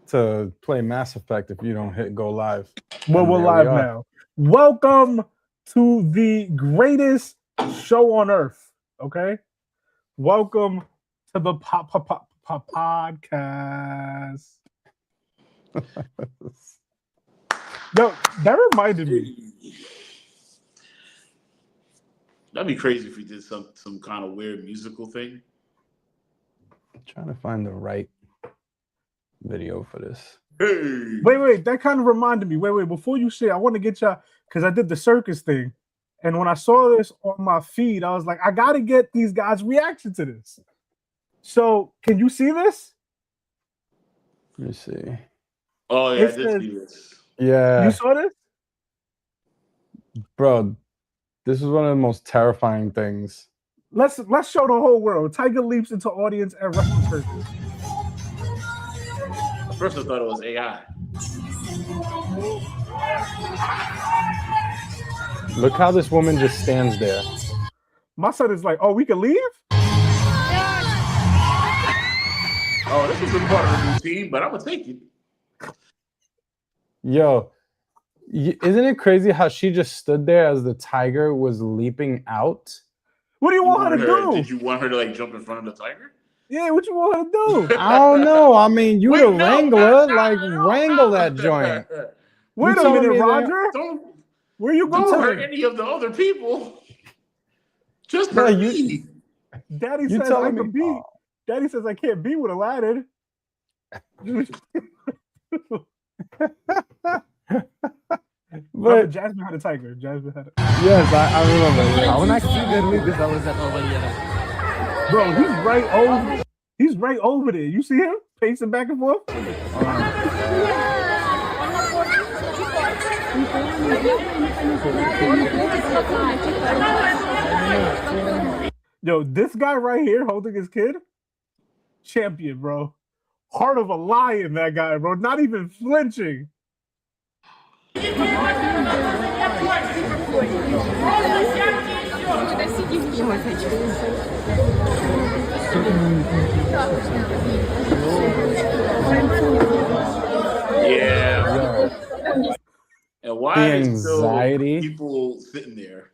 to play Mass Effect if you don't hit go live. Well, we're live now. Welcome to the greatest show on earth. Okay, welcome to the podcast. Yo, that reminded me. That'd be crazy if we did some kind of weird musical thing. I'm trying to find the right video for this. Hey. Wait, that kind of reminded me. Wait, before you say, I want to get y'all, because I did the circus thing. And when I saw this on my feed, I was like, I got to get these guys' reaction to this. So, can you see this? Let me see. Oh, yeah, I did see this. Yeah. You saw this? Bro, this is one of the most terrifying things. Let's show the whole world. Tiger leaps into audience at wrestling circus. At first I thought it was AI. Look how this woman just stands there. My son is like, oh, we can leave? Oh, this is a part of the routine, but I'm going to take it. Yo, isn't it crazy how she just stood there as the tiger was leaping out? What do you want her to do? Did you want her to like jump in front of the tiger? Yeah, what you want her to do? I don't know. I mean, you the wrangler, wrangle that joint. Wait a minute, Roger. Where you going? Don't hurt any of the other people. Just hurt me. Daddy says I can be. Daddy says I can't be with Aladdin. But Jasmine had a tiger. Jasmine had a... Yes, I remember. Bro, he's right over there. You see him pacing back and forth? Yo, this guy right here holding his kid, champion, bro. Heart of a lion, that guy, bro. Not even flinching. Yeah. And why is anxiety? People sitting there?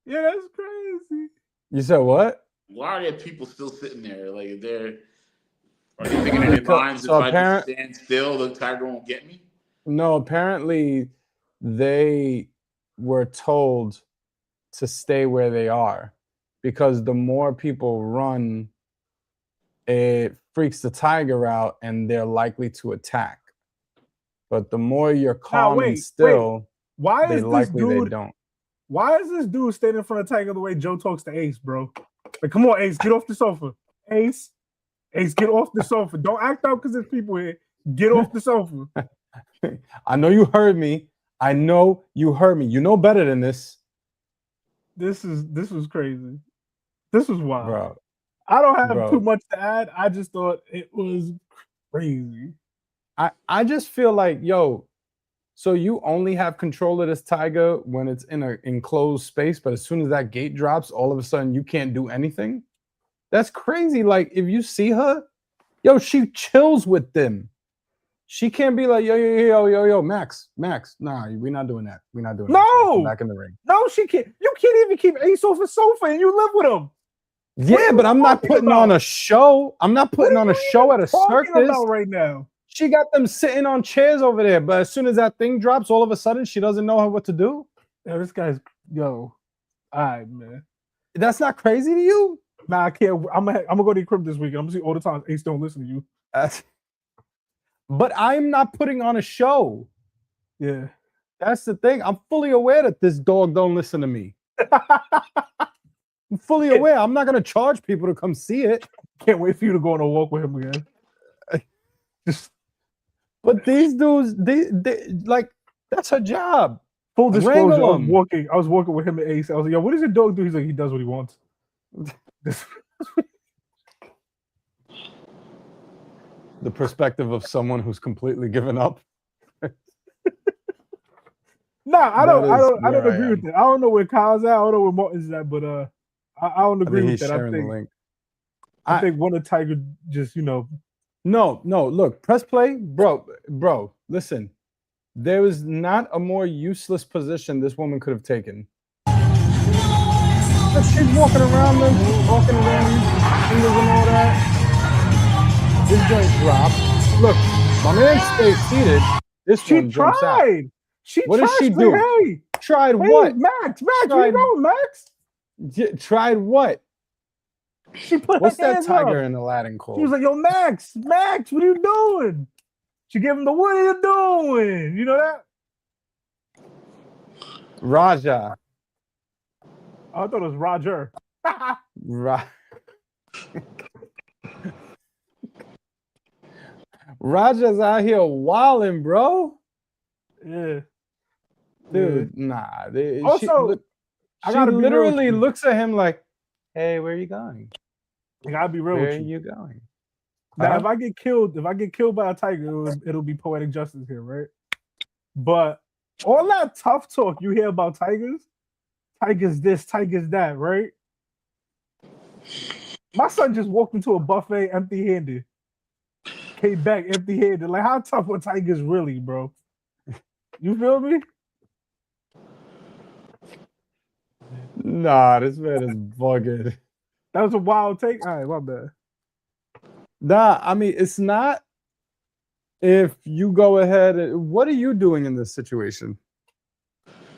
Yeah, that's crazy. You said what? Why are there people still sitting there? Like, are they thinking in their minds, if I just stand still, the tiger won't get me? No, apparently they were told to stay where they are because the more people run, it freaks the tiger out and they're likely to attack. But the more you're calm and still, why is they dude, don't. Why is this dude standing in front of Tiger the way Joe talks to Ace, bro? Like, come on, Ace, get off the sofa. Ace, get off the sofa. Don't act out because there's people here. Get off the sofa. I know you heard me. You know better than this. This was crazy. This was wild. Bro. I don't have too much to add. I just thought it was crazy. I just feel like, yo, so you only have control of this tiger when it's in an enclosed space, but as soon as that gate drops, all of a sudden you can't do anything? That's crazy. Like, if you see her, yo, she chills with them. She can't be like, yo, Max. Nah, we're not doing that. We're not doing that. Come back in the ring. No, she can't. You can't even keep Ace off the sofa and you live with him. Yeah, but I'm not putting on a show. I'm not putting on a show at a circus right now. She got them sitting on chairs over there, but as soon as that thing drops, all of a sudden she doesn't know what to do. Yeah, this guy's all right, man. That's not crazy to you? Nah, I can't. I'm gonna go to the crib this week. I'm gonna see all the time Ace don't listen to you. But I'm not putting on a show. Yeah, that's the thing. I'm fully aware that this dog don't listen to me. I'm fully aware. I'm not gonna charge people to come see it. Can't wait for you to go on a walk with him again. But these dudes, they like, that's her job. Full disclosure, I was walking with him and Ace. I was like, yo, what does your dog do? He's like, he does what he wants. The perspective of someone who's completely given up. I don't agree with that. I don't know where Kyle's at. I don't know where Martin's at, but I don't agree with that. I think one of Tiger just, No. Look, press play, bro. Listen, there is not a more useless position this woman could have taken. Look, she's walking around them, talking to them, fingers and all that. This joint dropped. Look, my man stays seated. This one jumps out. What does she do? Hey, tried what? Max, where you going, Max? Tried what? She put What's her that hands tiger up. in Aladdin called? She was like, yo, Max, what are you doing? She gave him the, what are you doing? You know that? Raja. I thought it was Roger. Raja's out here wilding, bro. Yeah. Dude, nah. Also, she literally looks at him like, hey, where are you going? I gotta be real with you. Where are you going? Now, if I get killed by a tiger, it'll be poetic justice here, right? But all that tough talk you hear about tigers this, tigers that, right? My son just walked into a buffet empty-handed. Came back empty-handed. Like, how tough are tigers really, bro? You feel me? Nah, this man is bugging. That was a wild take. All right, my bad. Nah, I mean, it's not. If you go ahead, what are you doing in this situation?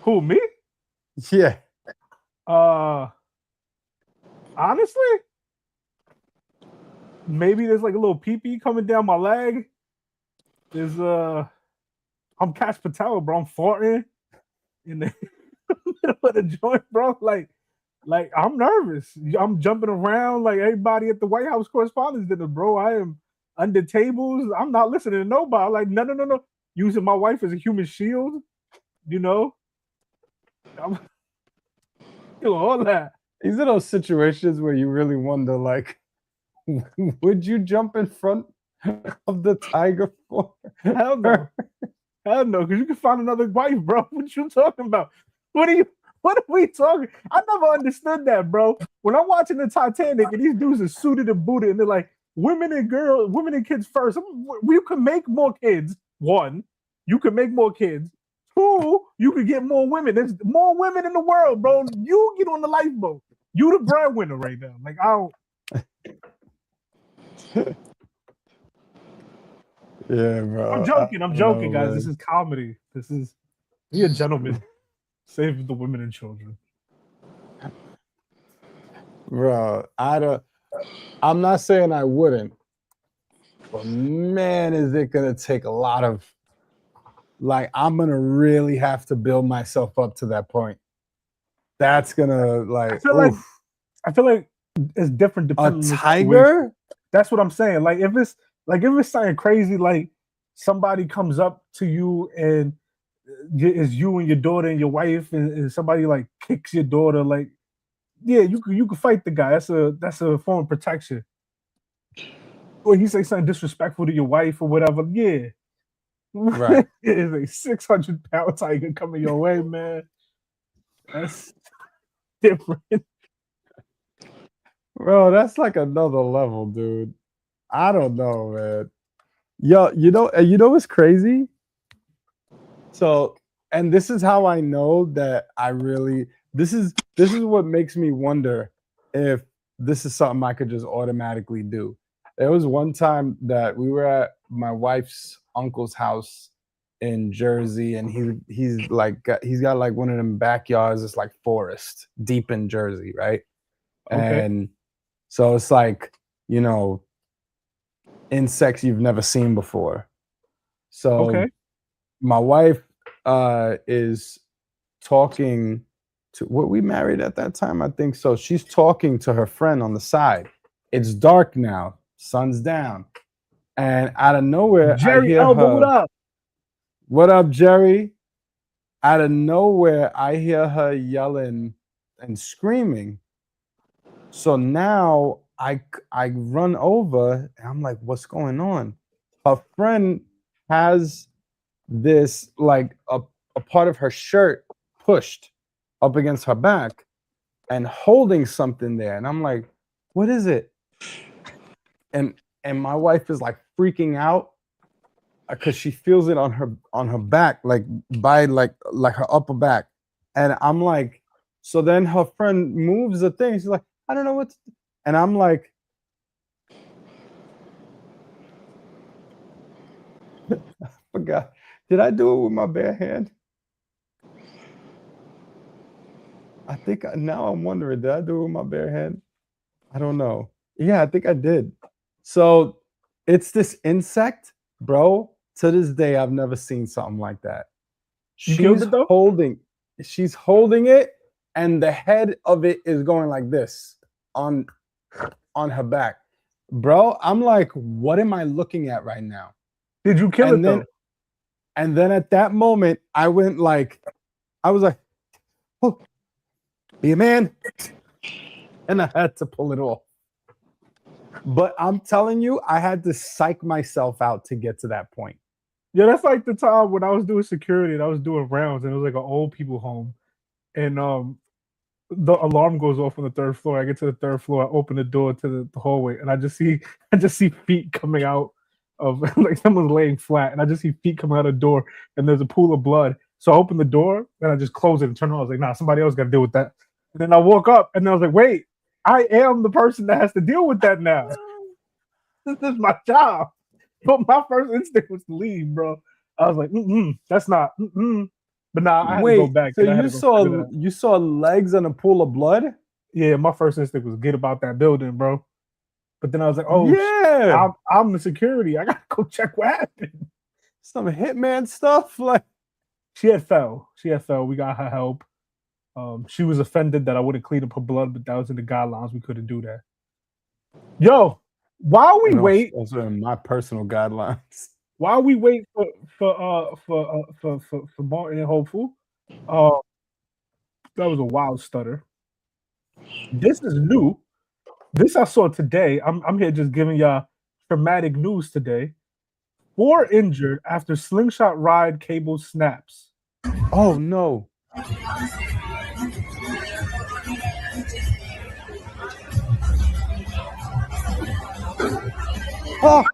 Who, me? Yeah. Honestly, maybe there's like a little pee-pee coming down my leg. There's I'm Cash Patel, bro. I'm farting in the middle of the joint, bro. Like I'm nervous. I'm jumping around like everybody at the White House Correspondents dinner, bro. I am under tables. I'm not listening to nobody. I'm like, no. Using my wife as a human shield, you know. I'm doing all that. These are those situations where you really wonder, like, would you jump in front of the tiger for Hell no. Hell no, because you can find another wife, bro. What you talking about? What are we talking? I never understood that, bro. When I'm watching the Titanic and these dudes are suited and booted and they're like, women and kids first. You can make more kids. One, you can make more kids. Two, you can get more women. There's more women in the world, bro. You get on the lifeboat. You the breadwinner right now. Like, I don't. Yeah, bro. I'm joking, guys. Man. This is comedy. Be a gentleman. Save the women and children. Bro, I'm not saying I wouldn't, but man, is it gonna take a lot of, like, I'm gonna really have to build myself up to that point. That's gonna, like, I feel like it's different depending on a tiger. That's what I'm saying. Like if it's something crazy, like somebody comes up to you and it's you and your daughter and your wife, and somebody like kicks your daughter, like, yeah, you can fight the guy. That's a form of protection. Or you say something disrespectful to your wife or whatever, yeah. Right. It is a 600-pound tiger coming your way, man. That's different. Bro, that's like another level, dude. I don't know, man. Yo, you know what's crazy? So, and this is how I know that this is what makes me wonder if this is something I could just automatically do. There was one time that we were at my wife's uncle's house in Jersey, and he's got like one of them backyards. It's like forest deep in Jersey, right? Okay. And so it's like, you know, insects you've never seen before. So my wife is talking to, what, we married at that time, I think so. She's talking to her friend on the side. It's dark now, sun's down, and out of nowhere, Jerry, I hear her. What up? What up, Jerry? Out of nowhere, I hear her yelling and screaming. So now I run over and I'm like, what's going on? Her friend has this, like, a part of her shirt pushed up against her back and holding something there. And I'm like, what is it? And and my wife is like freaking out because she feels it on her back, like by like her upper back. And I'm like, so then her friend moves the thing. She's like, I don't know what to do. And I'm like, I forgot. Did I do it with my bare hand? I think now I'm wondering, did I do it with my bare hand? I don't know. Yeah, I think I did. So it's this insect, bro. To this day, I've never seen something like that. You killed it though? She's holding it, and the head of it is going like this on her back. Bro, I'm like, what am I looking at right now? Did you kill it though? And then at that moment, I was like, oh, be a man. And I had to pull it off. But I'm telling you, I had to psych myself out to get to that point. Yeah, that's like the time when I was doing security and I was doing rounds, and it was like an old people home. And the alarm goes off on the third floor. I get to the third floor, I open the door to the hallway, and I just see feet coming out of like someone's laying flat, and I just see feet coming out of the door, and there's a pool of blood. So I open the door and I just close it and turn around. I was like, nah, somebody else gotta deal with that. And then I woke up and I was like, wait, I am the person that has to deal with that now. This is my job. But my first instinct was to leave, bro. I was like, that's not. But nah, I had to go back. So you saw legs and a pool of blood? Yeah, my first instinct was get about that building, bro. But then I was like, oh yeah, I'm the security. I gotta go check what happened. Some hitman stuff. Like she had fell. We got her help. She was offended that I wouldn't clean up her blood, but that was in the guidelines. We couldn't do that. Yo, while we wait, also in my personal guidelines. While we wait for Martin and Hopeful, that was a wild stutter. This is new. This I saw today. I'm here just giving y'all traumatic news today. 4 injured after slingshot ride cable snaps. Oh no. Oh.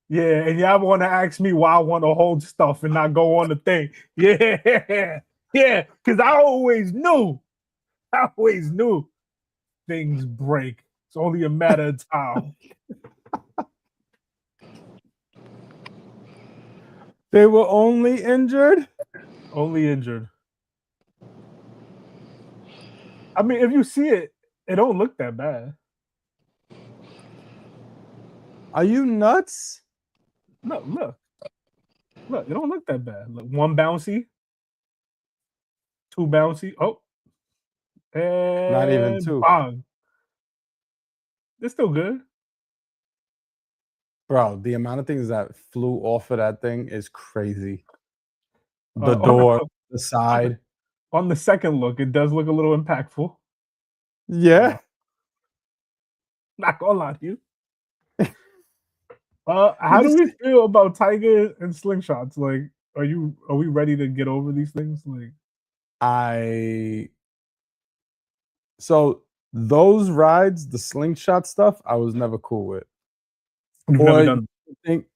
Yeah, and y'all want to ask me why I want to hold stuff and not go on the thing. Yeah, because I always knew things break. It's only a matter of time. They were only injured? Only injured. I mean, if you see it, it don't look that bad. Are you nuts? No, look, it don't look that bad. Look, 1 bouncy, 2 bouncy. Oh, and not even 2. Bang. It's still good, bro. The amount of things that flew off of that thing is crazy. The door, the side. On the second look, it does look a little impactful. Yeah, not gonna lie to you. How do we feel about Tiger and slingshots? Like, are we ready to get over these things? Like, so those rides, the slingshot stuff, I was never cool with. You've never done them?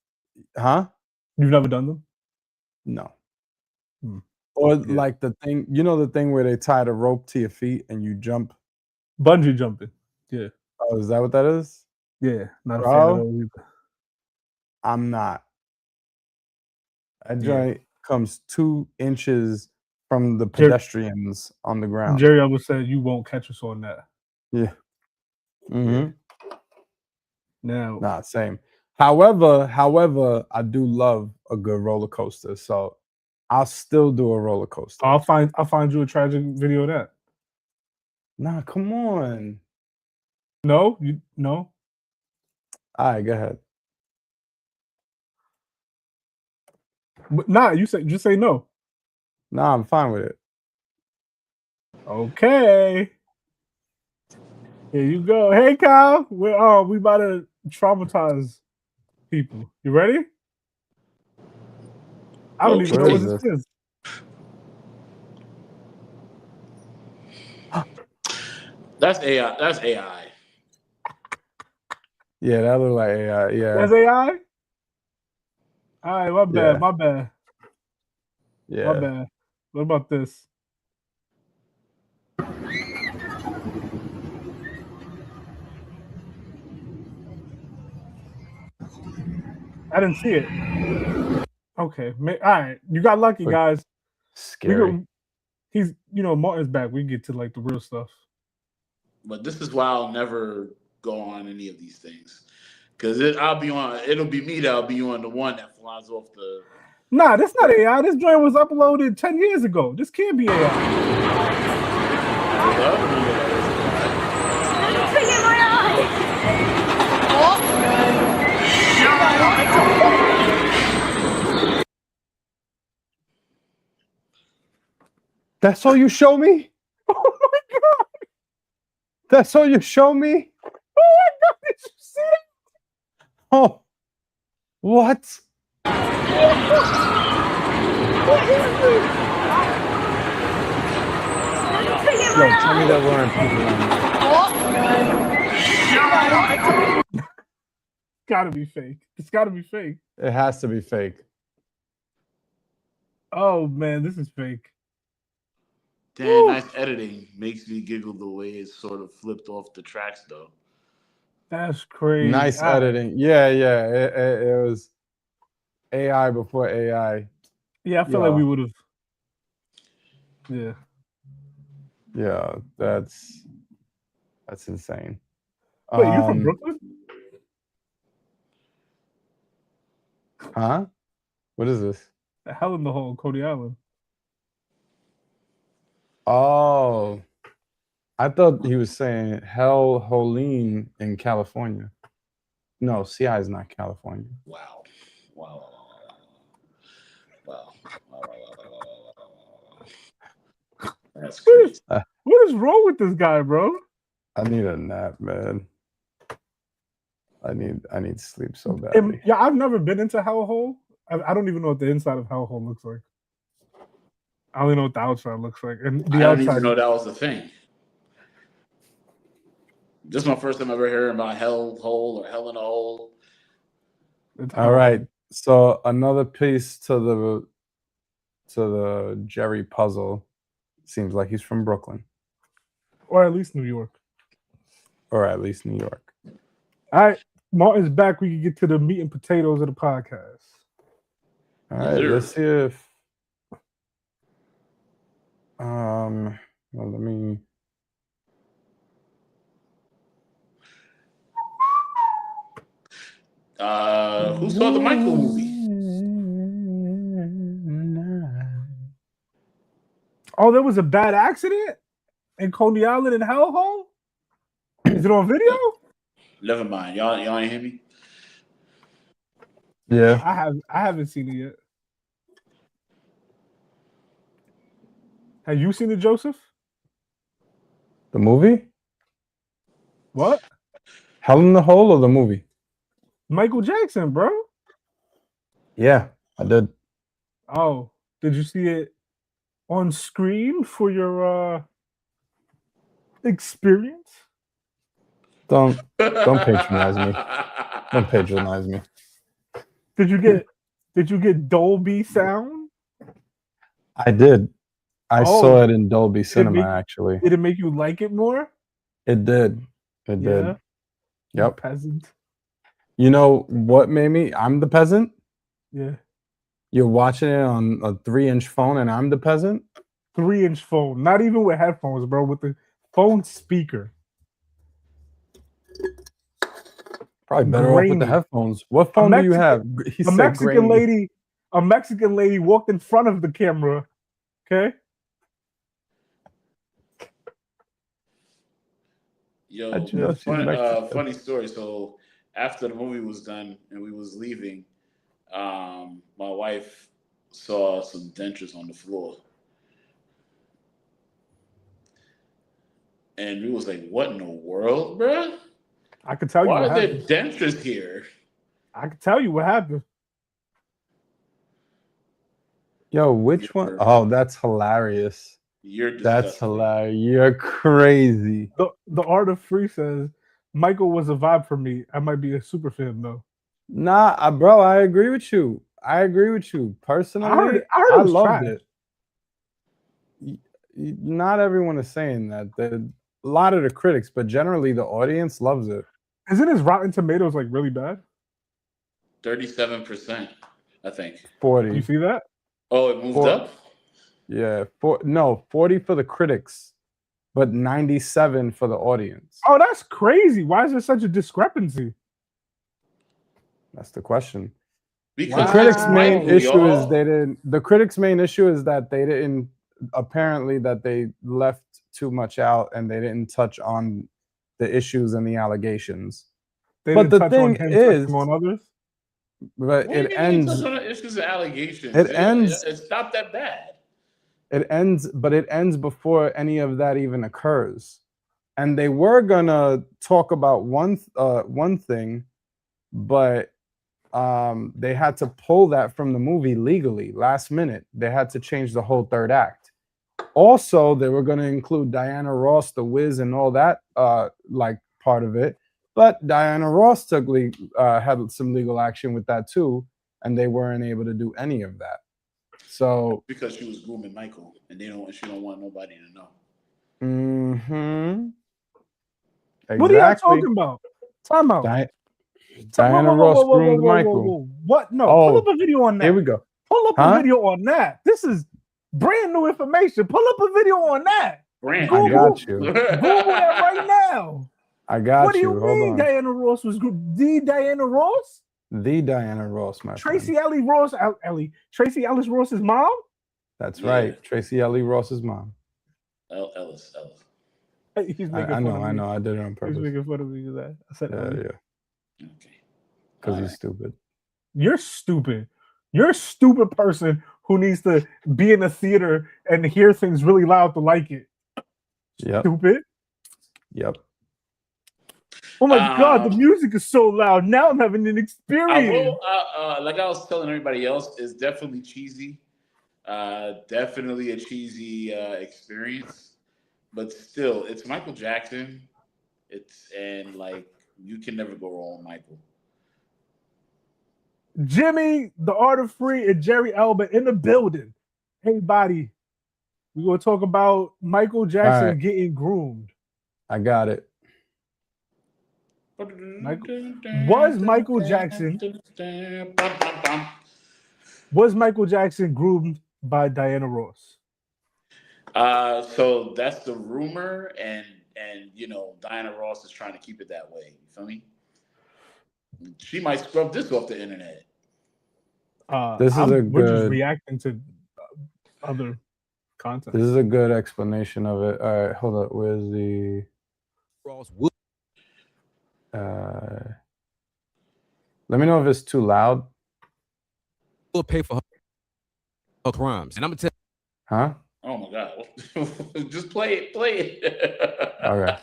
You've never done them? No. Or like the thing, the thing where they tie the rope to your feet and you jump? Bungee jumping. Yeah. Oh, is that what that is? Yeah. Not a fan of those either. I'm not. That joint comes 2 inches from the pedestrians on the ground. Jerry always said you won't catch us on that. Yeah. Mm-hmm. Now, nah, same. However, I do love a good roller coaster, so I'll still do a roller coaster. I'll find you a tragic video of that. Nah, come on. No, no. All right, go ahead. But nah, just say no. Nah, I'm fine with it. Okay. Here you go. Hey, Kyle. We about to traumatize people. You ready? I don't even know what this is. That's AI. That's AI. Yeah, that look like AI. Yeah. That's AI? All right, my bad. My bad. Yeah. My bad. What about this? I didn't see it. Okay. All right. You got lucky, guys. Scary. Martin's back. We get to like the real stuff. But this is why I'll never go on any of these things. Because it'll be me that'll be on the one that flies off the. Nah, that's not AI. This joint was uploaded 10 years ago. This can't be AI. That's all you show me? Oh my god! That's all you show me? Oh my god! Did you see it? Oh, what? What is this? Yo, tell me that weren't people. Gotta be fake. It's gotta be fake. It has to be fake. Oh man, this is fake. Damn, nice editing. Makes me giggle the way it's sort of flipped off the tracks, though. That's crazy. Nice editing. Yeah. It was AI before AI. Yeah, I feel like we would have. Yeah. Yeah, that's insane. Wait, you're from Brooklyn? Huh? What is this? The hell in the hole, Cody Island. Oh, I thought he was saying Hell Holeen in California. No, CI is not California. Wow. That's crazy. What is wrong with this guy, bro? I need a nap, man. I need sleep so badly. Yeah, I've never been into Hellhole. I don't even know what the inside of Hellhole looks like. I only know what the outside looks like. And I didn't even know that was a thing. This is my first time ever hearing about Hell Hole or Hell in a Hole. All right. So another piece to the Jerry puzzle. Seems like he's from Brooklyn. Or at least New York. Or at least New York. All right. Martin's back. We can get to the meat and potatoes of the podcast. All right. Let's see if well, let me. Who saw the Michael movie? Oh, there was a bad accident in Coney Island in Hellhole? Is it on video? Never mind. Y'all ain't hear me? Yeah. I haven't seen it yet. Have you seen it, Joseph? The movie? What? Hell in the Hole or the movie? Michael Jackson, bro. Yeah, I did. Oh, did you see it on screen for your experience? Don't patronize me. Don't patronize me. Did you get Dolby sound? I did. I saw it in Dolby Cinema, actually. Did it make you like it more? It did. It did. Yep. Peasant. You know what made me? I'm the peasant. Yeah. You're watching it on a 3-inch phone, and I'm the peasant. 3-inch phone, not even with headphones, bro. With the phone speaker. Probably better off with the headphones. What phone do you have? A Mexican lady walked in front of the camera. Okay. Yo, funny story. So after the movie was done and we was leaving, my wife saw some dentures on the floor. And we was like, what in the world, bruh? I could tell Why you. are there dentures here? I can tell you what happened. Yo, which one? Oh, that's hilarious. You're disgusting. That's hilarious. You're crazy. The Art of Free says Michael was a vibe for me. I might be a super fan though. Nah, bro, I agree with you. Personally, I loved it. Not everyone is saying that. A lot of the critics, but generally the audience loves it. Isn't his Rotten Tomatoes like really bad? 37%, I think. 40. You see that? Oh, it moved up? Yeah, 40 for the critics, but 97 for the audience. Oh, that's crazy. Why is there such a discrepancy? That's the question. Because the critics' main issue is the critics' main issue is that they didn't apparently that they left too much out and they didn't touch on the issues and the allegations. But the thing is, on others. But it ends. Issues and allegations. It ends. It's not that bad. It ends before any of that even occurs. And they were gonna talk about one thing, but they had to pull that from the movie legally last minute. They had to change the whole third act. Also, they were going to include Diana Ross, The Wiz, and all that like part of it. But Diana Ross had some legal action with that too, and they weren't able to do any of that. So because she was grooming Michael, and she don't want nobody to know. Mm-hmm. Exactly. What are y'all talking about? Time out. Diana Ross groomed Michael. What? No, pull up a video on that. Here we go. Pull up a video on that. This is brand new information. Pull up a video on that. I got you. Google that right now. I got you. What do you mean Diana Ross was the Diana Ross? The Diana Ross, my Tracy friend. Ellie Ross. Tracy Ellis Ross's mom? That's right. Tracy Ellie Ross's mom. Ellis. He's making I know. I did it on purpose. He's making fun of me for that. I said yeah. Okay. Because he's stupid. You're stupid. You're a stupid person who needs to be in a theater and hear things really loud to like it. Yep. Stupid. Yep. Oh my God, the music is so loud. Now I'm having an experience. Like I was telling everybody else, it's definitely cheesy. Definitely a cheesy experience. But still, it's Michael Jackson. You can never go wrong with Michael. Jimmy, the Art of Free, and Jerry Alba in the building. Hey, buddy, we're going to talk about Michael Jackson getting groomed. I got it. Was Michael Jackson groomed by Diana Ross? So that's the rumor, and Diana Ross is trying to keep it that way. You feel me? She might scrub this off the internet. We're just reacting to other content. This is a good explanation of it. All right, hold up. Where's the Ross? Let me know if it's too loud. We'll pay for her crimes, and I'm gonna tell. Huh? Oh my God! Just play it. Okay.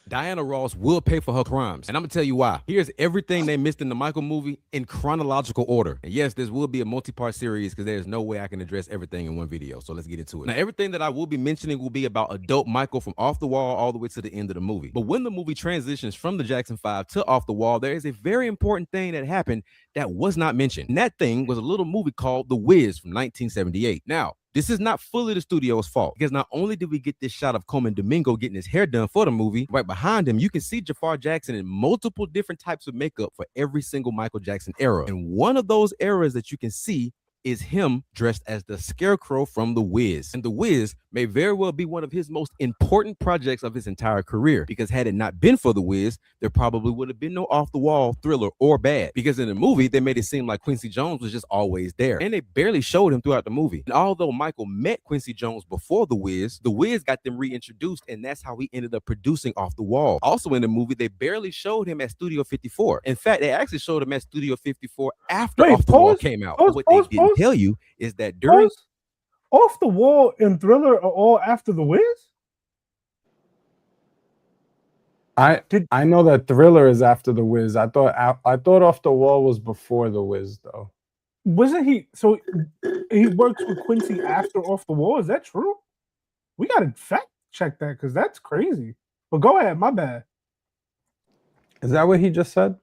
Diana Ross will pay for her crimes, and I'm gonna tell you why. Here's everything they missed in the Michael movie in chronological order. And yes, this will be a multi-part series because there's no way I can address everything in one video. So let's get into it. Now, everything that I will be mentioning will be about adult Michael from Off the Wall all the way to the end of the movie. But when the movie transitions from the Jackson 5 to Off the Wall, there is a very important thing that happened that was not mentioned. And that thing was a little movie called The Wiz from 1978. Now, this is not fully the studio's fault because not only did we get this shot of Coleman Domingo getting his hair done for the movie, right behind him, you can see Jafar Jackson in multiple different types of makeup for every single Michael Jackson era. And one of those eras that you can see is him dressed as the Scarecrow from The Wiz. And The Wiz may very well be one of his most important projects of his entire career, because had it not been for The Wiz, there probably would have been no Off the Wall, Thriller, or Bad, because in the movie, they made it seem like Quincy Jones was just always there, and they barely showed him throughout the movie. And although Michael met Quincy Jones before The Wiz got them reintroduced, and that's how he ended up producing Off the Wall. Also in the movie, they barely showed him at Studio 54. In fact, they actually showed him at Studio 54 after Off the Wall came out. What they didn't tell you is that during Off the Wall and Thriller are all after The Wiz? I know that Thriller is after The Wiz. I thought Off the Wall was before The Wiz though. Wasn't he? So he works with Quincy after Off the Wall. Is that true? We gotta fact check that because that's crazy. But go ahead, my bad. Is that what he just said?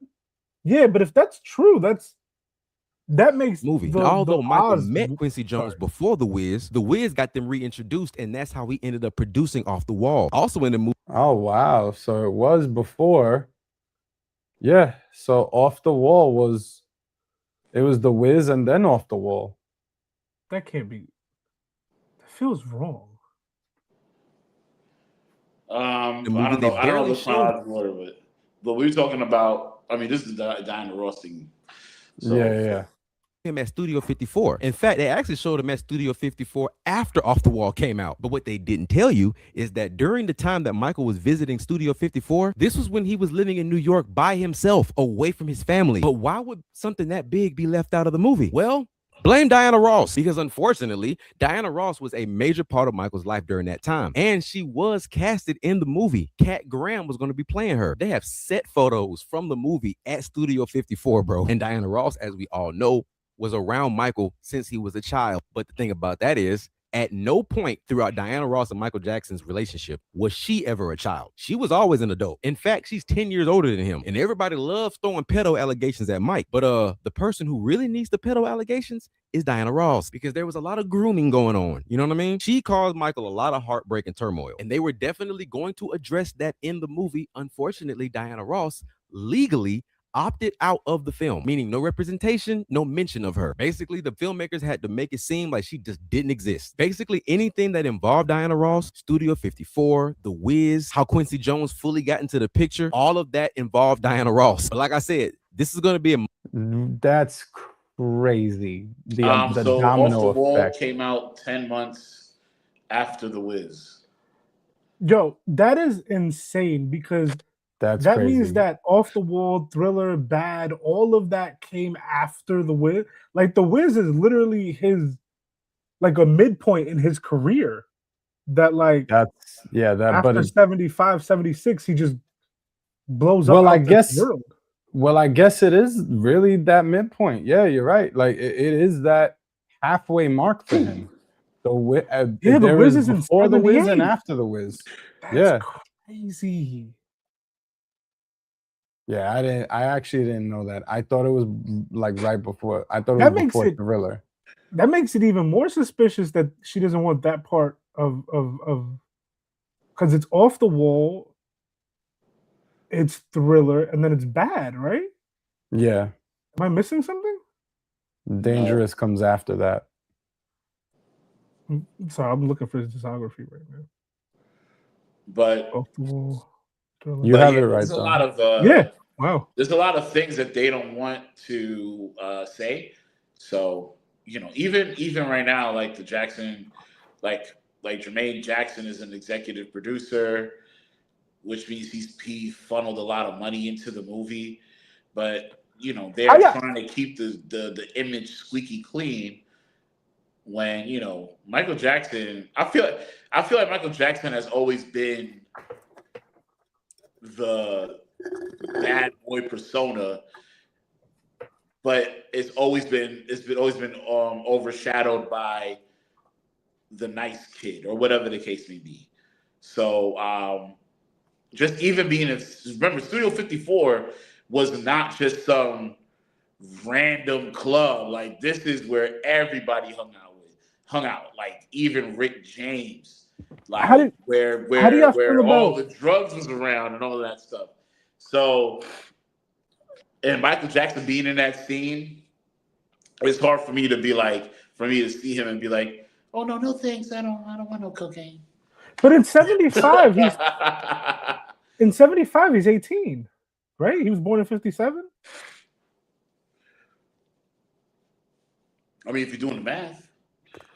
Yeah, but if that's true, that makes movie. Although Michael met Quincy Jones before The Wiz got them reintroduced, and that's how he ended up producing Off the Wall. Also in the movie. Oh wow! So it was before. Yeah. So Off the Wall was. It was The Wiz and then Off the Wall. That can't be. That feels wrong. I don't know the chronological order, but we were talking about. I mean, this is the Diana Ross thing. So, yeah. Him at Studio 54. In fact, they actually showed him at Studio 54 after Off the Wall came out. But what they didn't tell you is that during the time that Michael was visiting Studio 54, this was when he was living in New York by himself, away from his family. But why would something that big be left out of the movie? Well, blame Diana Ross, because unfortunately, Diana Ross was a major part of Michael's life during that time. And she was casted in the movie. Kat Graham was going to be playing her. They have set photos from the movie at Studio 54, bro. And Diana Ross, as we all know, was around Michael since he was a child. But the thing about that is, at no point throughout Diana Ross and Michael Jackson's relationship was she ever a child. She was always an adult. In fact, she's 10 years older than him. And everybody loves throwing pedo allegations at Mike. But the person who really needs the pedo allegations is Diana Ross, because there was a lot of grooming going on. You know what I mean? She caused Michael a lot of heartbreak and turmoil. And they were definitely going to address that in the movie. Unfortunately, Diana Ross legally opted out of the film, meaning no representation, no mention of her. Basically, the filmmakers had to make it seem like she just didn't exist. Basically, anything that involved Diana Ross, Studio 54, The Wiz, how Quincy Jones fully got into the picture, all of that involved Diana Ross. But like I said, this is going to be a... That's crazy. The so domino Off the Wall effect came out 10 months after The Wiz. Yo, that is insane because that crazy. Means that Off the Wall, Thriller, Bad, all of that came after The Wiz. Like The Wiz is literally his, like a midpoint in his career. That like after 75, 76, he just blows up. Well, I guess it is really that midpoint. Yeah, you're right. Like it is that halfway mark for him. The Wiz is before The Wiz and after The Wiz. That's crazy. Yeah, I actually didn't know that. I thought it was like right before. I thought it was before Thriller. That makes it even more suspicious that she doesn't want that part of because it's Off the Wall, it's Thriller, and then it's Bad, right? Yeah. Am I missing something? Dangerous comes after that. Sorry, I'm looking for his discography right now. But Off the Wall. You have it right. There's a lot of wow. There's a lot of things that they don't want to say. So even right now, like the Jackson, like Jermaine Jackson is an executive producer, which means he funneled a lot of money into the movie. But they're trying to keep the image squeaky clean. When Michael Jackson, I feel like Michael Jackson has always been the bad boy persona, but it's always been overshadowed by the nice kid or whatever the case may be. So just even being remember Studio 54 was not just some random club. Like this is where everybody hung out, like even Rick James. Like where all the drugs was around and all of that stuff. So, and Michael Jackson being in that scene, it's hard for me to see him and be like, oh no thanks, I don't want no cocaine. But in 75, he's 18, right? He was born in 57. I mean, if you're doing the math,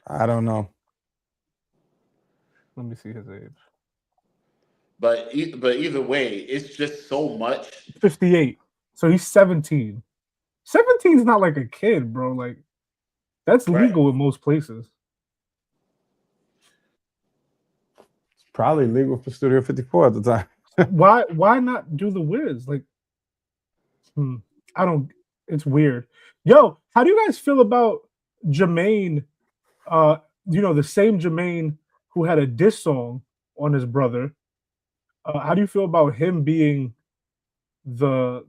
I don't know. Let me see his age. But either way, it's just so much. 58. So he's 17. 17 is not like a kid, bro. Like that's legal in most places. It's probably legal for Studio 54 at the time. Why not do the Wiz? Like, I don't. It's weird. Yo, how do you guys feel about Jermaine? The same Jermaine who had a diss song on his brother. How do you feel about him being the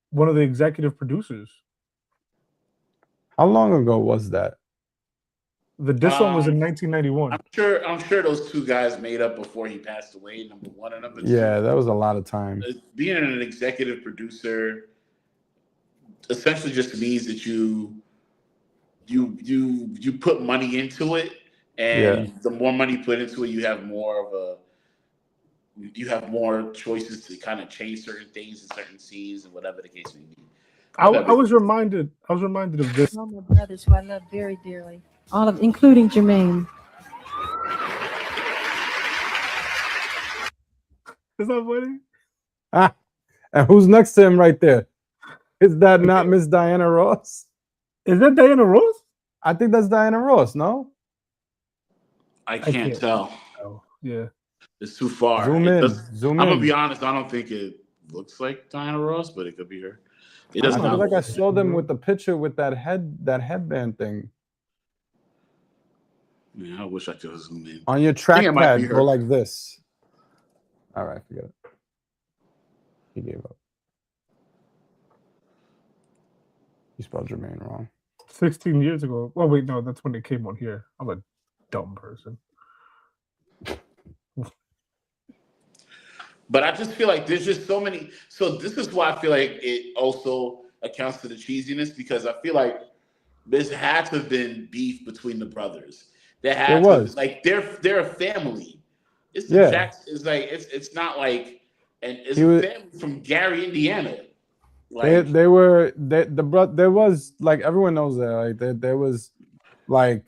one of the executive producers? How long ago was that? The diss song was in 1991. I'm sure those two guys made up before he passed away. Number one and number two. Yeah, that was a lot of time. Being an executive producer essentially just means that you put money into it, and the more money put into it, you have more choices to kind of change certain things in certain scenes and whatever the case may be. I was reminded of this. All my brothers who I love very dearly, including Jermaine. Is that funny? And who's next to him right there? Is that not Miss Diana Ross? Is that Diana Ross? I think that's Diana Ross, no? I can't tell. Oh, yeah. It's too far. Zoom in. I'm gonna be honest, I don't think it looks like Diana Ross, but it could be her. It does I not feel like look I saw them with the picture with that headband thing. Yeah, I wish I could zoom in. On your trackpad, go like this. All right, forget it. He gave up. You spelled Jermaine wrong. 16 years ago. Well, wait, no, that's when it came on here. I'm a dumb person. But I just feel like there's just so many. So this is why I feel like it also accounts for the cheesiness, because I feel like this had to have been beef between the brothers. There had to have, like they're a family. It's the Jackson. It's like it's not like, and it's a family from Gary, Indiana. Like, there was, like, everyone knows that, like, there was, like,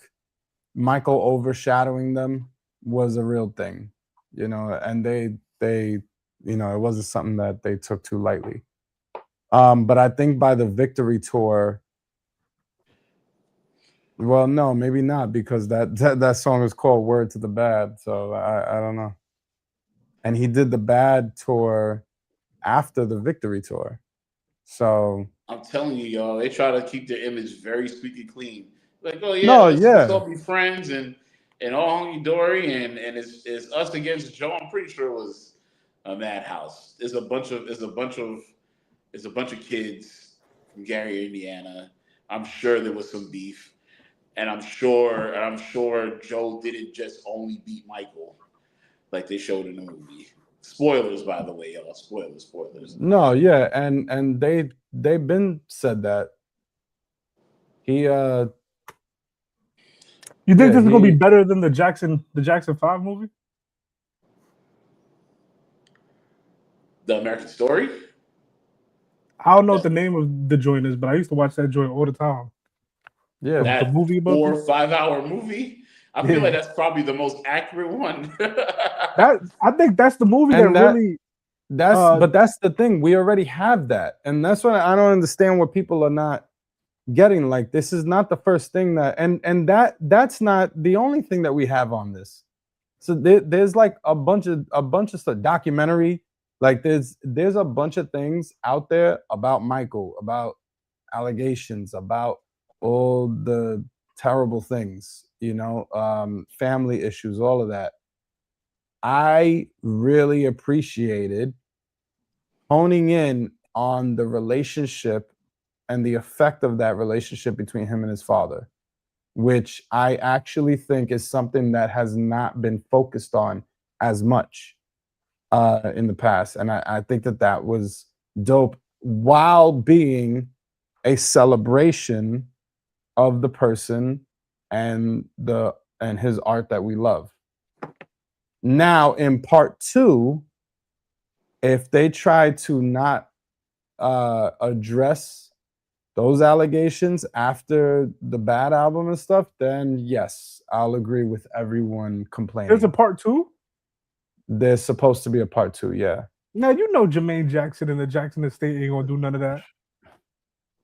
Michael overshadowing them was a real thing, and they it wasn't something that they took too lightly. But I think by the Victory Tour, well, no, maybe not, because that song is called Word to the Bad, so I don't know. And he did the Bad tour after the Victory Tour. So I'm telling you, y'all, they try to keep their image very squeaky clean. Like, oh yeah, let's all be friends and all hunky dory, and it's us against Joe. I'm pretty sure it was a madhouse. It's a bunch of kids from Gary, Indiana. I'm sure there was some beef, and I'm sure Joe didn't just only beat Michael like they showed in the movie. Spoilers, by the way, y'all. Spoilers. No, yeah, and they've been said that he. You think this is gonna be better than the Jackson 5 movie? The American Story? I don't know what the name of the joint is, but I used to watch that joint all the time. Yeah, that movie about 4 or 5 hour movie. I feel like that's probably the most accurate one. I think that's the movie but that's the thing. We already have that, and that's why I don't understand what people are not getting. Like, this is not the first thing that, and that's not the only thing that we have on this. So there's like a bunch of stuff, documentary. Like there's a bunch of things out there about Michael, about allegations, about all the terrible things, family issues, all of that. I really appreciated honing in on the relationship and the effect of that relationship between him and his father, which I actually think is something that has not been focused on as much in the past. And I think that was dope, while being a celebration of the person and his art that we love. Now, in part 2, if they try to not address those allegations after the Bad album and stuff, then yes, I'll agree with everyone complaining. There's a part 2? There's supposed to be a part 2, yeah. Now, Jermaine Jackson and the Jackson Estate ain't gonna do none of that.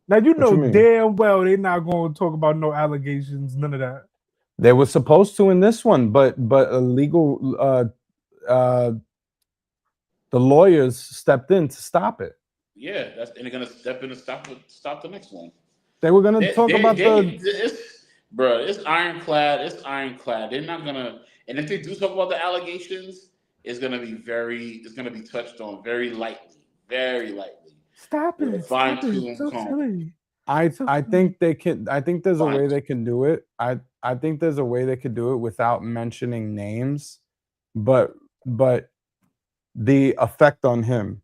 Now, damn well they're not gonna talk about no allegations, none of that. They were supposed to in this one, but a legal the lawyers stepped in to stop it. Yeah, and they're gonna step in and stop the next one. They were gonna talk about It's ironclad. It's ironclad. They're not gonna. And if they do talk about the allegations, it's gonna be touched on very lightly, very lightly. Stop With a it! Stop it! fine-tune So comb. silly. I think they can. I think there's a way Fine. they can do it. I think there's a way they could do it without mentioning names, but the effect on him,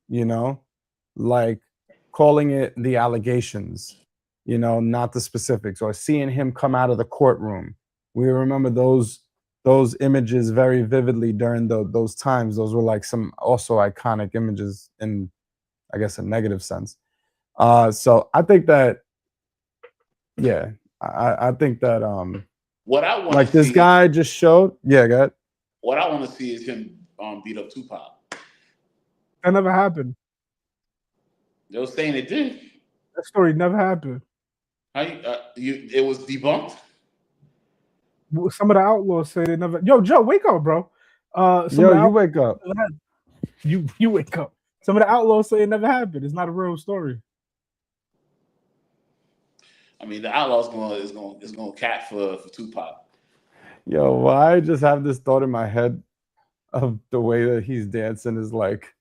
you know, like calling it the allegations, you know, not the specifics, or seeing him come out of the courtroom. We remember those images very vividly during those times. Those were like some also iconic images in, I guess, a negative sense. So I think that, yeah, I think that What I want like to this see, guy just showed. Yeah, go ahead. what I want to see is him beat up Tupac. That never happened. They were saying it did. That story never happened. How it was debunked. Some of the outlaws say they never. Yo, Joe, wake up, bro. Yo, you wake up. You wake up. Some of the outlaws say it never happened. It's not a real story. I mean, the Outlaws is going cat for Tupac. Yo, well, I just have this thought in my head of the way that he's dancing is like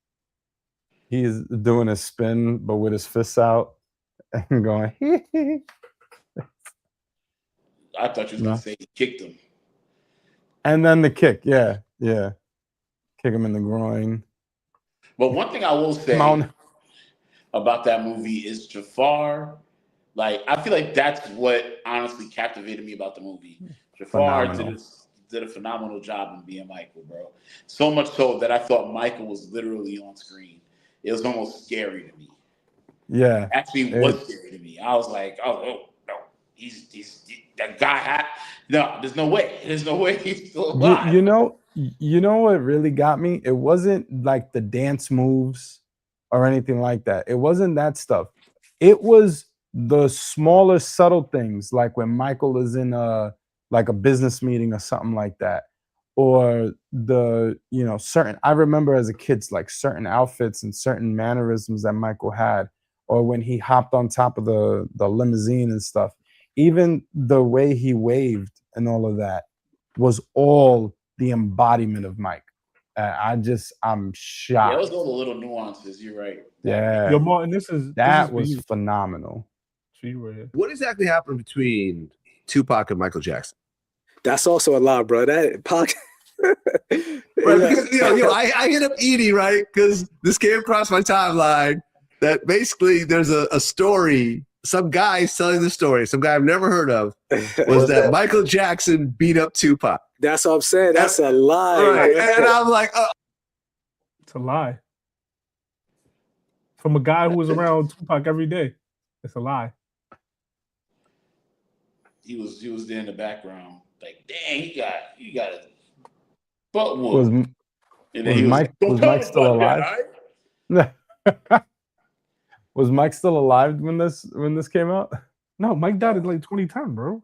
he's doing a spin, but with his fists out and going. I thought you was gonna say he kicked him. And then the kick, yeah, kick him in the groin. But one thing I will say about that movie is Jafar. Like, I feel like that's what honestly captivated me about the movie. Jafar did a phenomenal job in being Michael, bro. So much so that I thought Michael was literally on screen. It was almost scary to me. Yeah, Actually, was scary to me. I was like, oh no, he's that guy. No, there's no way. There's no way he's still alive. You know what really got me? It wasn't like the dance moves or anything like that. It wasn't that stuff. It was the smaller, subtle things, like when Michael is in a business meeting or something like that, or the certain. I remember as a kid, like certain outfits and certain mannerisms that Michael had, or when he hopped on top of the limousine and stuff. Even the way he waved and all of that was all the embodiment of Mike. I'm shocked. Yeah, it was all the little nuances. You're right. Yeah. Yo, Martin, that was phenomenal. What exactly happened between Tupac and Michael Jackson? That's also a lot, bro. That Pac. Right, because, I hit up Edie, right? Because this came across my timeline that basically there's a story. Some guy's telling the story. Some guy I've never heard of was that Michael Jackson beat up Tupac. That's what I'm saying. That's a lie. Right. And I'm like, it's a lie. From a guy who was around Tupac every day. It's a lie. He was there in the background, like, dang, he got a butt whoop. Was Mike still alive? Was Mike still alive when this came out? No, Mike died in like 2010, bro.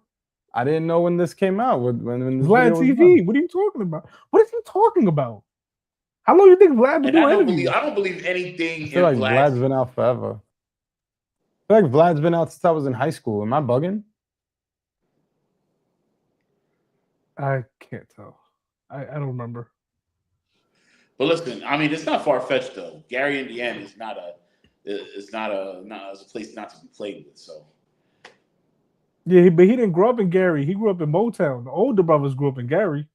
I didn't know when this came out. When Vlad TV. What are you talking about? What is he talking about? How long do you think Vlad been doing interviews? I don't believe anything. I feel like Vlad's been out forever. I feel like Vlad's been out since I was in high school. Am I bugging? I can't tell. I don't remember. But listen, I mean, it's not far fetched though. Gary, Indiana is not a place not to be played with. So yeah, but he didn't grow up in Gary. He grew up in Motown. The older brothers grew up in Gary.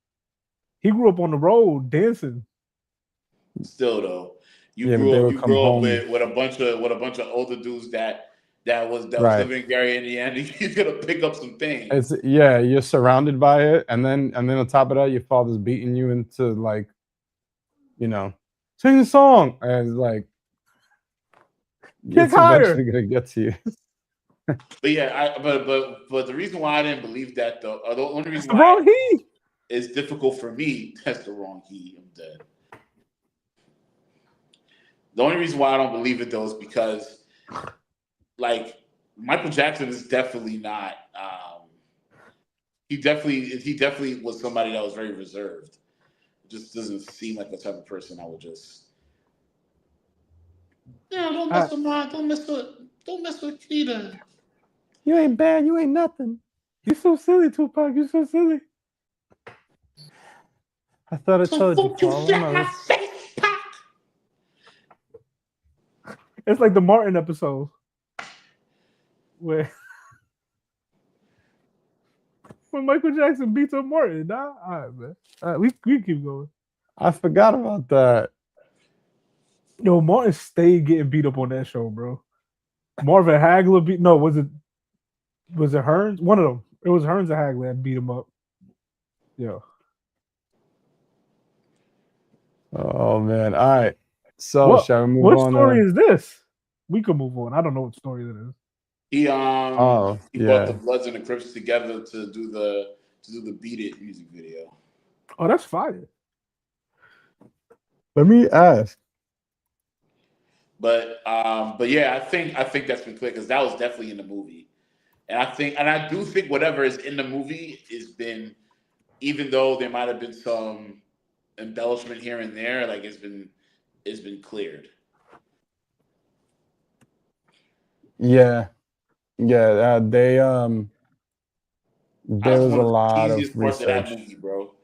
He grew up on the road dancing. Still though, you grew up with a bunch of older dudes that was living in Gary, Indiana. You're gonna pick up some things. You're surrounded by it, and then on top of that, your father's beating you into like, sing the song, and it's like, it's eventually gonna get to you. But yeah, but the reason why I didn't believe that though, the only reason why it's difficult for me, that's the wrong key. I'm dead. The only reason why I don't believe it though is because, like, Michael Jackson is definitely not. He definitely was somebody that was very reserved. It just doesn't seem like the type of person I would just Yeah, don't mess with Kita. You ain't bad. You ain't nothing. You so silly, Tupac. You so silly. I thought I So told you, won't you Paul. shut my face, Pac? It's like the Martin episode where when Michael Jackson beats up Martin. Nah? All right, man. All right, we keep going. I forgot about that. Yo, Martin stayed getting beat up on that show, bro. Marvin Hagler beat. No, was it Hearns? One of them. It was Hearns and Hagler that beat him up. Yo. Oh man. All right. So shall we move what on? story is this? We can move on. I don't know what story that is. He brought yeah. the Bloods and the Crips together to do the Beat It music video. Oh, that's fire. Let me ask. But yeah, I think that's been clear because that was definitely in the movie, and I do think whatever is in the movie has been, even though there might have been some embellishment here and there, like it's been cleared. Yeah. There was a lot of easiest parts of that research. movie, bro.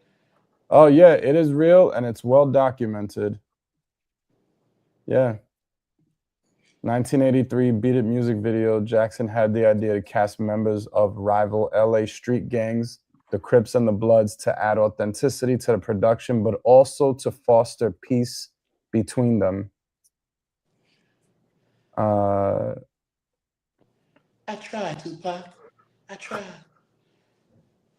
Oh yeah, it is real and it's well documented. Yeah. 1983 Beat It music video. Jackson had the idea to cast members of rival LA street gangs, the Crips and the Bloods, to add authenticity to the production, but also to foster peace between them. I tried, Tupac. I tried.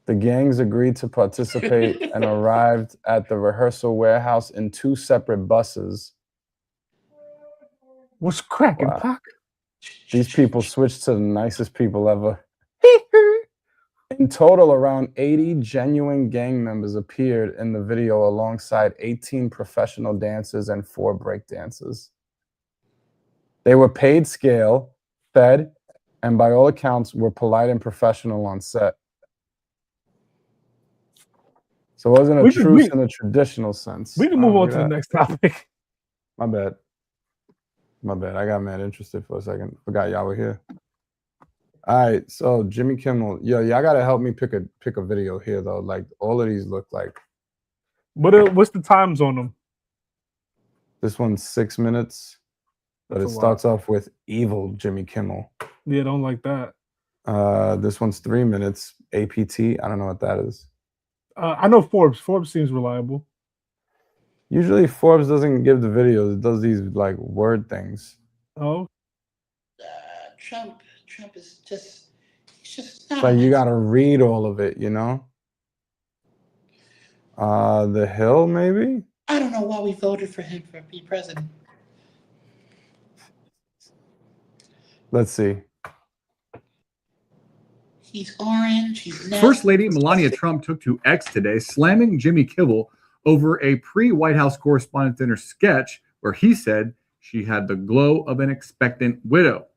The gangs agreed to participate and arrived at the rehearsal warehouse in 2 separate buses. What's cracking, Wow. Pac? These people switched to the nicest people ever. In total, around 80 genuine gang members appeared in the video alongside 18 professional dancers and 4 break dancers. They were paid scale, fed, and by all accounts were polite and professional on set. So it wasn't a truce in the traditional sense. We can move on to the next topic. My bad. I got mad interested for a second. Forgot y'all were here. All right, so Jimmy Kimmel. Y'all gotta help me pick a video here though. Like all of these look like. What's the times on them? This one's 6 minutes, but it starts off with evil Jimmy Kimmel. Yeah, don't like that. This one's 3 minutes. APT. I don't know what that is. I know Forbes. Forbes seems reliable. Usually Forbes doesn't give the videos. It does these like word things. Oh. Trump is he's just not. Like you gotta read all of it, you know? The Hill, maybe? I don't know why we voted for him for be president. Let's see. He's orange. He's nasty. First Lady Melania Trump took to X today, slamming Jimmy Kimmel over a pre-White House Correspondents' dinner sketch where he said she had the glow of an expectant widow.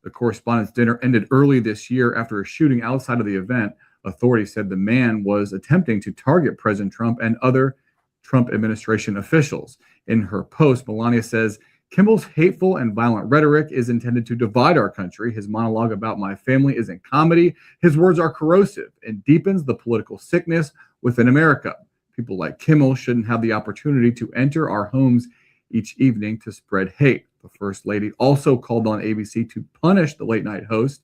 The Correspondents' dinner ended early this year after a shooting outside of the event. Authorities said the man was attempting to target President Trump and other Trump administration officials. In her post, Melania says, Kimmel's hateful and violent rhetoric is intended to divide our country. His monologue about my family isn't comedy. His words are corrosive and deepens the political sickness within America. People like Kimmel shouldn't have the opportunity to enter our homes each evening to spread hate. The First Lady also called on ABC to punish the late night host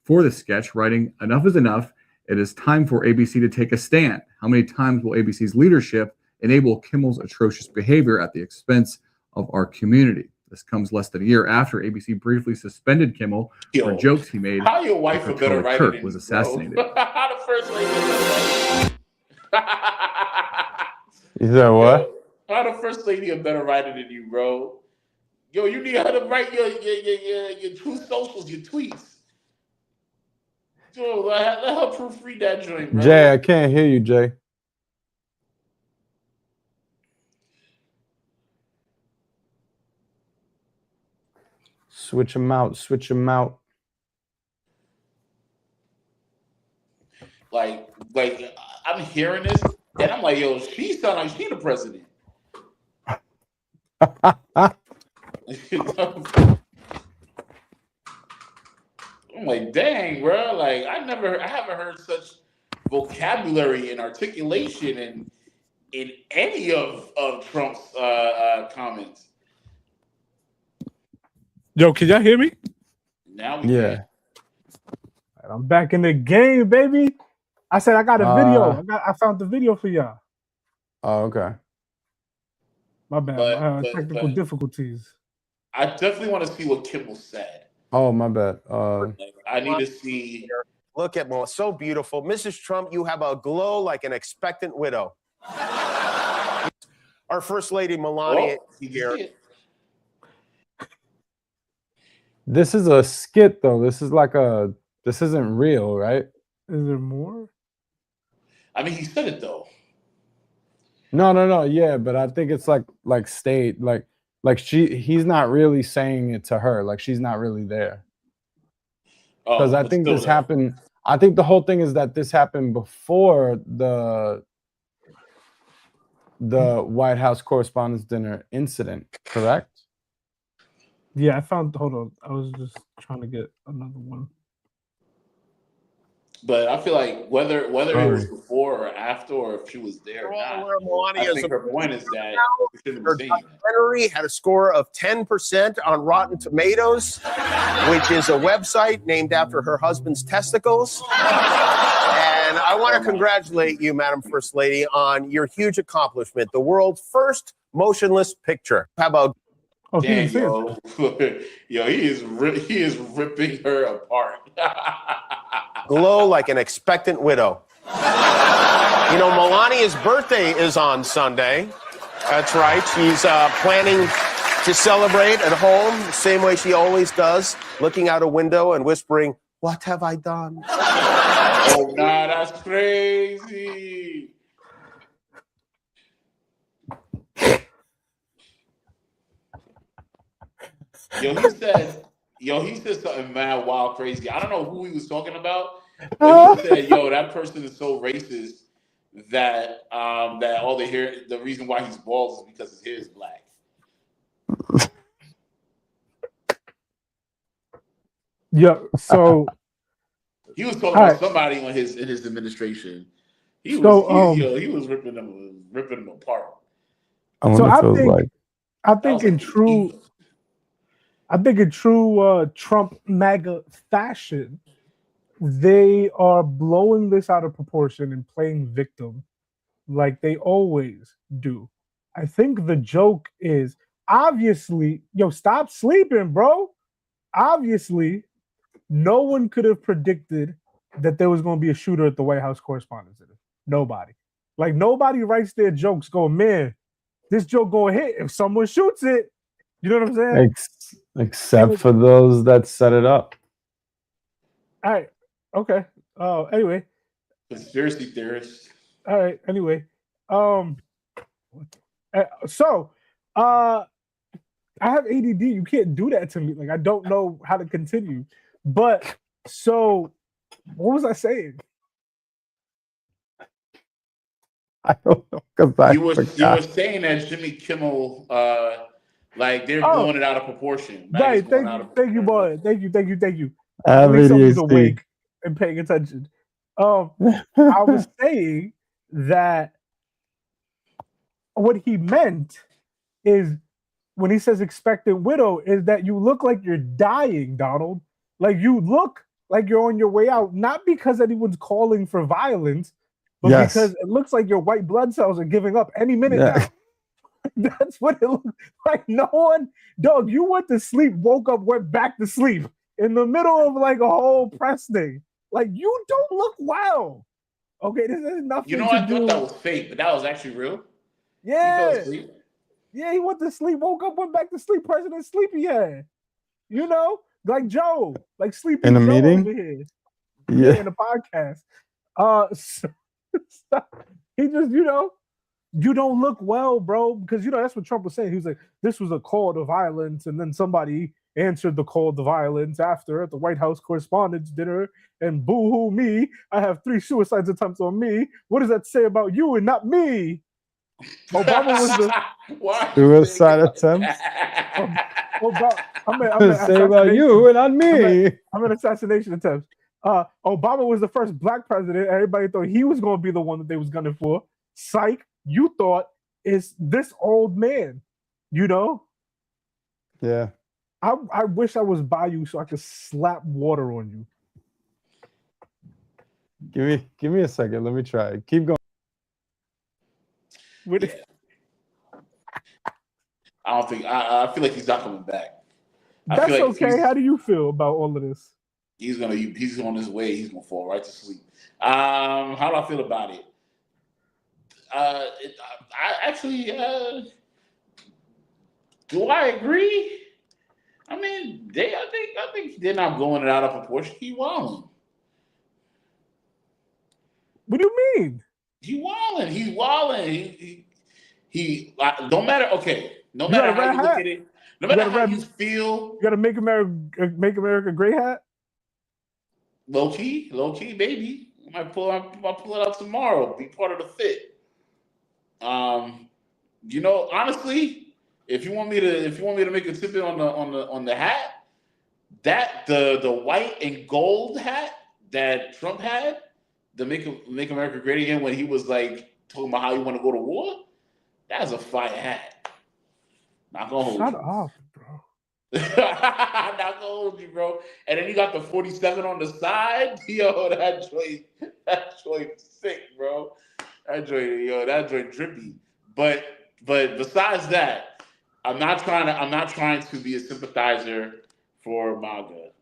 for the sketch, writing, "Enough is enough. It is time for ABC to take a stand. How many times will ABC's leadership enable Kimmel's atrocious behavior at the expense of our community?" This comes less than a year after ABC briefly suspended Kimmel for jokes he made. How your wife a better writer Kirk than was you, assassinated. bro? How the First Lady You said what? How the First Lady a better writer than you, bro? Yo, you need her to write your Truth Socials, your tweets. Yo, let her proofread that joint, bro. Jay, I can't hear you, Jay. Switch them out. Like I'm hearing this, and I'm like, yo, she sound like she the president. I'm like, dang, bro. Like, I haven't heard such vocabulary and articulation in any of Trump's comments. Yo, can y'all hear me? Now we Yeah. can. I'm back in the game, baby. I said I got a video. I found the video for y'all. Oh, okay. My bad. Technical difficulties. I definitely want to see what Kimmel said. Oh, my bad. I need to see. Look at Melania. So beautiful. Mrs. Trump, you have a glow like an expectant widow. Our First Lady Melania here. This is a skit, though. This isn't real, right? Is there more? I mean, he said it though. No. Yeah, but I think it's like state, like he's not really saying it to her. Like she's not really there. Because I think this happened. I think the whole thing is that this happened before the White House Correspondents' Dinner incident, correct? Yeah, hold on. I was just trying to get another one. But I feel like whether it was before or after, or if she was there or not, I think her point is that we shouldn't be saying that. Documentary had a score of 10% on Rotten Tomatoes, which is a website named after her husband's testicles. And I want to congratulate you, Madam First Lady, on your huge accomplishment, the world's first motionless picture. How about? Oh, damn, yo, he is ripping her apart. Glow like an expectant widow. You know, Melania's birthday is on Sunday. That's right. She's planning to celebrate at home the same way she always does, looking out a window and whispering, "What have I done?" Oh, nah, that's crazy. He said something mad, wild, crazy. I don't know who he was talking about, but he said, "Yo, that person is so racist that that all the hair, the reason why he's bald is because his hair is black." Yeah. So he was talking about somebody in his administration. He was ripping them apart. I think in true Trump MAGA fashion, they are blowing this out of proportion and playing victim like they always do. I think the joke is obviously, stop sleeping, bro. Obviously, no one could have predicted that there was going to be a shooter at the White House Correspondents' Dinner. Nobody. Like, nobody writes their jokes going, man, this joke going to hit if someone shoots it. You know what I'm saying? Except for those that set it up. All right. Okay. Anyway. Conspiracy theorists. All right. Anyway. So, I have ADD. You can't do that to me. Like, I don't know how to continue. But, so, what was I saying? I don't know. Because you were saying that Jimmy Kimmel, like they're blowing it out of proportion. Right. Thank you, boy. Thank you. At least somebody's awake and paying attention. I was saying that what he meant is when he says expectant widow is that you look like you're dying, Donald. Like you look like you're on your way out, not because anyone's calling for violence, but because it looks like your white blood cells are giving up any minute now. That's what it looks like. No one, dog, you went to sleep, woke up, went back to sleep in the middle of like a whole press thing. Like, you don't look well. Okay, this is nothing. I thought that was fake, but that was actually real. Yeah. He fell asleep. Yeah, he went to sleep, woke up, went back to sleep. President Sleepyhead. Like Joe, like Sleepy in a Joe meeting. Over here. Yeah, in a podcast. He just, you don't look well, bro, because that's what Trump was saying. He was like, this was a call to violence, and then somebody answered the call to violence after at the White House Correspondents' Dinner, and boo-hoo me, I have 3 suicide attempts on me. What does that say about you and not me? Obama was the Why are you Suicide saying it like attempts? that? Obama. I mean Say about you and not me. I'm an assassination attempt. Obama was the first black president. Everybody thought he was going to be the one that they was gunning for. Psych, you thought it's this old man. You know, Yeah. I wish I was by you so I could slap water on you. Give me a second. Let me try. Keep going. With Yeah. I don't think I feel like he's not coming back. I That's feel like okay. How do you feel about all of this? he's on his way. He's gonna fall right to sleep. How do I feel about it? I actually do I agree? I mean, I think they're not blowing it out of proportion. He wilding. What do you mean? He's wilding. He no matter no You matter got a how red you look hat? at it, no matter how you feel. You got to make America great hat. Low key, baby. I might pull it out tomorrow. Be part of the fit. Honestly, if you want me to make a tip on the hat, that the white and gold hat that Trump had, the make America great again, when he was like talking about how he want to go to war, that's a fire hat. Not gonna hold Shut you. up, bro. Not gonna hold you, bro. And then you got the 47 on the side. Yo, that joint sick, bro. That joint drippy. But besides that, I'm not trying to be a sympathizer for MAGA.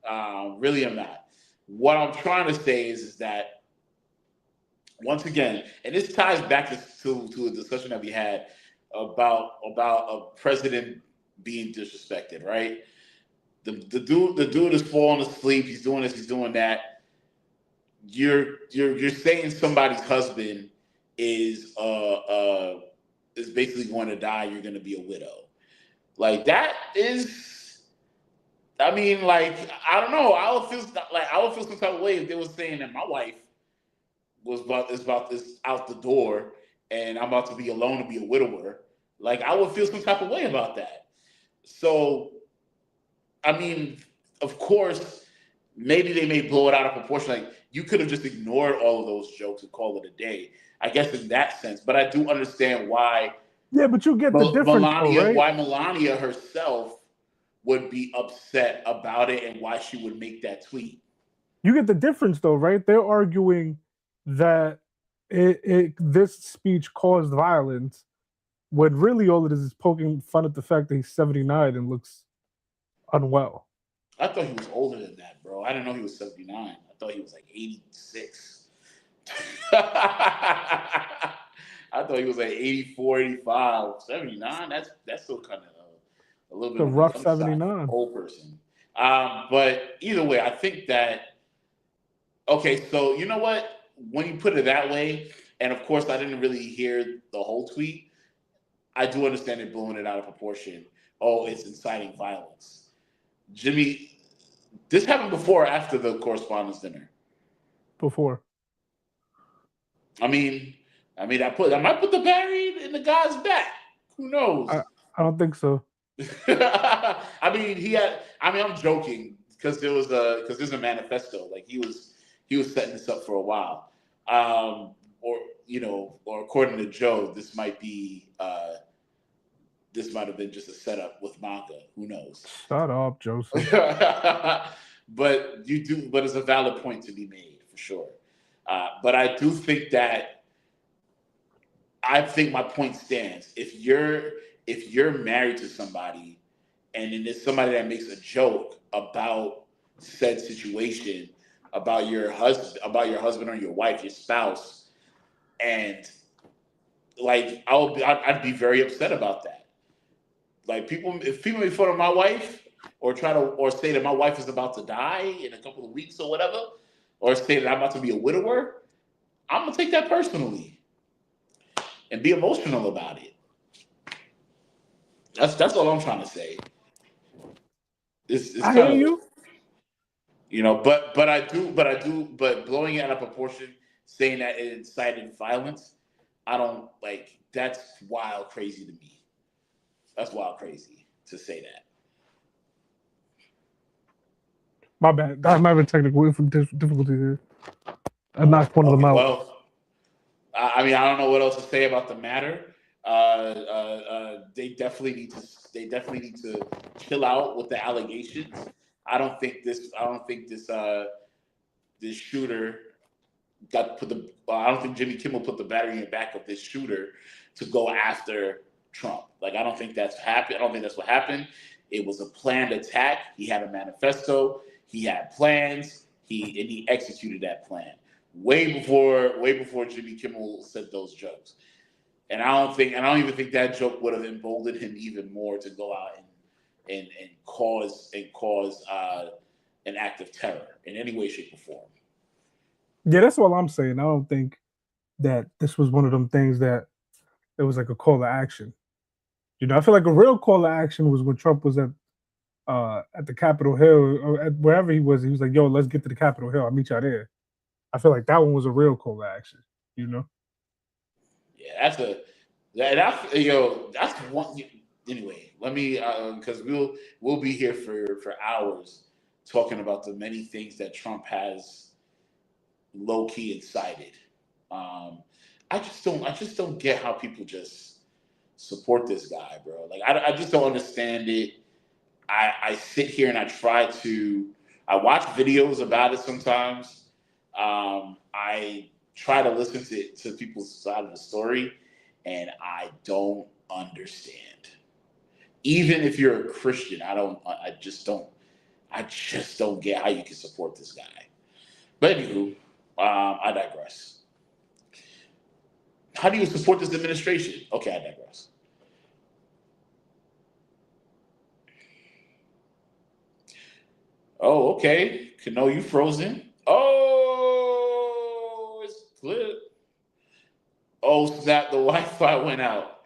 Really, I'm not. What I'm trying to say is that, once again, and this ties back to a discussion that we had about a president being disrespected, right? The dude is falling asleep. He's doing this. He's doing that. You're saying somebody's husband is basically going to die. You're going to be a widow. Like, that is. I mean, like, I don't know. I would feel some type of way if they were saying that my wife is out the door and I'm about to be alone to be a widower. Like, I would feel some type of way about that. So, I mean, of course, maybe they may blow it out of proportion. Like, you could have just ignored all of those jokes and called it a day. I guess in that sense, but I do understand why. Yeah, but you get the difference, right? Why Melania herself would be upset about it and why she would make that tweet. You get the difference, though, right? They're arguing that this speech caused violence, when really all it is poking fun at the fact that he's 79 and looks unwell. I thought he was older than that, bro. I didn't know he was 79. I thought he was like 86. I thought he was like 84, 85, 79. That's still kind of a little bit a of rough a 79. old person. But either way, I think that, okay, so you know what? When you put it that way, and of course I didn't really hear the whole tweet, I do understand it blowing it out of proportion. Oh, it's inciting violence. Jimmy, this happened before or after the Correspondents' dinner? Before. I mean, I might put the battery in the guy's back. Who knows? I don't think so. I mean, I'm joking because there's a manifesto. Like, he was setting this up for a while. Or according to Joe, this might have been just a setup with MAGA. Who knows? Shut up, Joseph. But it's a valid point to be made for sure. But I do think that I think my point stands. If you're married to somebody and then there's somebody that makes a joke about said situation, about your husband or your wife, your spouse, and like I'd be very upset about that. Like, if people make fun of my wife or say that my wife is about to die in a couple of weeks or whatever, or say that I'm about to be a widower, I'm gonna take that personally and be emotional about it. That's all I'm trying to say. It's I hear you. But blowing it out of proportion, saying that it incited violence, I don't like. That's wild crazy to me. That's wild crazy to say that. My bad. I'm having technical difficulties here. I knocked one of them Okay, out. well, I mean, I don't know what else to say about the matter. They definitely need to. They definitely need to chill out with the allegations. I don't think this. I don't think this. This shooter got put the. I don't think Jimmy Kimmel put the battery in the back of this shooter to go after Trump. Like, I don't think that's happened. I don't think that's what happened. It was a planned attack. He had a manifesto. He had plans. He executed that plan way before Jimmy Kimmel said those jokes. And I don't even think that joke would have emboldened him even more to go out and cause an act of terror in any way, shape, or form. Yeah, that's all I'm saying. I don't think that this was one of them things that it was like a call to action. You know, I feel like a real call to action was when Trump was at the Capitol Hill or at wherever he was. He was like, "Yo, let's get to the Capitol Hill. I'll meet y'all there." I feel like that one was a real call to action. You know? Yeah, that's one. Anyway, let me because we'll be here for hours talking about the many things that Trump has low key incited. I just don't get how people just support this guy, bro. Like, I just don't understand it. I sit here and I watch videos about it sometimes. I try to listen to people's side of the story, and I don't understand. Even if you're a Christian, I just don't get how you can support this guy. But anywho, I digress. How do you support this administration? Okay, I digress. Oh, okay. Kano, you frozen. Oh, it's clear. Oh, snap, the Wi-Fi went out.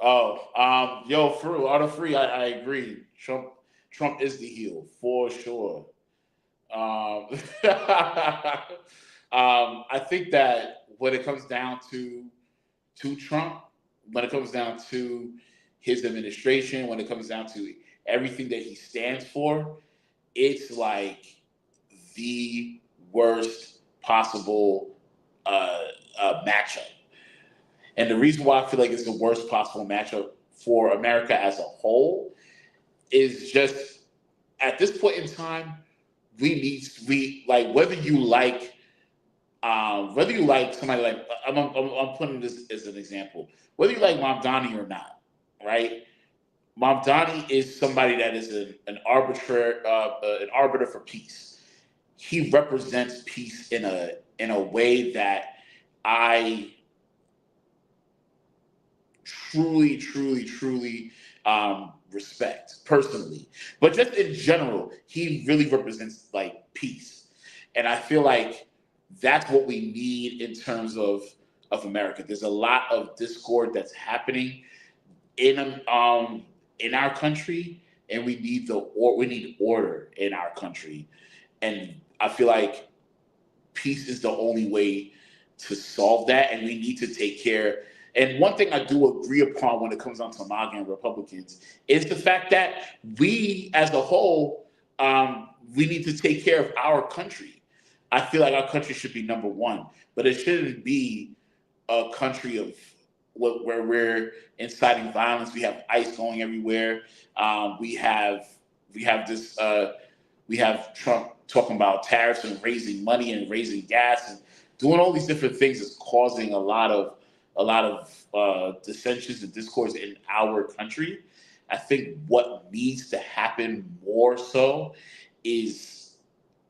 Oh, yo, for real, Auto Free, I agree. Trump is the heel for sure. I think that when it comes down to Trump, when it comes down to his administration, when it comes down to everything that he stands for, it's like the worst possible matchup. And the reason why I feel like it's the worst possible matchup for America as a whole is just at this point in time, we like whether you like somebody like I'm putting this as an example, whether you like Mamdani or not, right? Mamdani is somebody that is an arbiter for peace. He represents peace in a way that I truly respect personally. But just in general, he really represents like peace, and I feel like that's what we need in terms of America. There's a lot of discord that's happening in our country, and we need order in our country, and I feel like peace is the only way to solve that, and we need to take care. And one thing I do agree upon when it comes down to MAGA and Republicans is the fact that we, as a whole, we need to take care of our country. I feel like our country should be number one, but it shouldn't be a country of where we're inciting violence. We have ICE going everywhere. We have Trump talking about tariffs and raising money and raising gas and doing all these different things is causing a lot of dissensions and discourse in our country. I think what needs to happen more so is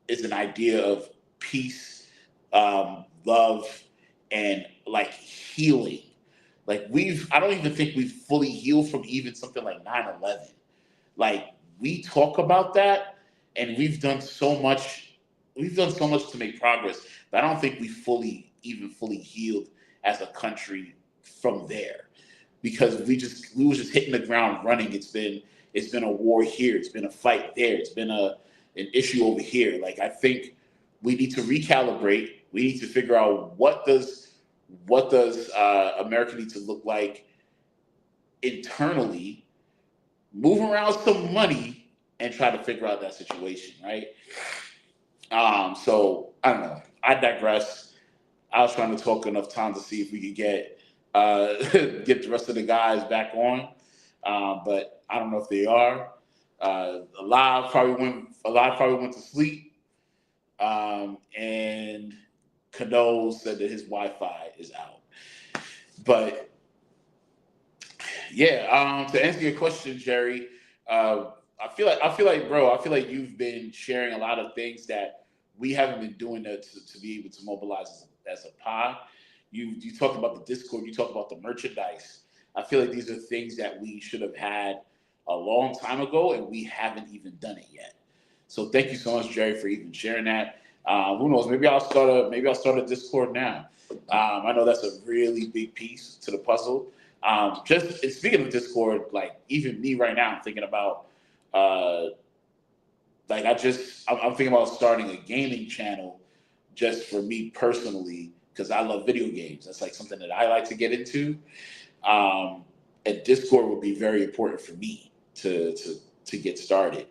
an idea of peace, love, and like healing. Like I don't even think we've fully healed from even something like 9/11. Like, we talk about that, and we've done so much to make progress, but I don't think we fully healed as a country from there, because we was just hitting the ground running. It's been a war here, it's been a fight there, it's been an issue over here. Like, I think we need to recalibrate. We need to figure out what does America need to look like internally, move around some money, and try to figure out that situation, right? So I don't know. I digress. I was trying to talk enough time to see if we could get get the rest of the guys back on, but I don't know if they are. A lot probably went to sleep, and Cano said that his Wi-Fi is out. But yeah, to answer your question, Jerry, I feel like you've been sharing a lot of things that we haven't been doing to be able to mobilize as a pod. You talked about the Discord, you talked about the merchandise. I feel like these are things that we should have had a long time ago, and we haven't even done it yet. So thank you so much, Jerry, for even sharing that. Who knows? Maybe I'll start a Discord now. I know that's a really big piece to the puzzle. Just speaking of Discord, like even me right now, I'm thinking about I'm thinking about starting a gaming channel just for me personally, because I love video games. That's like something that I like to get into. And Discord would be very important for me to get started.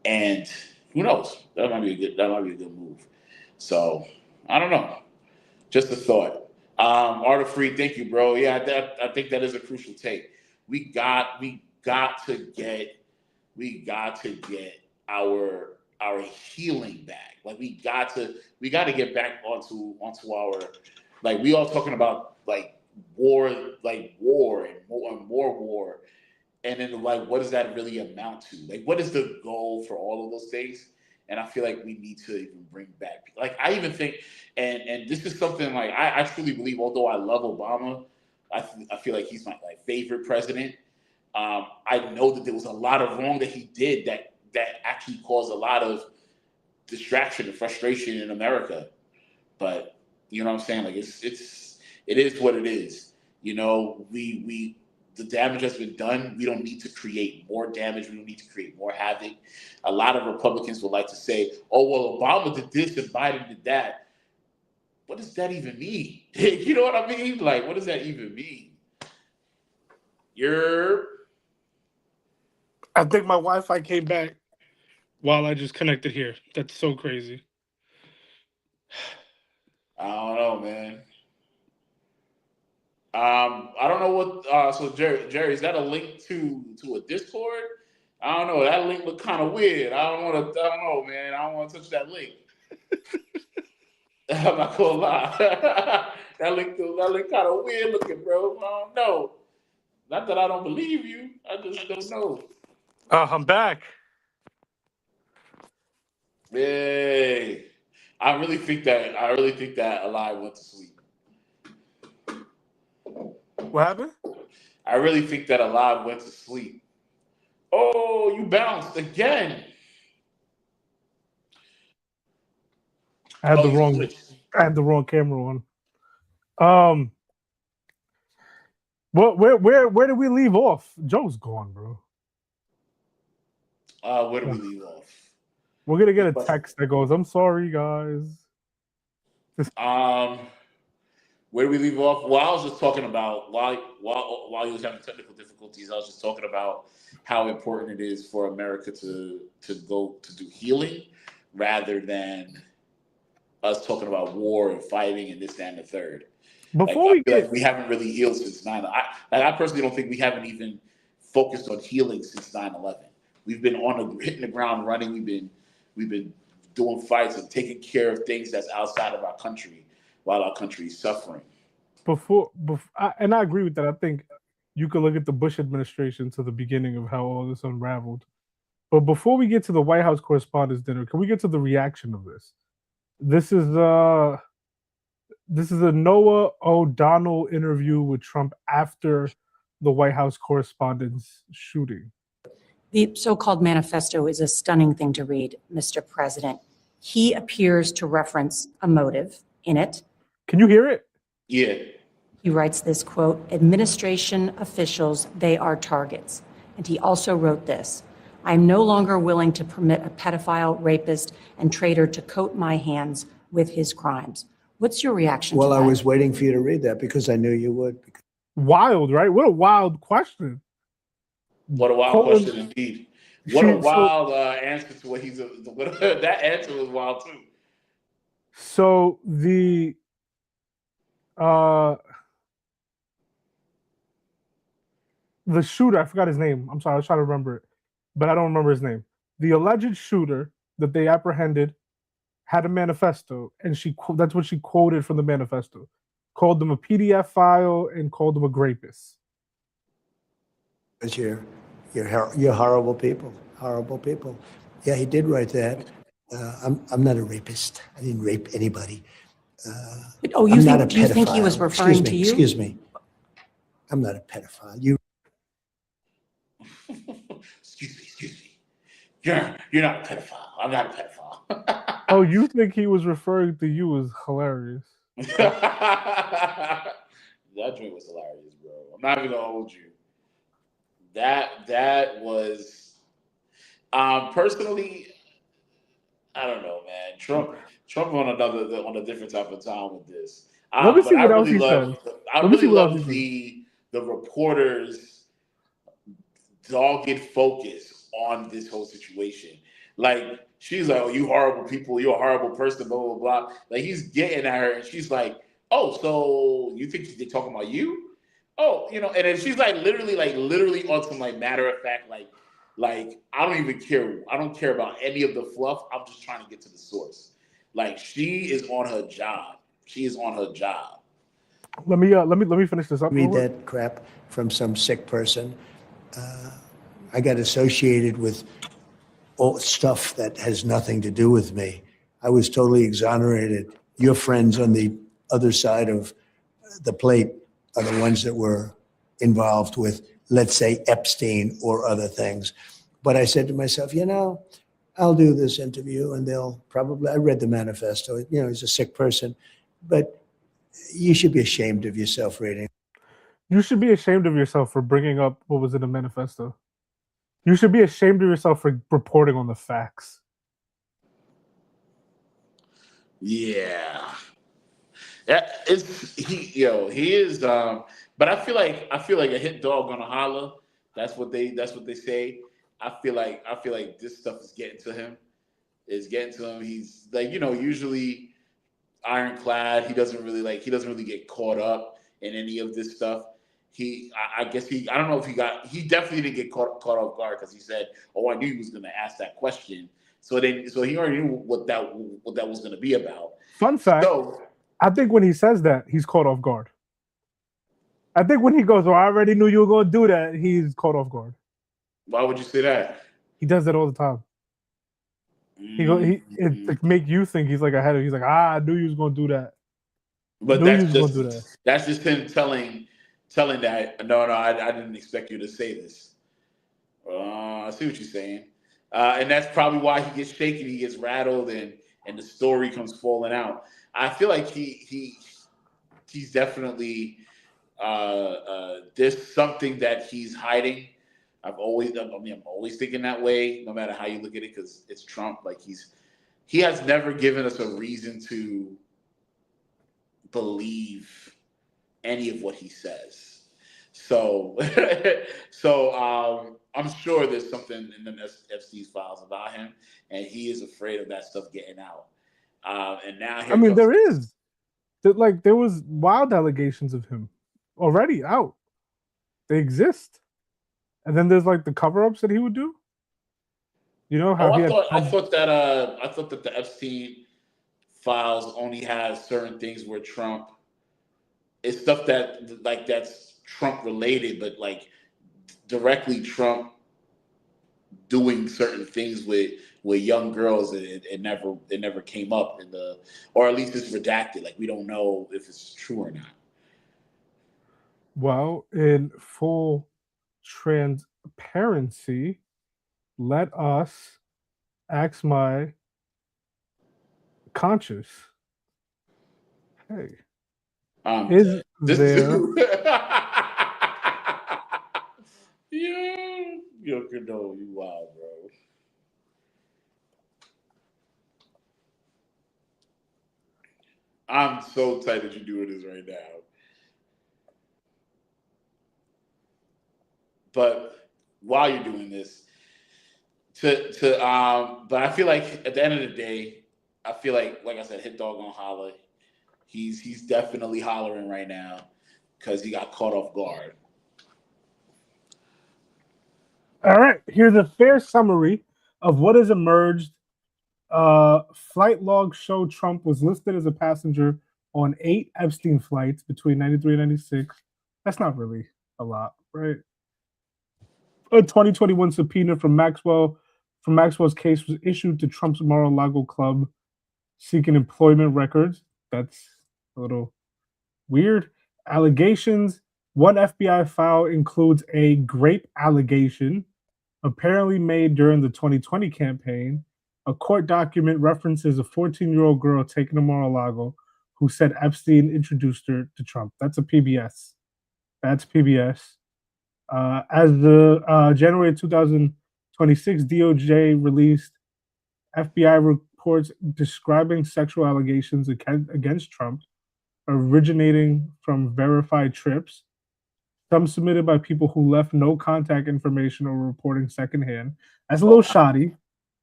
And who knows? That might be a good move. So I don't know. Just a thought. Art of Free, thank you, bro. Yeah, I think that is a crucial take. We got to get our healing back. Like we got to get back onto our, like we all talking about like war and more war. And then like what does that really amount to? Like what is the goal for all of those things? And I feel like we need to even bring back, like I even think, and this is something like I truly believe, although I love Obama, I feel like he's my favorite president. I know that there was a lot of wrong that he did that actually caused a lot of distraction and frustration in America. But you know what I'm saying? Like it is what it is. You know, the damage has been done. We don't need to create more damage. We don't need to create more havoc. A lot of Republicans would like to say, oh, well, Obama did this and Biden did that. What does that even mean? You know what I mean? Like, what does that even mean? I think my Wi-Fi came back while I just connected here. That's so crazy. I don't know, man. I don't know what. So Jerry, is that a link to a Discord? I don't know. That link look kind of weird. I don't know, man. I don't want to touch that link. I'm not gonna lie. that link kind of weird looking, bro. I don't know. Not that I don't believe you. I just don't know. I'm back. Hey, I really think that Alive went to sleep. What happened? I really think that Alive went to sleep. Oh, you bounced again. I had Switched. the wrong camera on. Where did we leave off? Joe's gone, bro. Where do we leave off? We're gonna get a text that goes, "I'm sorry, guys." Where do we leave off? Well, I was just talking about while he was having technical difficulties, I was just talking about how important it is for America to go to do healing rather than us talking about war and fighting and this, that, and the third. We haven't really healed since 9/11. I personally don't think we haven't even focused on healing since 9/11. We've been hitting the ground running. We've been doing fights and taking care of things that's outside of our country while our country is suffering. And I agree with that. I think you could look at the Bush administration to the beginning of how all this unraveled. But before we get to the White House Correspondents' Dinner, can we get to the reaction of this? This is a Noah O'Donnell interview with Trump after the White House Correspondents' shooting. The so-called manifesto is a stunning thing to read, Mr. President. He appears to reference a motive in it. Can you hear it? Yeah. He writes this quote, administration officials, they are targets. And he also wrote this, I am no longer willing to permit a pedophile, rapist, and traitor to coat my hands with his crimes. What's your reaction to Well, that? I was waiting for you to read that because I knew you would. Wild, right? What a wild question. What a wild Colin- question indeed. What a She- wild answer to what he's. That answer was wild too. So the shooter, I forgot his name. I'm sorry, I was trying to remember it, but I don't remember his name. The alleged shooter that they apprehended had a manifesto, and that's what she quoted from the manifesto. Called them a PDF file and called them a rapist. Because you're horrible people. Horrible people. Yeah, he did write that. I'm not a rapist. I didn't rape anybody. Oh, I'm not a do you think he was pedophile. referring to you? Excuse me. I'm not a pedophile. You Excuse me. You're not a pedophile. I'm not a pedophile. Oh, you think he was referring to you as hilarious? That joint was hilarious, bro. I'm not even gonna hold you. That was personally, I don't know, man. Trump on a different type of time with this. Let me see what else he said. I Let me see really what else love he the reporters' dogged focus on this whole situation. Like, she's like, "Oh, you horrible people, you're a horrible person," blah blah blah. Like, he's getting at her, and she's like, "Oh, so you think they're talking about you? Oh, you know?" And then she's like, literally on some like matter of fact, like I don't even care. I don't care about any of the fluff. I'm just trying to get to the source. Like, she is on her job. She is on her job. Let me finish this up. read that crap from some sick person. I got associated with all stuff that has nothing to do with me. I was totally exonerated. Your friends on the other side of the plate are the ones that were involved with, let's say, Epstein or other things. But I said to myself, I'll do this interview and they'll probably, I read the manifesto, he's a sick person, but you should be ashamed of yourself reading. You should be ashamed of yourself for bringing up what was in the manifesto. You should be ashamed of yourself for reporting on the facts. Yeah. He is but I feel like a hit dog gonna holler. That's what they say. I feel like this stuff is getting to him. He's like, usually ironclad. He doesn't really get caught up in any of this stuff. I don't know if he definitely didn't get caught off guard because he said, "Oh, I knew he was gonna ask that question." So he already knew what that was gonna be about. Fun fact, I think when he says that, he's caught off guard. I think when he goes, "Oh, I already knew you were going to do that," he's caught off guard. Why would you say that? He does that all the time. It to make you think he's like ahead of. He's like, I knew you was going to do that. But that's just him telling that no, I didn't expect you to say this. I see what you're saying, and that's probably why he gets shaken, he gets rattled, and the story comes falling out. I feel like he's definitely there's something that he's hiding. I'm always thinking that way, no matter how you look at it, because it's Trump. Like, he has never given us a reason to believe any of what he says. So, I'm sure there's something in the FC's files about him, and he is afraid of that stuff getting out. And now there is. There was wild allegations of him already out. They exist. And then there's the cover-ups that he would do. How I thought that the Epstein files only has certain things where Trump, it's stuff that's Trump related, but directly Trump doing certain things with young girls, it never came up or at least it's redacted. Like, we don't know if it's true or not. Well, in full transparency, let us ask my conscience. Hey, is there? Yeah, Yo, Cano, you wild, bro. I'm so tight that you're doing this right now. But while you're doing this, but I feel like at the end of the day, I feel like I said, Hit Dog gonna holler. He's definitely hollering right now because he got caught off guard. All right, here's a fair summary of what has emerged. Flight logs show Trump was listed as a passenger on 8 Epstein flights between 93 and 96. That's not really a lot, right? A 2021 subpoena from Maxwell's case was issued to Trump's Mar-a-Lago club seeking employment records. That's a little weird. Allegations. One FBI file includes a grape allegation apparently made during the 2020 campaign. A court document references a 14-year-old girl taken to Mar-a-Lago who said Epstein introduced her to Trump. That's a PBS. That's PBS. As the January 2026 DOJ released FBI reports describing sexual allegations against Trump originating from verified trips, some submitted by people who left no contact information or reporting secondhand. That's a little shoddy.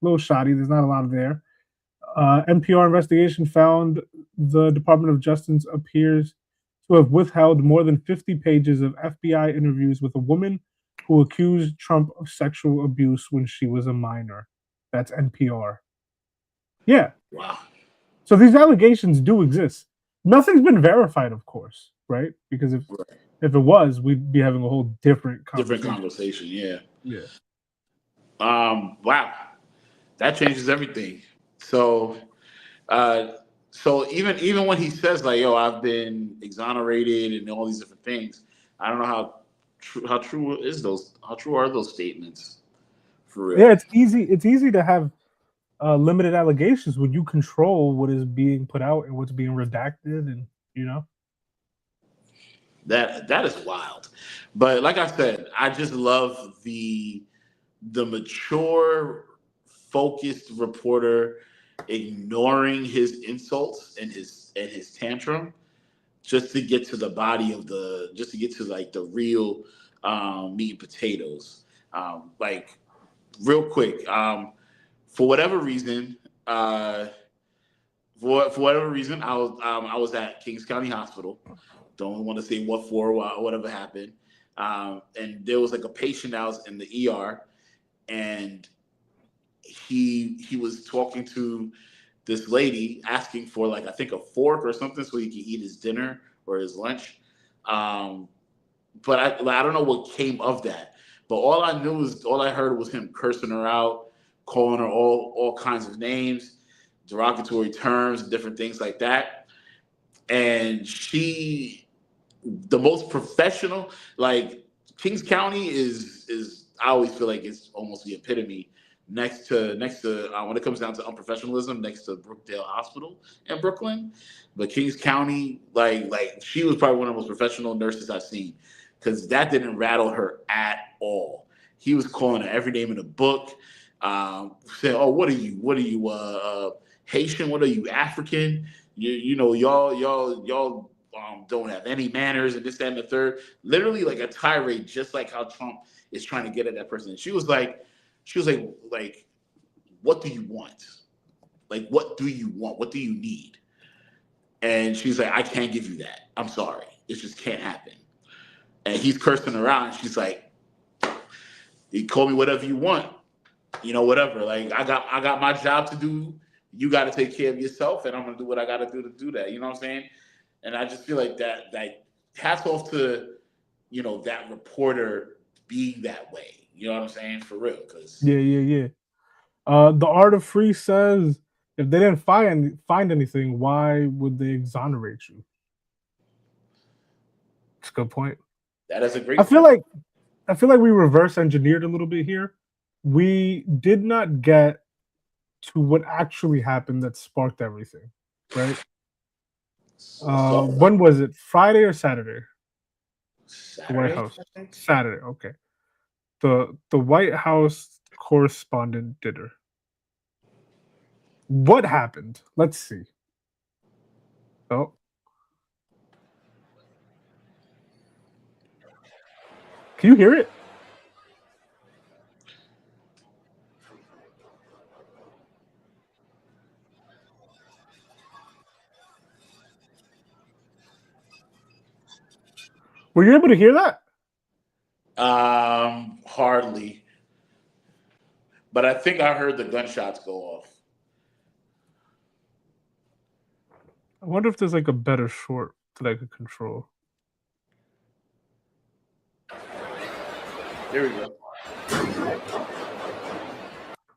There's not a lot there. NPR investigation found the Department of Justice appears to have withheld more than 50 pages of FBI interviews with a woman who accused Trump of sexual abuse when she was a minor. That's NPR. Yeah. Wow. So these allegations do exist. Nothing's been verified, of course, right? Because if it was, we'd be having a whole different conversation. Yeah. Yeah. Wow. That changes everything. So even when he says like, "Yo, I've been exonerated" and all these different things, I don't know how true are those statements for real? Yeah, it's easy to have limited allegations when you control what is being put out and what's being redacted, and that is wild. But like I said, I just love the mature, focused reporter ignoring his insults and his tantrum just to get to the body of just to get to like the real meat and potatoes. Like real quick, for whatever reason, I was at Kings County Hospital. Don't want to say what for, whatever happened. And there was like a patient that was in the ER, and he was talking to this lady asking for like I think a fork or something so he could eat his dinner or his lunch. But I don't know what came of that. But all I heard was him cursing her out, calling her all kinds of names, derogatory terms, different things like that. And the most professional, like Kings County is I always feel like it's almost the epitome next to when it comes down to unprofessionalism, next to Brookdale Hospital in Brooklyn. But Kings County, like she was probably one of the most professional nurses I've seen, because that didn't rattle her at all. He was calling her every name in the book, saying, "Oh, what are you Haitian? What are you, African? Y'all don't have any manners," and this, that, and the third. Literally like a tirade, just like how Trump is trying to get at that person. And she was like, "What do you want? Like, what do you want? What do you need?" And she's like, "I can't give you that. I'm sorry. It just can't happen." And he's cursing her out, and she's like, "You call me whatever you want, whatever. Like, I got my job to do. You got to take care of yourself, and I'm gonna do what I got to do that." You know what I'm saying? And I just feel like that. Like, hats off to that reporter being that way. You know what I'm saying? For real, because yeah. The Art of Free says if they didn't find anything, why would they exonerate you? It's a good point. that is a great. I feel like we reverse engineered a little bit here. We did not get to what actually happened that sparked everything, right? When was it? Friday or Saturday? Saturday, The White House. Saturday. Okay. The White House correspondent dinner. What happened? Let's see. Oh. Can you hear it? Were you able to hear that? Hardly. But I think I heard the gunshots go off. I wonder if there's like a better short that I could control. There we go.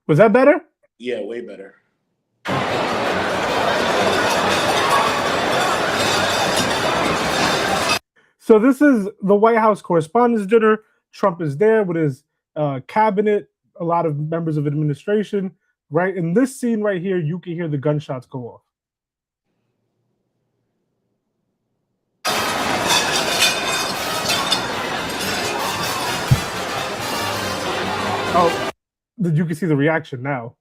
Was that better? Yeah, way better. So this is the White House Correspondents' Dinner. Trump is there with his cabinet, a lot of members of administration. Right in this scene right here, you can hear the gunshots go off. Oh, you can see the reaction now.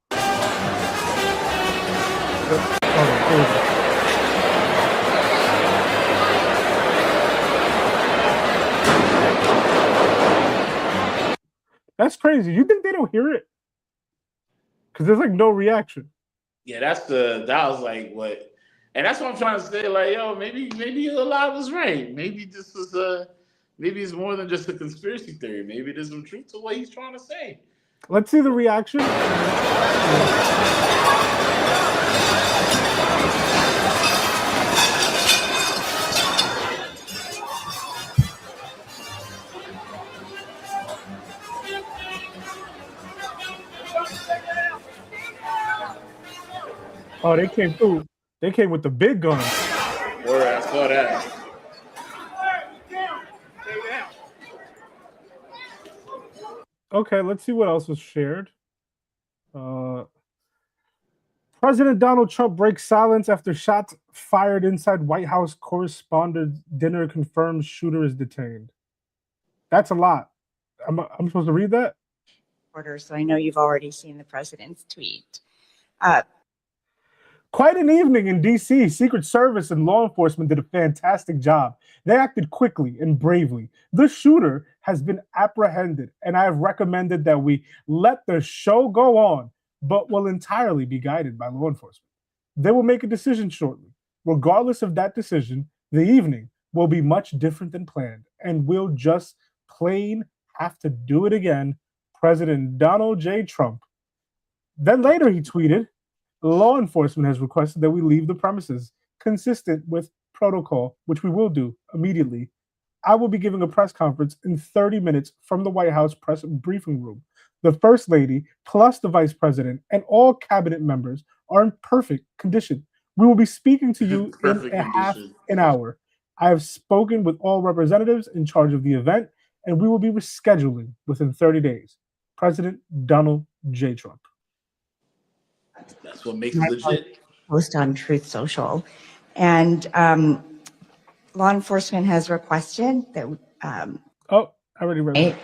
That's crazy. You think they don't hear it? Because there's like no reaction. Yeah, that was like what, and that's what I'm trying to say. Like, yo, maybe Alive was right. Maybe this was maybe it's more than just a conspiracy theory. Maybe there's some truth to what he's trying to say. Let's see the reaction. Oh, they came through. They came with the big guns. Or I saw that. Okay, let's see what else was shared. President Donald Trump breaks silence after shots fired inside White House correspondent dinner confirms shooter is detained. That's a lot. I'm supposed to read that? So I know you've already seen the president's tweet. Quite an evening in D.C. Secret Service and law enforcement did a fantastic job. They acted quickly and bravely. The shooter has been apprehended, and I have recommended that we let the show go on, but will entirely be guided by law enforcement. They will make a decision shortly. Regardless of that decision, the evening will be much different than planned, and we'll just plain have to do it again. President Donald J. Trump. Then later he tweeted, law enforcement has requested that we leave the premises, consistent with protocol, which we will do immediately. I will be giving a press conference in 30 minutes from the White House press briefing room. The First Lady, plus the Vice President, and all cabinet members are in perfect condition. We will be speaking to you in half an hour. I have spoken with all representatives in charge of the event, and we will be rescheduling within 30 days. President Donald J. Trump. That's what makes it legit. Post on Truth Social. And law enforcement has requested that. I already read that.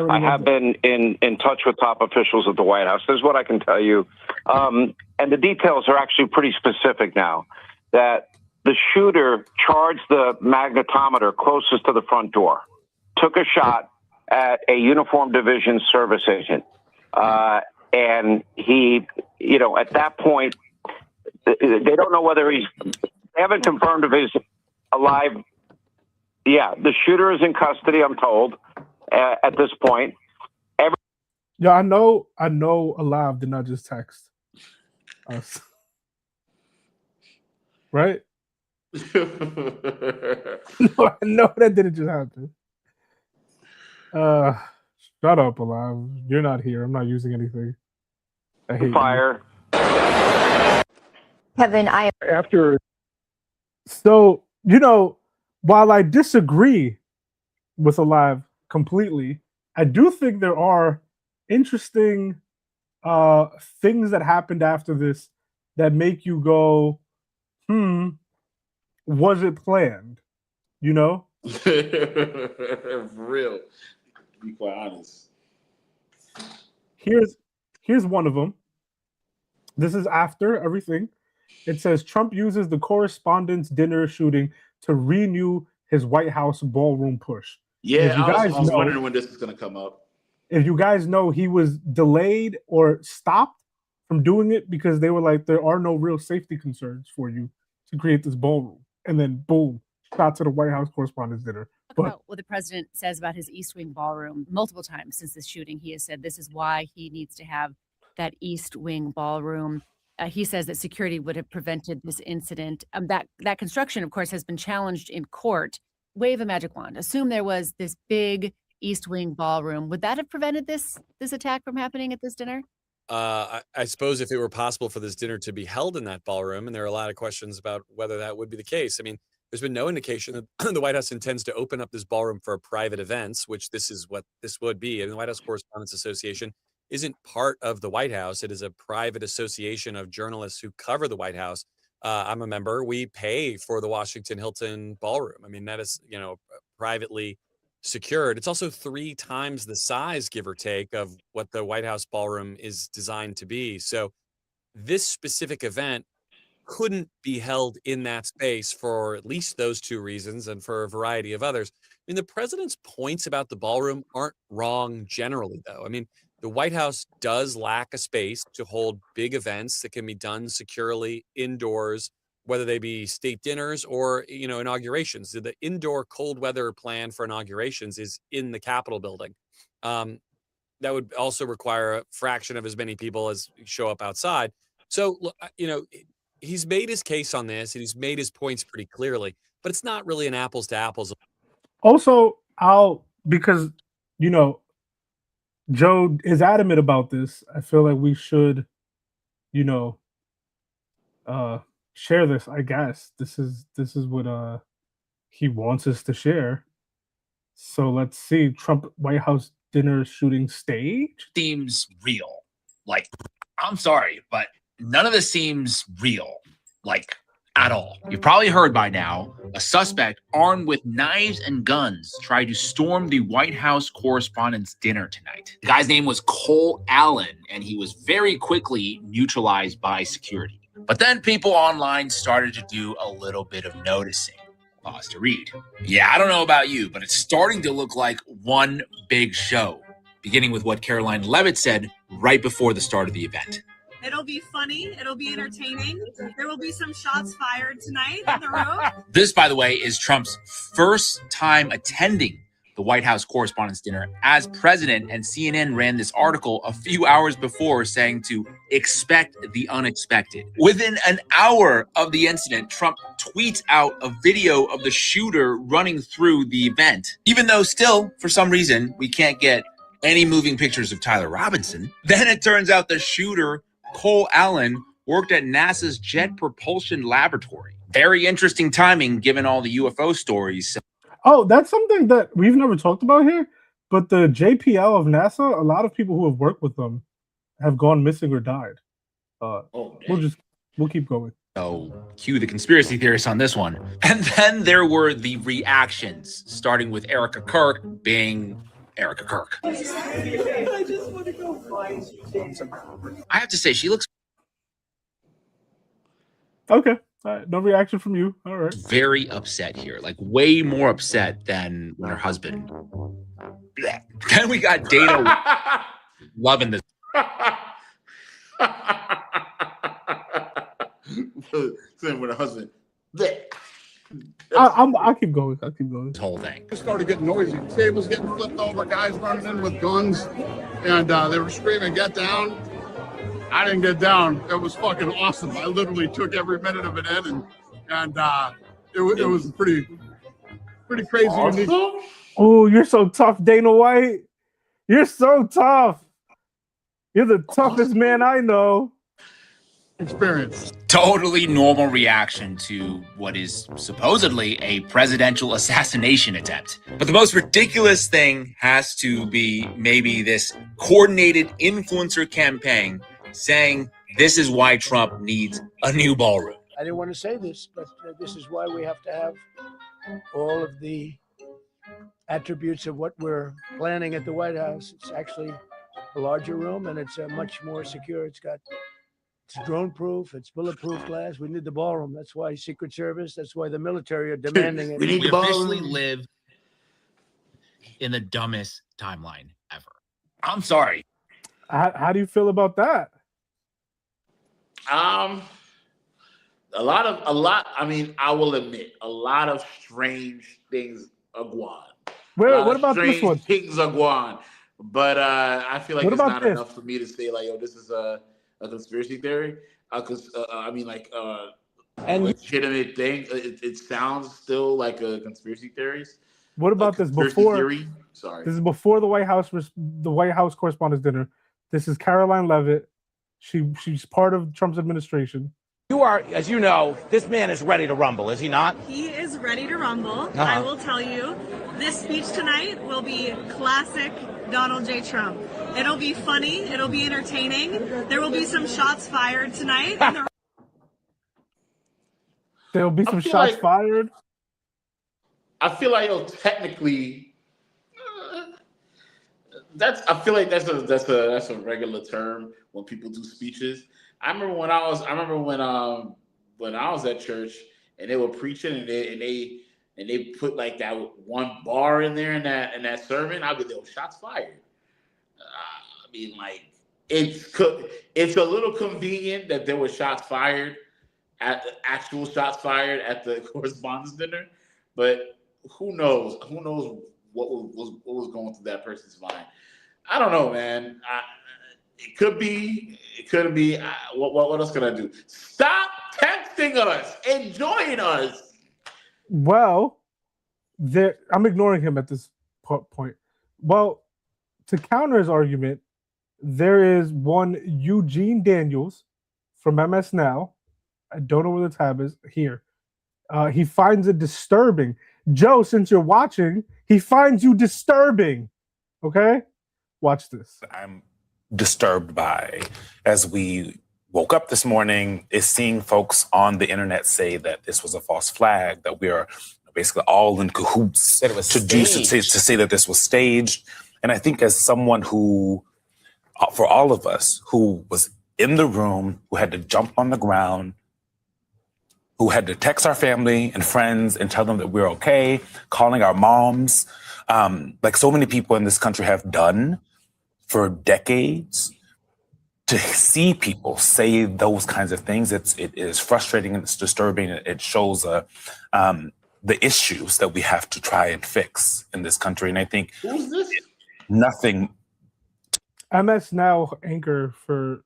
I have been in touch with top officials at the White House. This is what I can tell you. And the details are actually pretty specific now. That the shooter charged the magnetometer closest to the front door, took a shot at a uniformed division service agent. And he, at that point, they don't know whether they haven't confirmed if he's alive. Yeah, the shooter is in custody, I'm told, at this point. Yeah, I know Alive did not just text us. Right? No, I know that didn't just happen. Shut up, Alive. You're not here. I'm not using anything. I hate fire. Kevin, So, while I disagree with Alive completely, I do think there are interesting things that happened after this that make you go, was it planned? For real. To be quite honest. Here's one of them. This is after everything. It says Trump uses the Correspondents' dinner shooting to renew his White House ballroom push. Yeah, I was wondering when this is going to come up. If you guys know, he was delayed or stopped from doing it because they were like, there are no real safety concerns for you to create this ballroom. And then boom, shot to the White House Correspondents' dinner. Talk about what the president says about his East Wing ballroom. Multiple times since this shooting, he has said this is why he needs to have that East Wing ballroom. He says that security would have prevented this incident. That construction, of course, has been challenged in court. Wave a magic wand. Assume there was this big East Wing ballroom. Would that have prevented this attack from happening at this dinner? I suppose if it were possible for this dinner to be held in that ballroom, and there are a lot of questions about whether that would be the case. I mean, there's been no indication that the White House intends to open up this ballroom for private events, which this is what this would be. And the White House Correspondents Association isn't part of the White House. It is a private association of journalists who cover the White House. I'm a member. We pay for the Washington Hilton ballroom. I mean, that is, privately secured. It's also 3 times the size, give or take, of what the White House ballroom is designed to be. So this specific event couldn't be held in that space for at least those 2 reasons, and for a variety of others. I mean, the president's points about the ballroom aren't wrong generally, though. I mean, the White House does lack a space to hold big events that can be done securely indoors, whether they be state dinners or, inaugurations. The indoor cold weather plan for inaugurations is in the Capitol building. That would also require a fraction of as many people as show up outside. So, he's made his case on this, and he's made his points pretty clearly, but it's not really an apples to apples. Also, because, Joe is adamant about this, I feel like we should, share this, I guess. This is what he wants us to share. So let's see. Trump White House dinner shooting stage seems real. Like, I'm sorry, but none of this seems real, like, at all. You've probably heard by now, a suspect armed with knives and guns tried to storm the White House Correspondents' dinner tonight. The guy's name was Cole Allen, and he was very quickly neutralized by security. But then people online started to do a little bit of noticing. Pause to read. Yeah, I don't know about you, but it's starting to look like one big show, beginning with what Caroline Levitt said right before the start of the event. It'll be funny. It'll be entertaining. There will be some shots fired tonight in the room. This, by the way, is Trump's first time attending the White House Correspondents' dinner as president, and CNN ran this article a few hours before saying to expect the unexpected. Within an hour of the incident, Trump tweets out a video of the shooter running through the event, even though still, for some reason, we can't get any moving pictures of Tyler Robinson. Then it turns out the shooter, Cole Allen, worked at NASA's Jet Propulsion Laboratory. Very interesting timing given all the UFO stories. Oh, that's something that we've never talked about here. But the JPL of NASA, a lot of people who have worked with them have gone missing or died. We'll keep going. So cue the conspiracy theorists on this one. And then there were the reactions, starting with Erica Kirk being Erica Kirk. I just want to go find you. I have to say, she looks okay. No reaction from you. All right. very upset here, like way more upset than when her husband. Then we got Dana loving this. Same with her husband. I'll keep going. This whole thing. It started getting noisy. Tables getting flipped over, guys running in with guns, and they were screaming, "Get down!" I didn't get down. It was fucking awesome. I literally took every minute of it in, and it was pretty crazy. Awesome. Oh, you're so tough, Dana White. You're so tough. You're the toughest man I know. Experience. Totally normal reaction to what is supposedly a presidential assassination attempt. But the most ridiculous thing has to be maybe this coordinated influencer campaign saying this is why Trump needs a new ballroom. I didn't want to say this, but this is why we have to have all of the attributes of what we're planning at the White House. It's actually a larger room, and it's much more secure. It's drone proof. It's bulletproof glass. We need the ballroom. That's why Secret Service. That's why the military are demanding it. We officially live in the dumbest timeline ever. I'm sorry. How do you feel about that? A lot. I mean, I will admit, a lot of strange things are going on. What about this one? Things are going on. But I feel like What it's about not this? enough for me to say like, yo, this is a conspiracy theory. Because I mean, like, legitimate thing. It sounds still like a conspiracy theories. What about this Conspiracy before? theory. Sorry. This is before the White House Correspondents' Dinner. This is Caroline Leavitt. She's part of Trump's administration. You are, as you know, this man is ready to rumble, is he not? He is ready to rumble. I will tell you, this speech tonight will be classic Donald J. Trump. It'll be funny. It'll be entertaining. There will be some shots fired tonight. There'll be some shots fired. I feel like, technically, I feel like that's a regular term when people do speeches. I remember when I was at church and they were preaching and they put like that one bar in there in that sermon. I'd be there, shots fired. I mean, like, it's a little convenient that there were shots fired at the actual shots fired at the Correspondents' Dinner, but who knows what was going through that person's mind. I don't know, man. It could be. It couldn't be. What else can I do? Stop texting us and join us. Well, I'm ignoring him at this point. Well, to counter his argument, there is one Eugene Daniels from MS Now. I don't know where the tab is here. He finds it disturbing. Joe, since you're watching, he finds you disturbing. Okay? Watch this. I'm disturbed by, as we woke up this morning, is seeing folks on the internet say that this was a false flag, that we are basically all in cahoots to say that this was staged. And I think as someone who, for all of us, who was in the room, who had to jump on the ground, who had to text our family and friends and tell them that we're okay, calling our moms, like so many people in this country have done for decades, to see people say those kinds of things, it is frustrating and it's disturbing. It shows the issues that we have to try and fix in this country. And I think who's this? Nothing. MS Now anchor for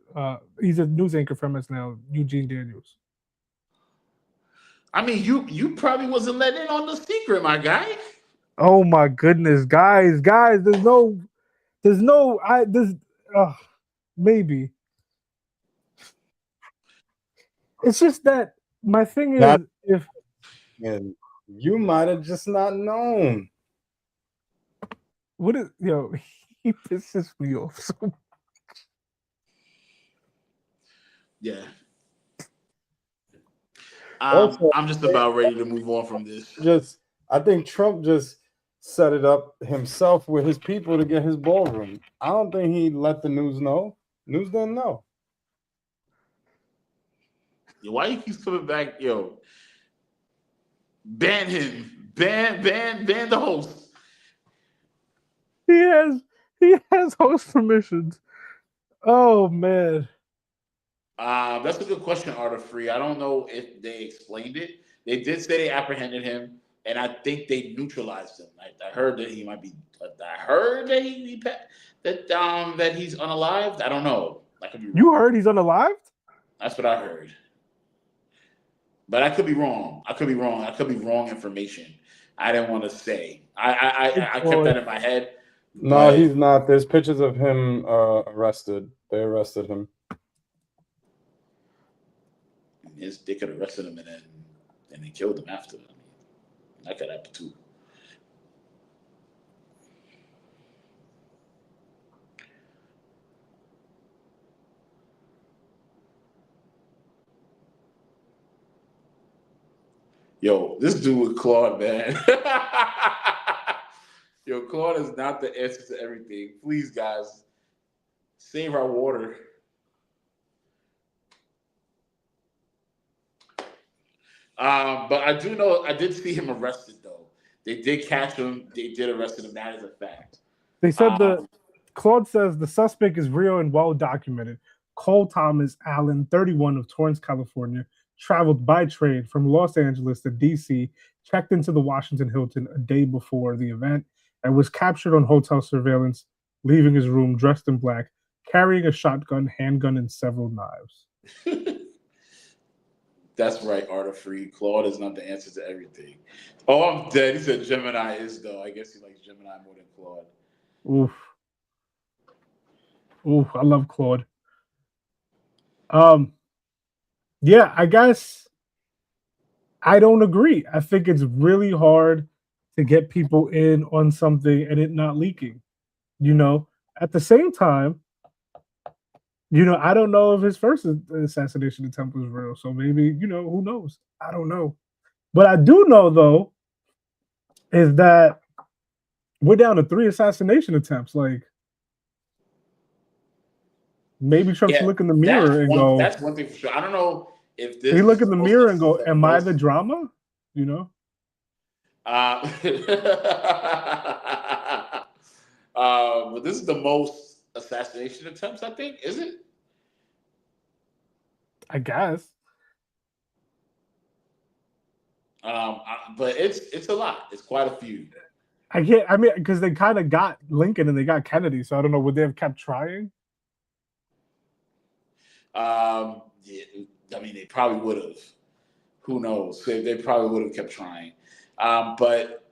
he's a news anchor for MS Now, Eugene Daniels. I mean, you probably wasn't let in on the secret, my guy. Oh my goodness, guys, maybe. It's just that my thing is and you might have just not known. He pisses me off so much. Yeah. Also, I'm just about ready to move on from this. I think Trump just set it up himself with his people to get his ballroom. I don't think he let the news know. News didn't know. Why you keep coming back, yo? Ban him. Ban the host. He has host permissions. Oh man. That's a good question, Arta Free. I don't know if they explained it. They did say they apprehended him, and I think they neutralized him. I heard that he might be. I heard that that he's unalived. I don't know. I could be wrong. You heard he's unalived? That's what I heard. But I could be wrong. I could be wrong information. I didn't want to say. I kept that in my head. No, he's not. There's pictures of him arrested. They arrested him. They could have arrested him and then they killed him after. I mean, that could happen too. Yo, this dude with Claude, man. Yo, Claude is not the answer to everything. Please, guys, Save our water. But I do know I did see him arrested though. They did catch him. They did arrest him. That is a fact. They said Claude says the suspect is real and well documented. Cole Thomas Allen, 31 of Torrance, California, traveled by train from Los Angeles to DC, checked into the Washington Hilton a day before the event, and was captured on hotel surveillance, leaving his room dressed in black, carrying a shotgun, handgun, and several knives. That's right, Artifree. Claude is not the answer to everything. Oh, I'm dead. He said Gemini is though. I guess he likes Gemini more than Claude. Oof. Oof, I love Claude. Yeah, I guess I don't agree. I think it's really hard to get people in on something and it not leaking. You know, at the same time, you know, I don't know if his first assassination attempt was real. So maybe, you know, who knows? I don't know. But I do know, though, is that we're down to 3 assassination attempts. Like, maybe Trump should look in the mirror and go. That's one thing for sure. I don't know if this. He look in the mirror and go, "Am I the drama?" You know. But this is the most assassination attempts, I think. Is it? I guess. But it's a lot. It's quite a few. I mean, because they kind of got Lincoln and they got Kennedy, so I don't know. Would they have kept trying? Yeah, I mean, they probably would have. Who knows? They probably would have kept trying. But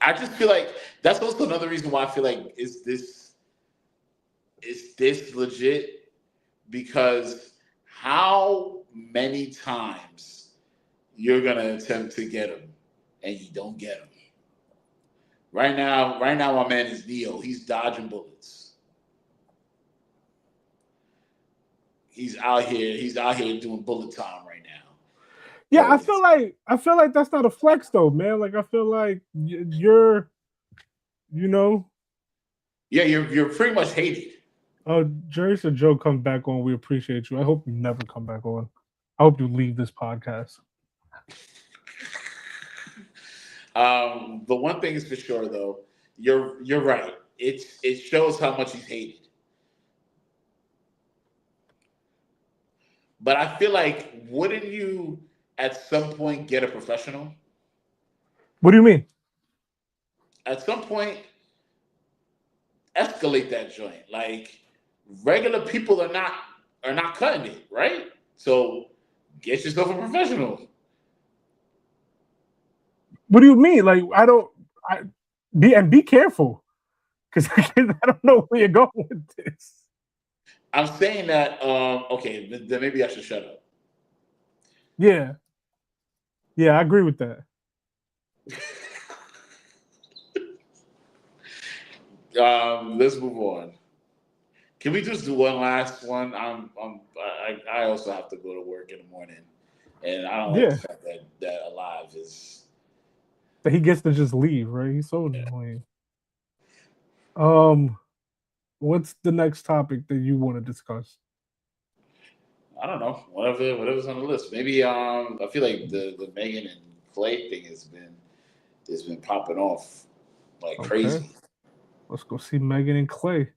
I just feel like that's also another reason why I feel like is this legit? Because how many times you're gonna attempt to get him and you don't get him? Right now, my man is Neo. He's dodging bullets. He's out here doing bullet time right now. Yeah, I feel like that's not a flex though, man. Like I feel like you're, you know. Yeah, you're pretty much hated. Oh, Jerry said Joe come back on. We appreciate you. I hope you never come back on. I hope you leave this podcast. The one thing is for sure though, you're right. It shows how much he's hated. But I feel like, wouldn't you at some point get a professional? What do you mean? At some point, escalate that joint. Like regular people are not cutting it, right? So get yourself a professional. What do you mean? Like be careful, because I don't know where you're going with this. I'm saying that. Okay, then maybe I should shut up. Yeah, I agree with that. Let's move on. Can we just do one last one? I also have to go to work in the morning, and I don't like the fact that Alive is. But he gets to just leave, right? He's so annoying. What's the next topic that you want to discuss? I don't know. Whatever's on the list. Maybe I feel like the Megan and Klay thing has been popping off like crazy. Let's go see Megan and Klay.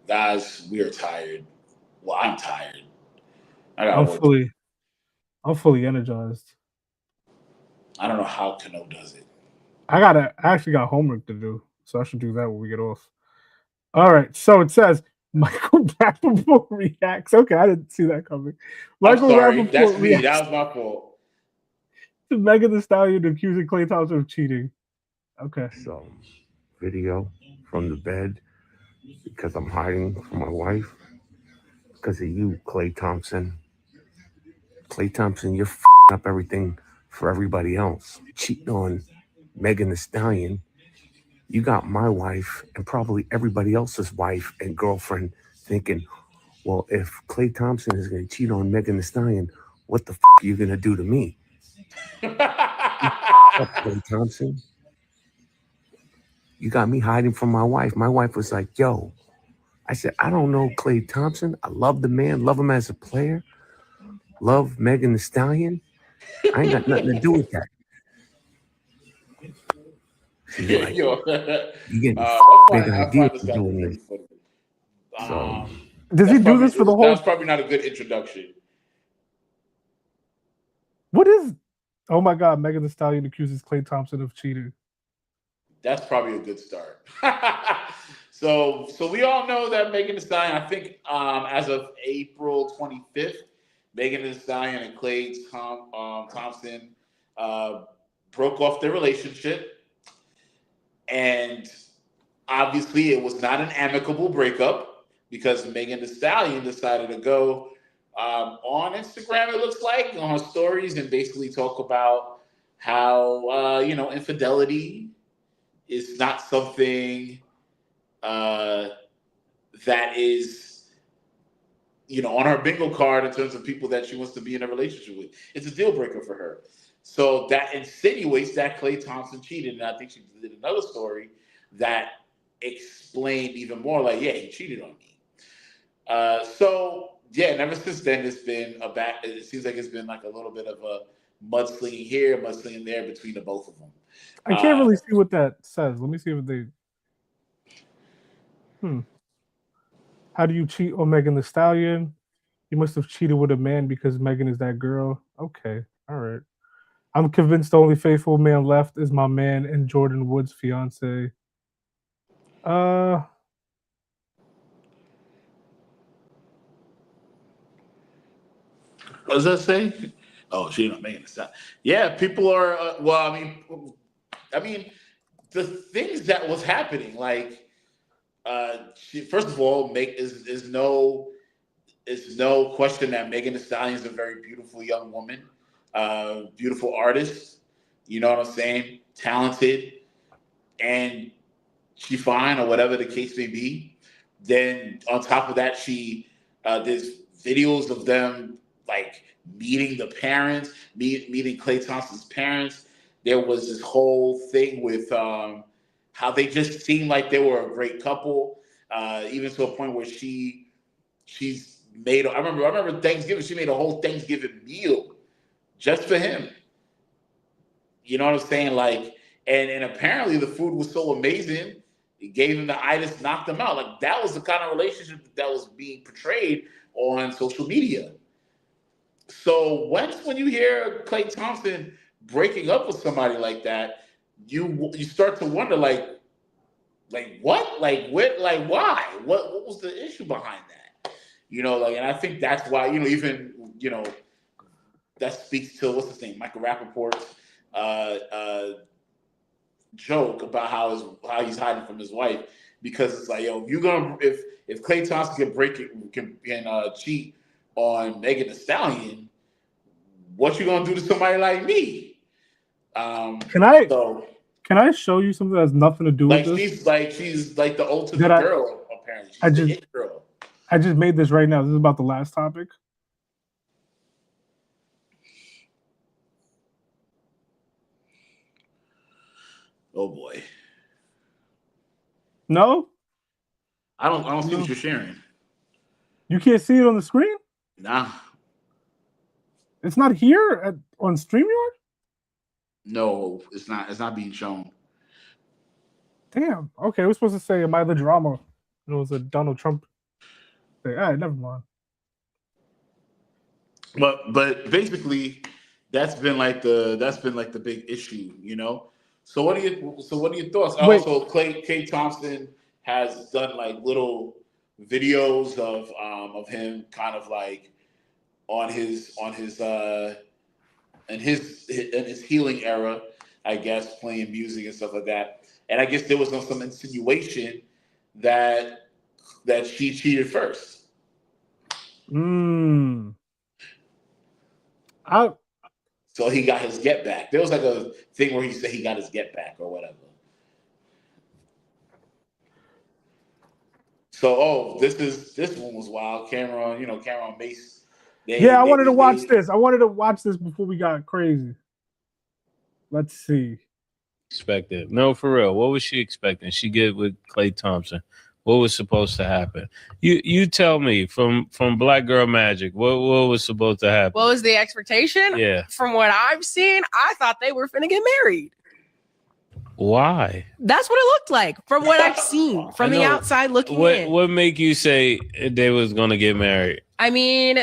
Guys, we are tired. Well, I'm tired. I'm fully energized. I don't know how Kano does it. I actually got homework to do, so I should do that when we get off. All right, so it says Michael Rappaport reacts. Okay, I didn't see that coming. Michael I'm sorry, Rappaport that's me. reacts That was my fault. to Megan Thee Stallion accusing Klay Thompson of cheating. Okay. Some video from the bed because I'm hiding from my wife because of you, Klay Thompson. Klay Thompson, you're f***ing up everything for everybody else. Cheating on Megan Thee Stallion. You got my wife and probably everybody else's wife and girlfriend thinking, well, if Klay Thompson is going to cheat on Megan Thee Stallion, what the f*** are you going to do to me? Klay Thompson. You got me hiding from my wife. My wife was like, yo. I said, I don't know Klay Thompson. I love the man, love him as a player, love Megan Thee Stallion. I ain't got nothing to do with that. She's like, Yo, you getting big I ideas find this for guy doing really this. funny. So Does he do this for the whole? That's probably not a good introduction. What is? Oh my God! Megan Thee Stallion accuses Klay Thompson of cheating. That's probably a good start. So we all know that Megan Thee Stallion, I think as of April 25th, Megan Thee Stallion and Klay Thompson broke off their relationship. And obviously it was not an amicable breakup because Megan Thee Stallion decided to go on Instagram, it looks like, on her stories and basically talk about how, infidelity is not something that is, on her bingo card in terms of people that she wants to be in a relationship with. It's a deal breaker for her. So that insinuates that Klay Thompson cheated. And I think she did another story that explained even more like, yeah, he cheated on me. And ever since then, it's been it seems like it's been like a little bit of a mudslinging here, mudslinging there between the both of them. I can't really see what that says. Let me see what they. How do you cheat on Megan Thee Stallion? You must have cheated with a man because Megan is that girl. Okay, all right. I'm convinced the only faithful man left is my man and Jordan Wood's fiance. What does that say? Oh, she not making it. Yeah, people are. I mean, the things that was happening, like, first of all, is no question that Megan Thee Stallion is a very beautiful young woman, beautiful artist. You know what I'm saying? Talented, and she fine or whatever the case may be. Then on top of that, there's videos of them like meeting the parents, meeting Klay Thompson's parents. There was this whole thing with how they just seemed like they were a great couple, even to a point where she's made. I remember Thanksgiving. She made a whole Thanksgiving meal just for him. You know what I'm saying? Like, and apparently the food was so amazing, it gave him the itis, knocked him out. Like, that was the kind of relationship that was being portrayed on social media. So when you hear Klay Thompson breaking up with somebody like that, you start to wonder, like what, why, what was the issue behind that? And I think that's why, that speaks to what's his name, Michael Rappaport's joke about how he's hiding from his wife, because it's like, yo, if Klay Thompson can cheat on Megan Thee Stallion, what you gonna do to somebody like me? Can I show you something that has nothing to do with this? She's like the ultimate girl. Apparently, she's the it girl. I just made this right now. This is about the last topic. Oh boy. No? I don't see what you're sharing. You can't see it on the screen? Nah. It's not here on StreamYard? No, it's not. It's not being shown. Damn. Okay, we're supposed to say, am I the drama? It was a Donald Trump thing. All right, never mind. But basically, that's been like the big issue, So what are your thoughts? Wait. Also, Klay Thompson has done like little videos of him kind of like in his healing era, I guess, playing music and stuff like that. And I guess there was some insinuation that she cheated first. So he got his get back. There was like a thing where he said he got his get back or whatever. So, this one was wild. Cameron Mace. I wanted to watch this. I wanted to watch this before we got crazy. Let's see. expecting? No, for real. What was she expecting? She get with Klay Thompson. What was supposed to happen? You tell me from Black Girl Magic. What was supposed to happen? What was the expectation? Yeah. From what I've seen, I thought they were finna get married. Why? That's what it looked like from what I've seen from the outside looking in. What make you say they was gonna get married? I mean,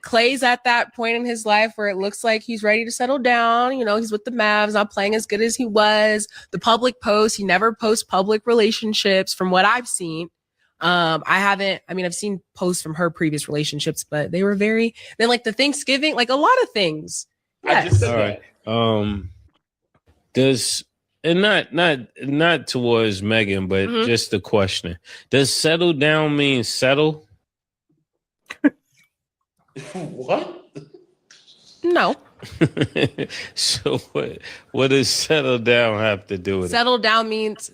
Klay's at that point in his life where it looks like he's ready to settle down. You know, he's with the Mavs, not playing as good as he was. The public posts, he never posts public relationships from what I've seen. I've seen posts from her previous relationships, but they were then like the Thanksgiving, like a lot of things. Yes. All right. Not towards Megan, but just the question. Does settle down mean settle? What? No. So what does settle down have to do with it? Settle down means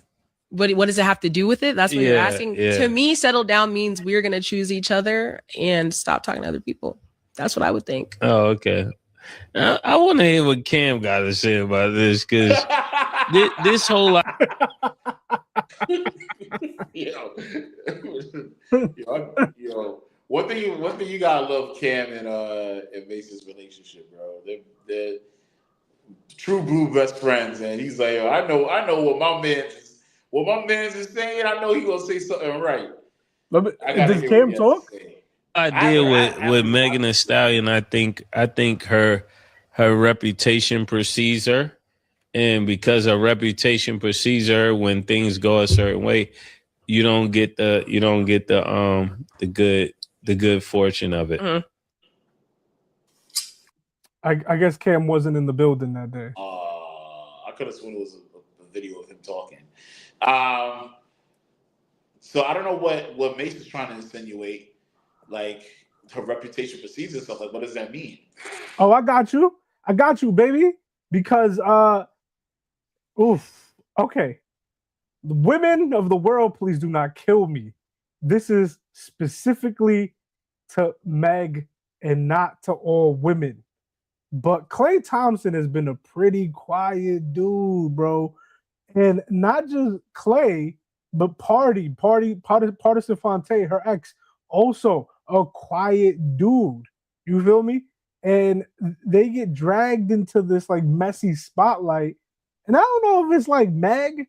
what does it have to do with it? That's what you're asking. Yeah. To me, settle down means we're gonna choose each other and stop talking to other people. That's what I would think. Oh, okay. I want to hear what Cam got to say about this because this whole yo, one thing you gotta love Cam and Mace's relationship, bro. They're true blue best friends, and he's like, yo, I know what my man's is saying. I know he gonna say something right. Does Cam talk? I deal with Megan Thee Stallion. I think her reputation precedes her, and because her reputation precedes her, when things go a certain way, you don't get the good fortune of it. Mm-hmm. I guess Cam wasn't in the building that day. I could have sworn it was a video of him talking. So I don't know what Mace is trying to insinuate. Like her reputation precedes and stuff. Like, what does that mean? Oh, I got you, baby. Because okay. The women of the world, please do not kill me. This is specifically to Meg and not to all women. But Klay Thompson has been a pretty quiet dude, bro. And not just Klay, but Partisan Fonte, her ex, also a quiet dude. You feel me? And they get dragged into this like messy spotlight. And I don't know if it's like Meg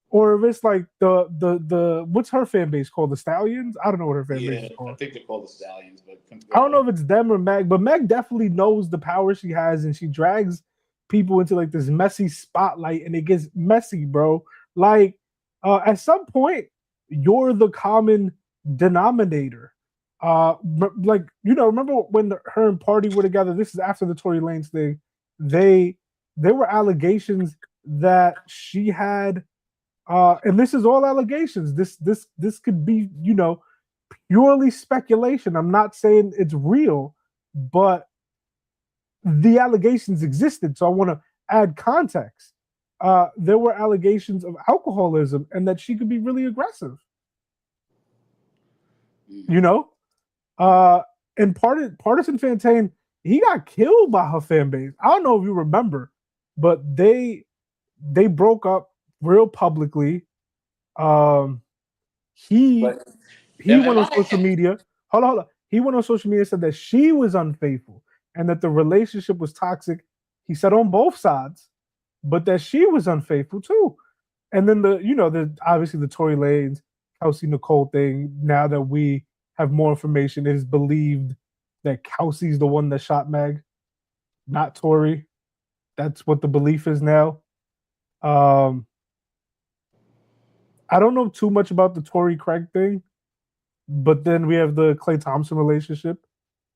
or if it's like the what's her fan base called? The Stallions? I don't know what her fan base is called. I think they're called the Stallions, but I don't know if it's them or Meg, but Meg definitely knows the power she has, and she drags people into like this messy spotlight, and it gets messy, bro. Like at some point, you're the common denominator. Remember when her and Party were together? This is after the Tory Lanez thing. There were allegations that she had, and this is all allegations. This could be, purely speculation. I'm not saying it's real, but the allegations existed. So I want to add context. There were allegations of alcoholism and that she could be really aggressive. And Partisan Fontaine, he got killed by her fan base. I don't know if you remember, but they broke up real publicly. He went on social media. Hold on. He went on social media and said that she was unfaithful and that the relationship was toxic. He said on both sides, but that she was unfaithful too. And then obviously the Tory Lanez, Kelsey Nicole thing. Now that we have more information, it is believed that Kelsey's the one that shot Meg, not Tory. That's what the belief is now. I don't know too much about the Tory Craig thing, but then we have the Klay Thompson relationship,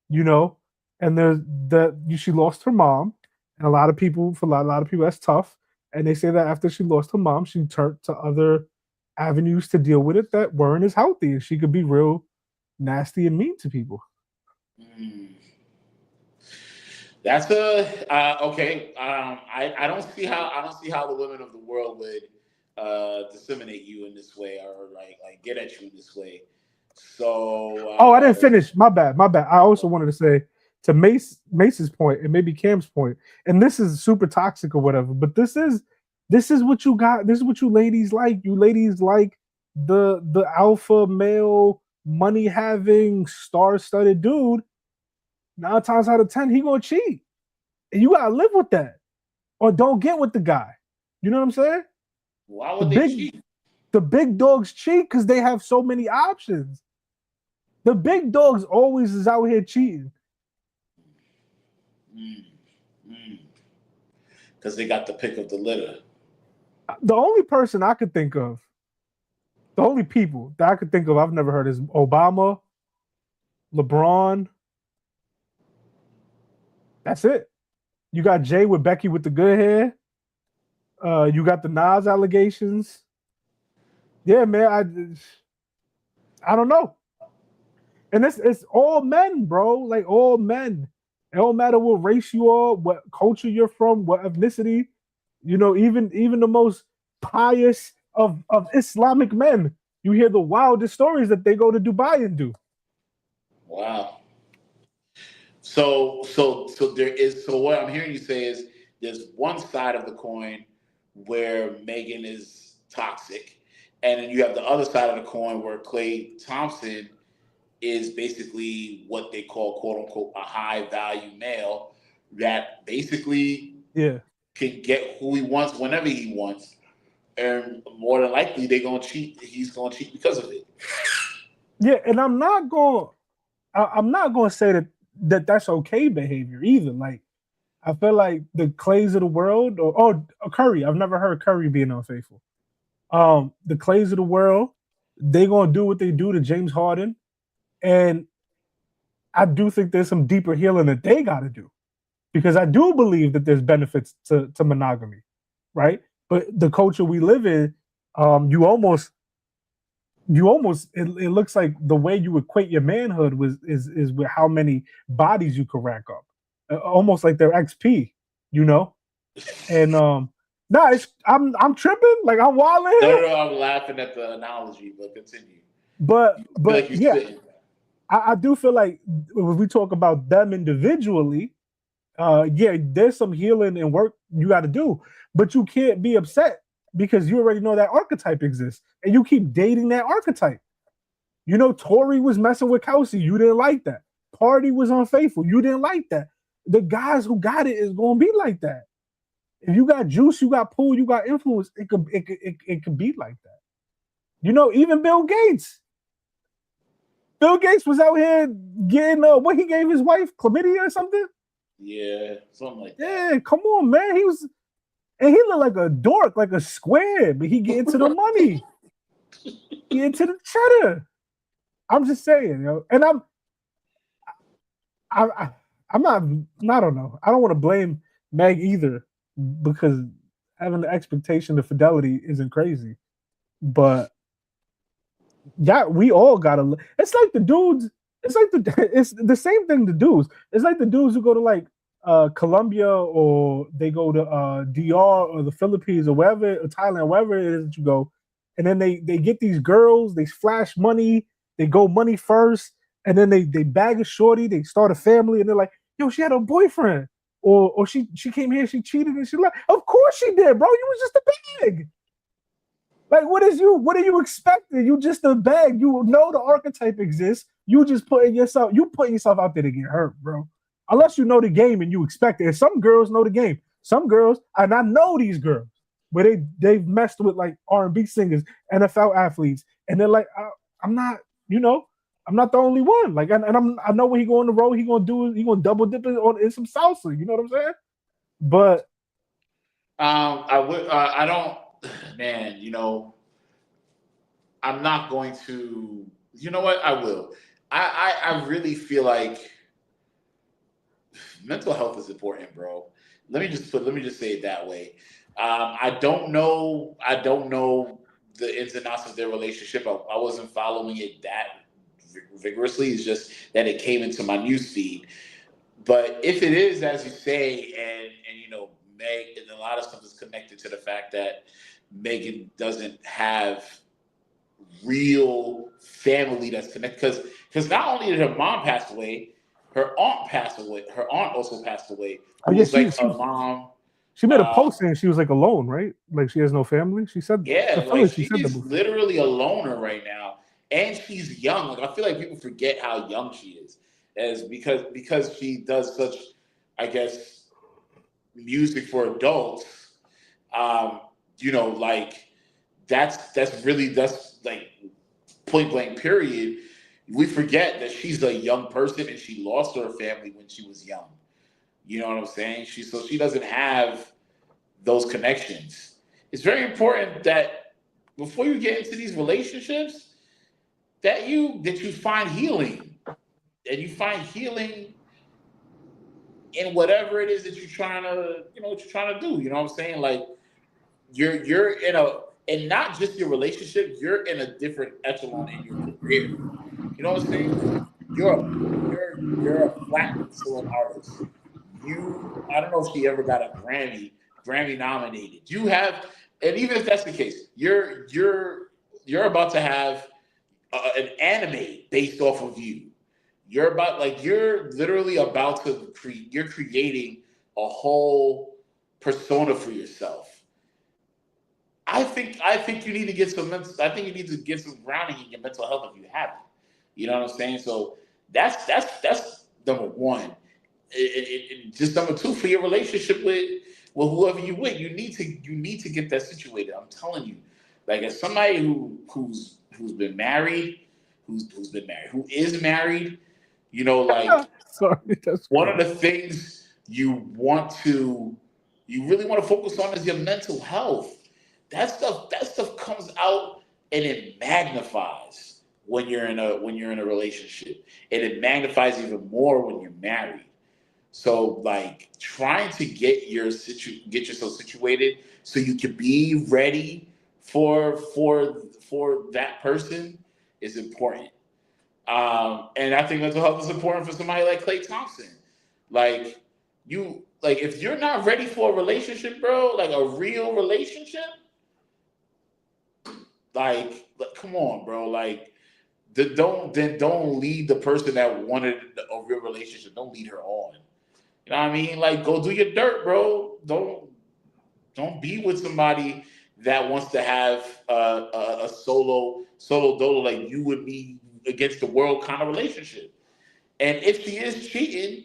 and there's that she lost her mom, and a lot of people that's tough, and they say that after she lost her mom, she turned to other avenues to deal with it that weren't as healthy, and she could be real nasty and mean to people. That's okay. I don't see how the women of the world would disseminate you in this way or like get at you in this way. So I didn't finish. My bad. I also wanted to say to Mace's point and maybe Cam's point, and this is super toxic or whatever, but this is This is what you got. This is what you ladies like. You ladies like the alpha male, money having, star studded dude. 9 times out of 10, he gonna cheat, and you gotta live with that, or don't get with the guy. You know what I'm saying? Why would they cheat? The big dogs cheat because they have so many options. The big dogs always is out here cheating. Because they got the pick of the litter. The only person I could think of, the only people that I could think of I've never heard is Obama, LeBron. That's it. You got Jay with Becky with the good hair. You got the Nas allegations. Yeah, man. I don't know. And it's all men, bro. Like all men. It don't matter what race you are, what culture you're from, what ethnicity. You know, even the most pious of Islamic men, you hear the wildest stories that they go to Dubai and do. Wow. So there is. So what I'm hearing you say is there's one side of the coin where Megan is toxic, and then you have the other side of the coin where Klay Thompson is basically what they call, quote unquote, a high value male that basically can get who he wants whenever he wants, and more than likely they're gonna cheat. He's gonna cheat because of it. Yeah, and I'm not going to say that that's okay behavior either. Like, I feel like the Clays of the world, or Curry. I've never heard Curry being unfaithful. The Clays of the world, they gonna do what they do to James Harden, and I do think there's some deeper healing that they got to do, because I do believe that there's benefits to monogamy, right? But the culture we live in, you almost it looks like the way you equate your manhood is with how many bodies you can rack up, almost like their XP, you know. And I'm tripping, like I'm wilding. No, I'm laughing at the analogy, but continue. But like yeah, spitting. I do feel like when we talk about them individually, there's some healing and work you got to do, but you can't be upset because you already know that archetype exists and you keep dating that archetype. You know, Tory was messing with Kelsey. You didn't like that. Party was unfaithful. You didn't like that. The guys who got it is going to be like that. If you got juice, you got pull, you got influence, it could be like that. You know, even Bill Gates. Bill Gates was out here getting what he gave his wife, chlamydia or something. Yeah, something like that. Yeah, come on, man. He looked like a dork, like a square, but he get into the money. Get into the cheddar. I'm just saying, yo. And I'm not, I don't know. I don't want to blame Meg either, because having the expectation of fidelity isn't crazy. But yeah, we all gotta. It's like the dudes. It's the same thing to dudes. It's like the dudes who go to like Colombia, or they go to DR or the Philippines or wherever, or Thailand, wherever it is that you go, and then they get these girls. They flash money. They go money first, and then they bag a shorty. They start a family, and they're like, "Yo, she had a boyfriend, or she came here, she cheated, and she left." Of course she did, bro. You was just a bag. Like, what are you expecting? You just a bag. You know the archetype exists. You just putting yourself out there to get hurt, bro. Unless you know the game and you expect it. And some girls know the game. Some girls, and I know these girls, where they've messed with like R&B singers, NFL athletes, and they're like, I'm not the only one. Like, I know when he go on the road, he gonna double dip in some salsa. You know what I'm saying? But I don't. Man, you know, I'm not going to. You know what? I will. I really feel like mental health is important, bro. Let me just say it that way. I don't know the ins and outs of their relationship. I wasn't following it that vigorously. It's just that it came into my news feed. But if it is, as you say, and you know, Meg, and a lot of stuff is connected to the fact that Megan doesn't have real family that's connected, because not only did her mom pass away, her aunt passed away. Her aunt also passed away. Oh, yeah, It was like her mom. She made a post saying she was like alone, right? Like she has no family. She said, Yeah, I feel like she she said that is before. literally a loner right now, and she's young. Like I feel like people forget how young she is, as because she does such, I guess, music for adults. Um, like that's like point blank period. We forget that she's a young person and she lost her family when she was young. You know what I'm saying? She doesn't have those connections. It's very important that before you get into these relationships, that you find healing. And you find healing in whatever it is that what you're trying to do. You know what I'm saying? Like you're in and not just your relationship, you're in a different echelon in your career. You know what I'm saying? You're a platinum selling artist. I don't know if she ever got a Grammy nominated. You have, and even if that's the case, you're about to have an anime based off of you. You're literally about to you're creating a whole persona for yourself. I think you need to get some grounding in your mental health if you haven't. You know what I'm saying? So that's number one. Just number two, for your relationship with whoever you with, you need to get that situated. I'm telling you, like as somebody who's been married, who is married, like Sorry, that's one of the things you really want to focus on is your mental health. That stuff comes out and it magnifies when you're in a relationship, and it magnifies even more when you're married. So like trying to get yourself situated so you can be ready for that person is important. And I think mental health is important for somebody like Klay Thompson. Like if you're not ready for a relationship, bro, like a real relationship, like come on, bro. Like don't lead the person that wanted a real relationship. Don't lead her on. You know what I mean? Like go do your dirt, bro. Don't be with somebody that wants to have a solo dolo like you would be against the world kind of relationship. And if she is cheating,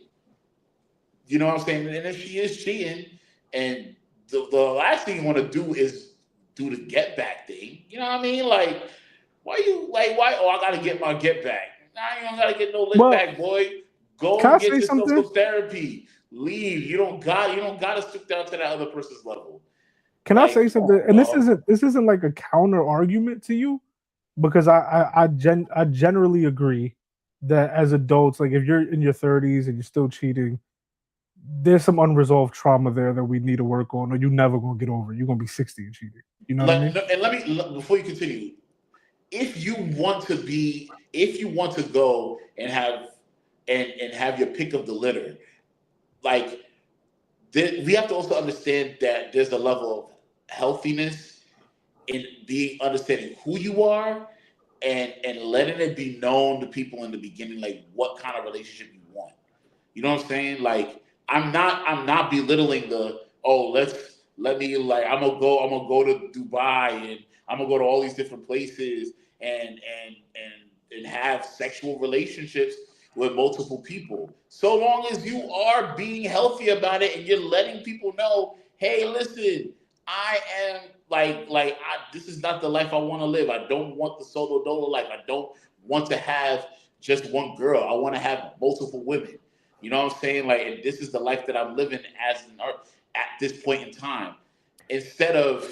you know what I'm saying? And if she is cheating, and the last thing you want to do is do the get back thing. You know what I mean? Like, why? Oh, I gotta get my get back. Nah, you don't gotta get no lick back, boy. Go Can I and get say yourself something? some therapy. Leave. You don't gotta stoop down to that other person's level. Can I say something? And this isn't like a counter argument to you, because I generally agree that as adults, like if you're in your 30s and you're still cheating, there's some unresolved trauma there that we need to work on, or you're never gonna get over it. You're gonna be 60 and cheating. You know what I mean? And let me before you continue, if you want to go and have your pick of the litter, like we have to also understand that there's a level of healthiness in being understanding who you are and letting it be known to people in the beginning, like what kind of relationship you want. You know what I'm saying? Like I'm not belittling I'm gonna go to Dubai and I'm gonna go to all these different places and have sexual relationships with multiple people. So long as you are being healthy about it and you're letting people know, hey, listen, I am this is not the life I want to live. I don't want the solo dolo life. I don't want to have just one girl. I want to have multiple women. You know what I'm saying? Like, and this is the life that I'm living as an art at this point in time. Instead of,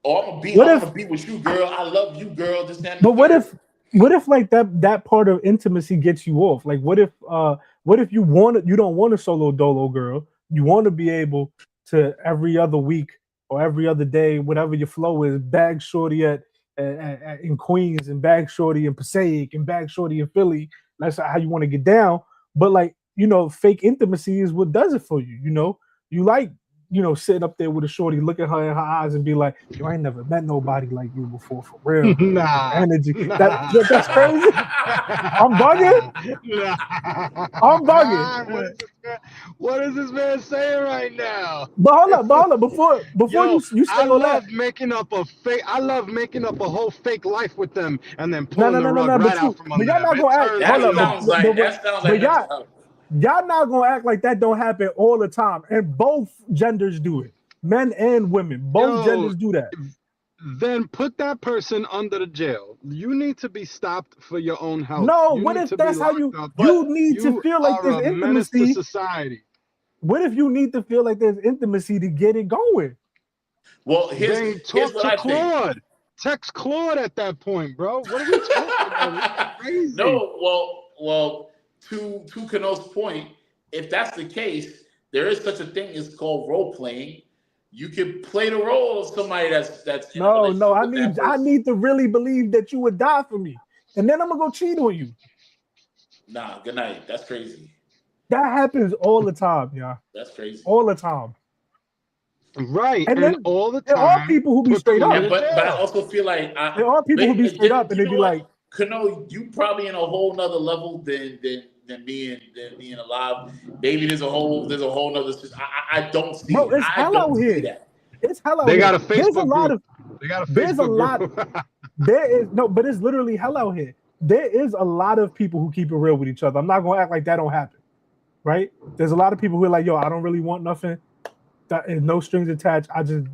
oh, I'm gonna be with you, girl. I love you, girl. This, that, and the But third. what if like that part of intimacy gets you off? Like what if you don't want a solo dolo girl? You want to be able to every other week or every other day, whatever your flow is, bag shorty in Queens and bag shorty in Passaic and bag shorty in Philly. That's how you want to get down. But like, fake intimacy is what does it for you. You like sitting up there with a shorty, look at her in her eyes and be like, yo, I ain't never met nobody like you before, for real. Nah. Energy. That's crazy. I'm bugging. I'm bugging. What is this man saying right now? But hold up. Before Yo, you say I all love that. making up a fake. I love making up a whole fake life with them and then No, pulling the rug but right out from but under y'all them. not gonna act. That Hold sounds up, like that's y'all not gonna act like that don't happen all the time, and both genders do it, men and women. Both genders do that. Then put that person under the jail. You need to be stopped for your own health. No, You what need if to be that's how locked up. you need to You feel like are there's a menace to intimacy? society. What if you need to feel like there's intimacy to get it going? Well, Then talk to Claude. Text Claude at that point, bro. What are we talking about? This is crazy. No, well, to Kano's point, if that's the case, there is such a thing as called role playing. You can play the role of somebody that's in a No, relationship with that I person. need to really believe that you would die for me, and then I'm gonna go cheat on you. Nah, good night. That's crazy. That happens all the time, y'all. That's crazy. All the time. Right, and then all the there time. are people who be straight up. Yeah, but I also feel like there are people who be straight up, and they be like, Kano, you probably in a whole nother level than being alive. Maybe there's a whole nother. I don't see. Bro, it's I hell don't out see here. that. It's hell out They here. got a There's a Facebook lot group. of. They got a There's a Facebook lot. group. There is no, but it's literally hell out here. There is a lot of people who keep it real with each other. I'm not gonna act like that don't happen, right? There's a lot of people who are like, yo, I don't really want nothing. That is no strings attached. I just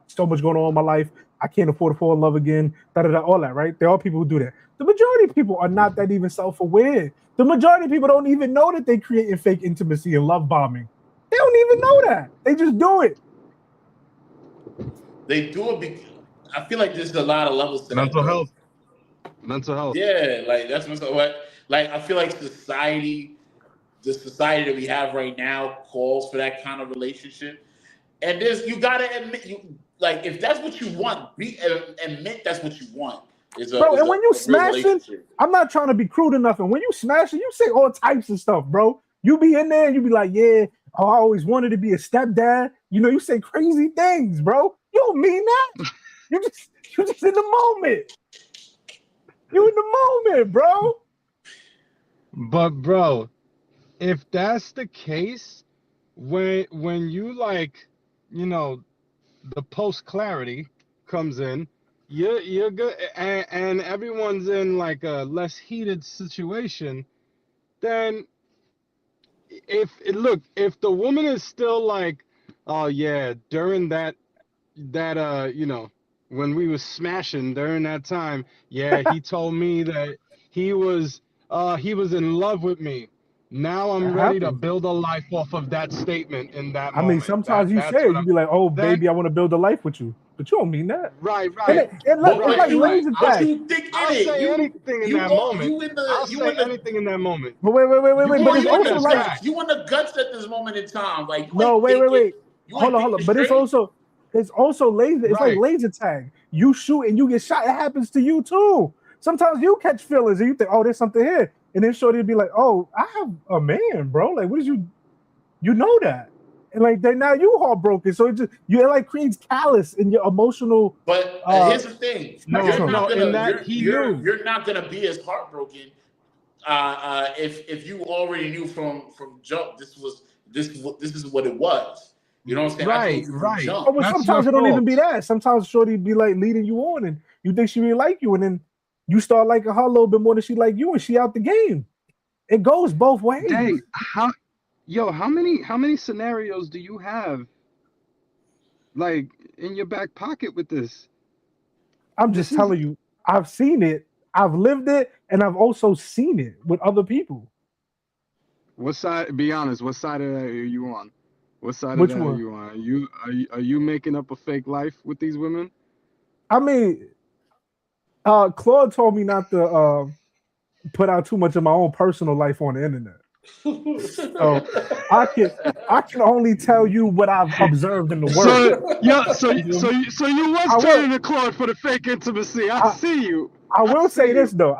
so much going on in my life. I can't afford to fall in love again. All that, right? There are people who do that. The majority of people are not that even self-aware. The majority of people don't even know that they creating fake intimacy and love bombing. They don't even know that. They just do it. They do it because I feel like there's a lot of levels to Mental that. health. Mental health. Yeah, like that's what. Like I feel like the society that we have right now calls for that kind of relationship. And you gotta admit, if that's what you want, admit that's what you want. Bro, and when you smashing, I'm not trying to be crude enough. And when you smashing, you say all types of stuff, bro. You be in there and you be like, yeah, I always wanted to be a stepdad. You say crazy things, bro. You don't mean that. You just in the moment. You in the moment, bro. But bro, if that's the case, when you the post clarity comes in, you're good, and everyone's in like a less heated situation, then if the woman is still like, oh yeah, during that when we was smashing during that time, yeah, he told me that he was in love with me. Now I'm ready to build a life off of that statement in that moment. I mean, sometimes you say it, you be like, oh, baby, I want to build a life with you. But you don't mean that. Right. It's like laser tag. I'll say anything in that moment. I'll say anything in that moment. But wait. But it's also like you want the guts at this moment in time. Like no, wait. Hold on. But it's also laser. It's like laser tag. You shoot and you get shot. It happens to you too. Sometimes you catch feelings and you think, oh, there's something here. And then shorty be like, oh, I have a man, bro. Like, what is you know that? And like then now you heartbroken. So it like creates callous in your emotional. But here's the thing. You're not gonna be as heartbroken if you already knew from jump this is what it was. You know what I'm saying? Right. Oh, but sometimes it don't even be that. Sometimes shorty be like leading you on and you think she really like you, and then you start liking her a little bit more than she like you, and she out the game. It goes both ways. Dang, how many scenarios do you have like in your back pocket with this? I'm just telling you, I've seen it, I've lived it, and I've also seen it with other people. What side? Be honest. What side of that are you on? What side Which of that one? are you on? Are you making up a fake life with these women? I mean, Claude told me not to put out too much of my own personal life on the internet. So I can only tell you what I've observed in the world. So you was turning to Claude for the fake intimacy. I see you. I will say this though.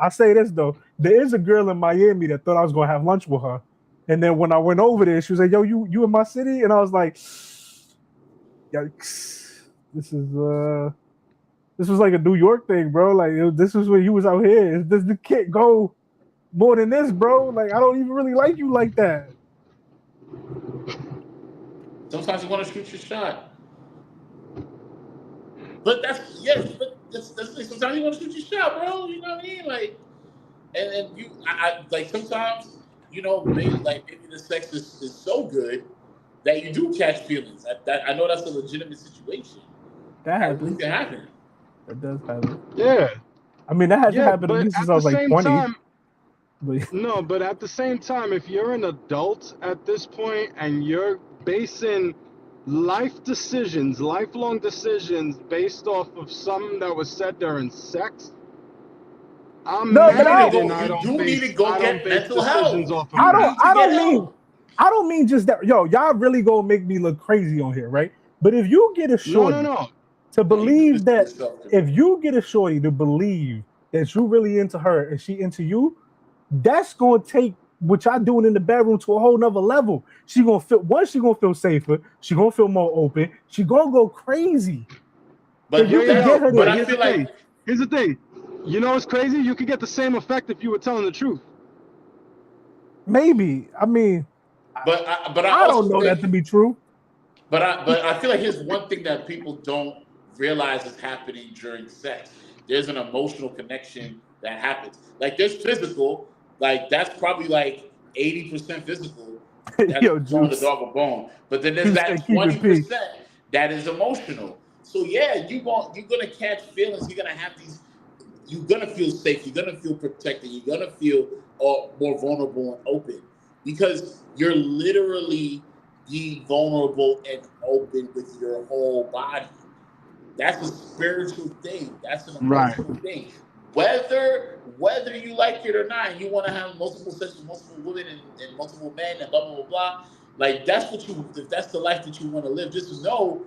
There is a girl in Miami that thought I was gonna have lunch with her, and then when I went over there, she was like, "Yo, you in my city?" And I was like, Yikes! This was like a New York thing, bro. Like this was when you was out here. This the kid go more than this, bro. Like I don't even really like you like that. Sometimes you want to shoot your shot. But that's sometimes you want to shoot your shot, bro. You know what I mean? Like, and you, I like sometimes, maybe the sex is so good that you do catch feelings. I know that's a legitimate situation. That happens. It can happen. That does happen. Yeah. I mean, that hasn't happened to me since I was like 20. No, but at the same time, if you're an adult at this point and you're basing lifelong decisions based off of something that was said during sex, I'm married and I don't base decisions off of that. I don't mean just that. Yo, y'all really gonna make me look crazy on here, right? But if you get a shorty to believe that, if you get a shorty to believe that you really into her and she into you, that's gonna take what y'all doing in the bedroom to a whole nother level. She gonna feel safer. She gonna feel more open. She gonna go crazy. But I feel like here's the thing. You know what's crazy? You could get the same effect if you were telling the truth. Maybe. I mean, but I don't know that to be true. But I feel like here's one thing that people don't realize is happening during sex. There's an emotional connection that happens. Like there's physical, like that's probably like 80% physical. That's throwing the dog a bone. But then there's that 20% that is emotional. So yeah, you're gonna catch feelings. You're gonna have these. You're gonna feel safe. You're gonna feel protected. You're gonna feel more vulnerable and open because you're literally being vulnerable and open with your whole body. That's a spiritual thing. That's an emotional thing. Whether you like it or not, you want to have multiple sex with multiple women and multiple men and blah blah blah blah. Like if that's the life that you want to live, just know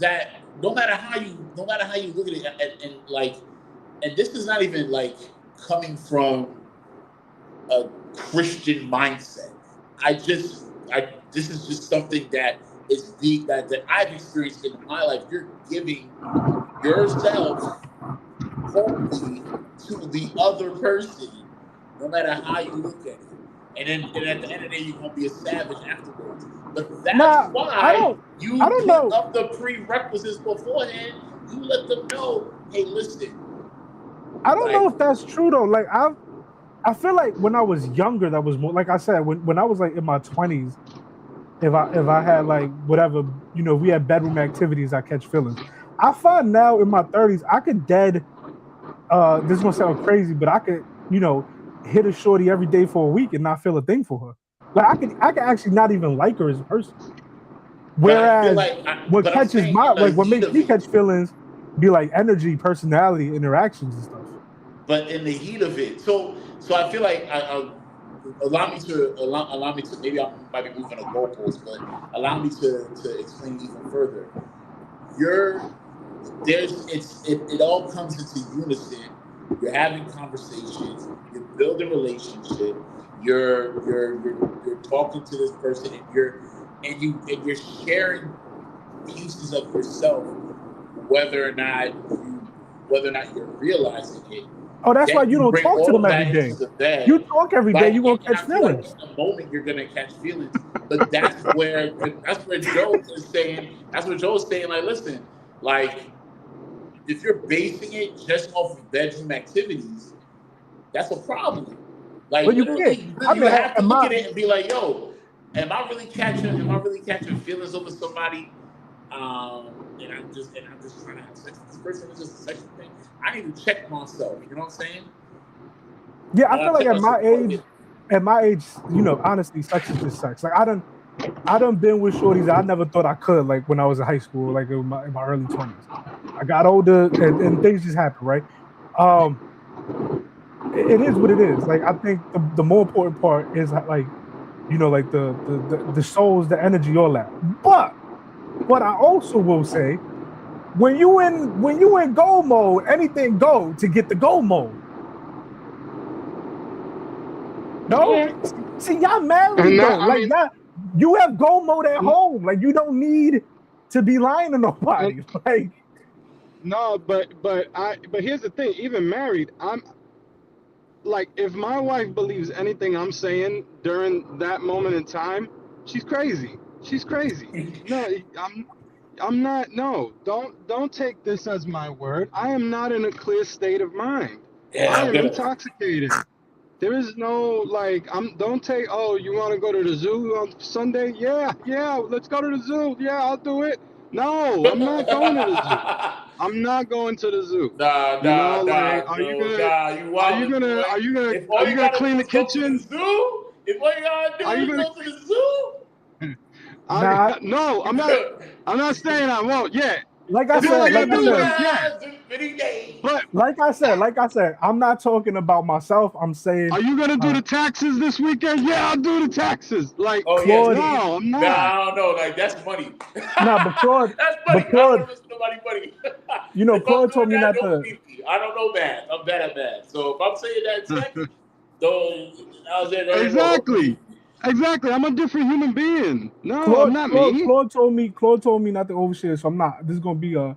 that no matter how you look at it, and this is not even like coming from a Christian mindset. This is just something that is deep that I've experienced in my life. You're giving yourself wholly to the other person, no matter how you look at it. And at the end of the day, you're gonna be a savage afterwards. But that's why you put up the prerequisites beforehand. You let them know, hey, listen. I don't know if that's true though. Like I feel like when I was younger, that was more. Like I said, when I was like in my 20s, if I had like whatever, we had bedroom activities, I catch feelings. I find now in my 30s, I could this is gonna sound crazy, but I could, hit a shorty every day for a week and not feel a thing for her. Like I could actually not even like her as a person. Whereas what makes me catch feelings be like energy, personality, interactions and stuff. But in the heat of it, so I feel like allow me to maybe I might be moving a goalpost, but allow me to explain even further. It all comes into unison. You're having conversations. You're building relationship. You're talking to this person, and you're sharing pieces of yourself, whether or not you're realizing it. Oh, that's why you don't talk to them every day. You talk every day, you're gonna catch feelings. Like in a moment, you're gonna catch feelings, but that's where Joe is saying. That's what Joe's saying. Like, listen, like if you're basing it just off of bedroom activities, that's a problem. Like, well, you have to look at it and be like, yo, am I really catching feelings over somebody? And I'm just trying to have sex with this person. It's just a sexual thing. I need to check myself. You know what I'm saying? Yeah, I feel like at my age, honestly, sex is just sex. Like I done been with shorties that I never thought I could. Like when I was in high school, like in my early 20s. I got older and things just happened, right? It is what it is. Like I think the more important part is like, like the souls, the energy, all that. But what I also will say, when you in go mode, anything go to get the go mode. No, see y'all married though. Like you have go mode at home. Like you don't need to be lying to nobody. Like, no, but here's the thing. Even married, I'm like, if my wife believes anything I'm saying during that moment in time, she's crazy. She's crazy. No, I'm not. No, don't take this as my word. I am not in a clear state of mind. Yeah, I I'm am gonna. intoxicated. There is no like. Don't take. Oh, you want to go to the zoo on Sunday? Yeah, let's go to the zoo. Yeah, I'll do it. No, I'm not going to the zoo. I'm not going to the zoo. Nah, You know, like, bro. You wildin', boy. If all you gotta clean do the is go to the kitchen? zoo, if all you gotta Are do you is gonna? go to the zoo, nah, No, I'm not. I'm not saying I won't yet. like I If all I said, gotta do is but like I said, I'm not talking about myself. I'm saying, are you gonna do the taxes this weekend? Yeah, I'll do the taxes. Like, oh yeah, Claude, no, I'm not. Nah, I don't know. Like that's money. nah, but Claude, That's money. I don't want to risk nobody money. you know, If I'm Claude told doing me that, not don't to. beat me. I don't know math. I'm bad at math. So if I'm saying that text, don't. I was there. Exactly. I'm a different human being. No, I'm not me. Claude told me not to overshare, so I'm not. This is gonna be a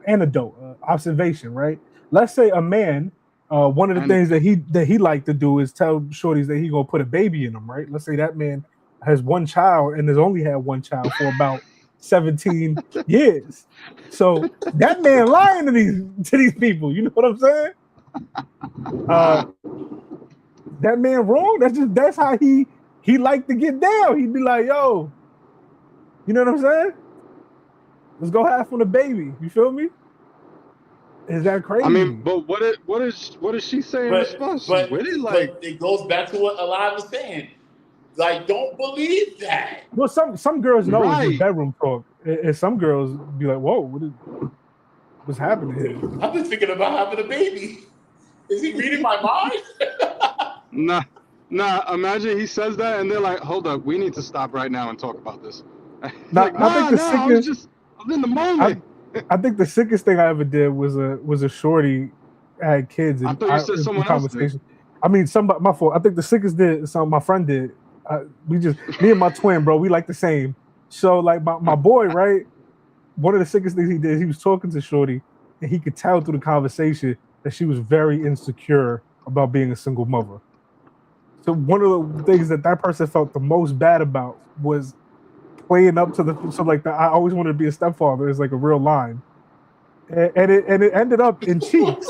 anecdote, observation, right? Let's say a man, one of the things that he liked to do is tell shorties that he gonna put a baby in them, right? Let's say that man has one child and has only had one child for about 17 years. So that man lying to these people, you know what I'm saying? That man wrong. That's how he liked to get down. He'd be like, yo, you know what I'm saying? Let's go half on the baby. You feel me? Is that crazy? I mean, but what is she saying in response? She's with it, like, but it goes back to what Eli was saying. Like, don't believe that. Well, some girls know it's Right. just bedroom talk, and some girls be like, "Whoa, what's happening here?" I've been thinking about having a baby. Is he reading my mind? Nah. Imagine he says that, and they're like, "Hold up, we need to stop right now and talk about this." Nah, Like, I think the I sickest. was in the moment. I think the sickest thing I ever did was a shorty had kids and I thought you said someone else did. conversation. I mean, somebody my fault. I think the sickest did something my friend did. Me and my twin, bro, we like the same. So like my boy, right? One of the sickest things he did, he was talking to shorty, and he could tell through the conversation that she was very insecure about being a single mother. So one of the things that person felt the most bad about was playing up to I always wanted to be a stepfather is like a real line, and it ended up in cheeks.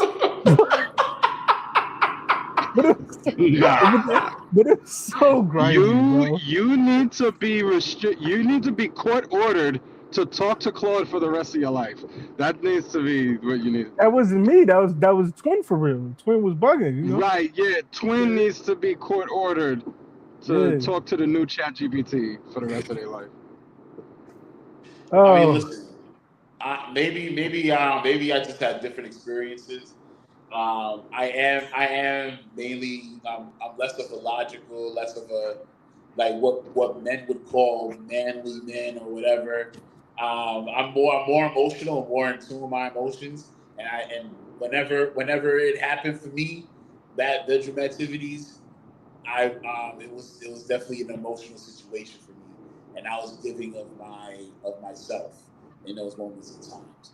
but it's so grimy. You need to be You need to be court ordered to talk to Claude for the rest of your life. That needs to be what you need. That wasn't me. That was Twin for real. Twin was bugging. You know? Right? Yeah. Twin needs to be court ordered to talk to the new ChatGPT for the rest of their life. Oh. I mean, listen. Maybe I just had different experiences. I am mainly. I'm less of a logical, less of a like what men would call manly men or whatever. I'm more emotional, more in tune with my emotions, and whenever it happened for me, that the activities, it was definitely an emotional situation for me, and I was giving of myself in those moments and times.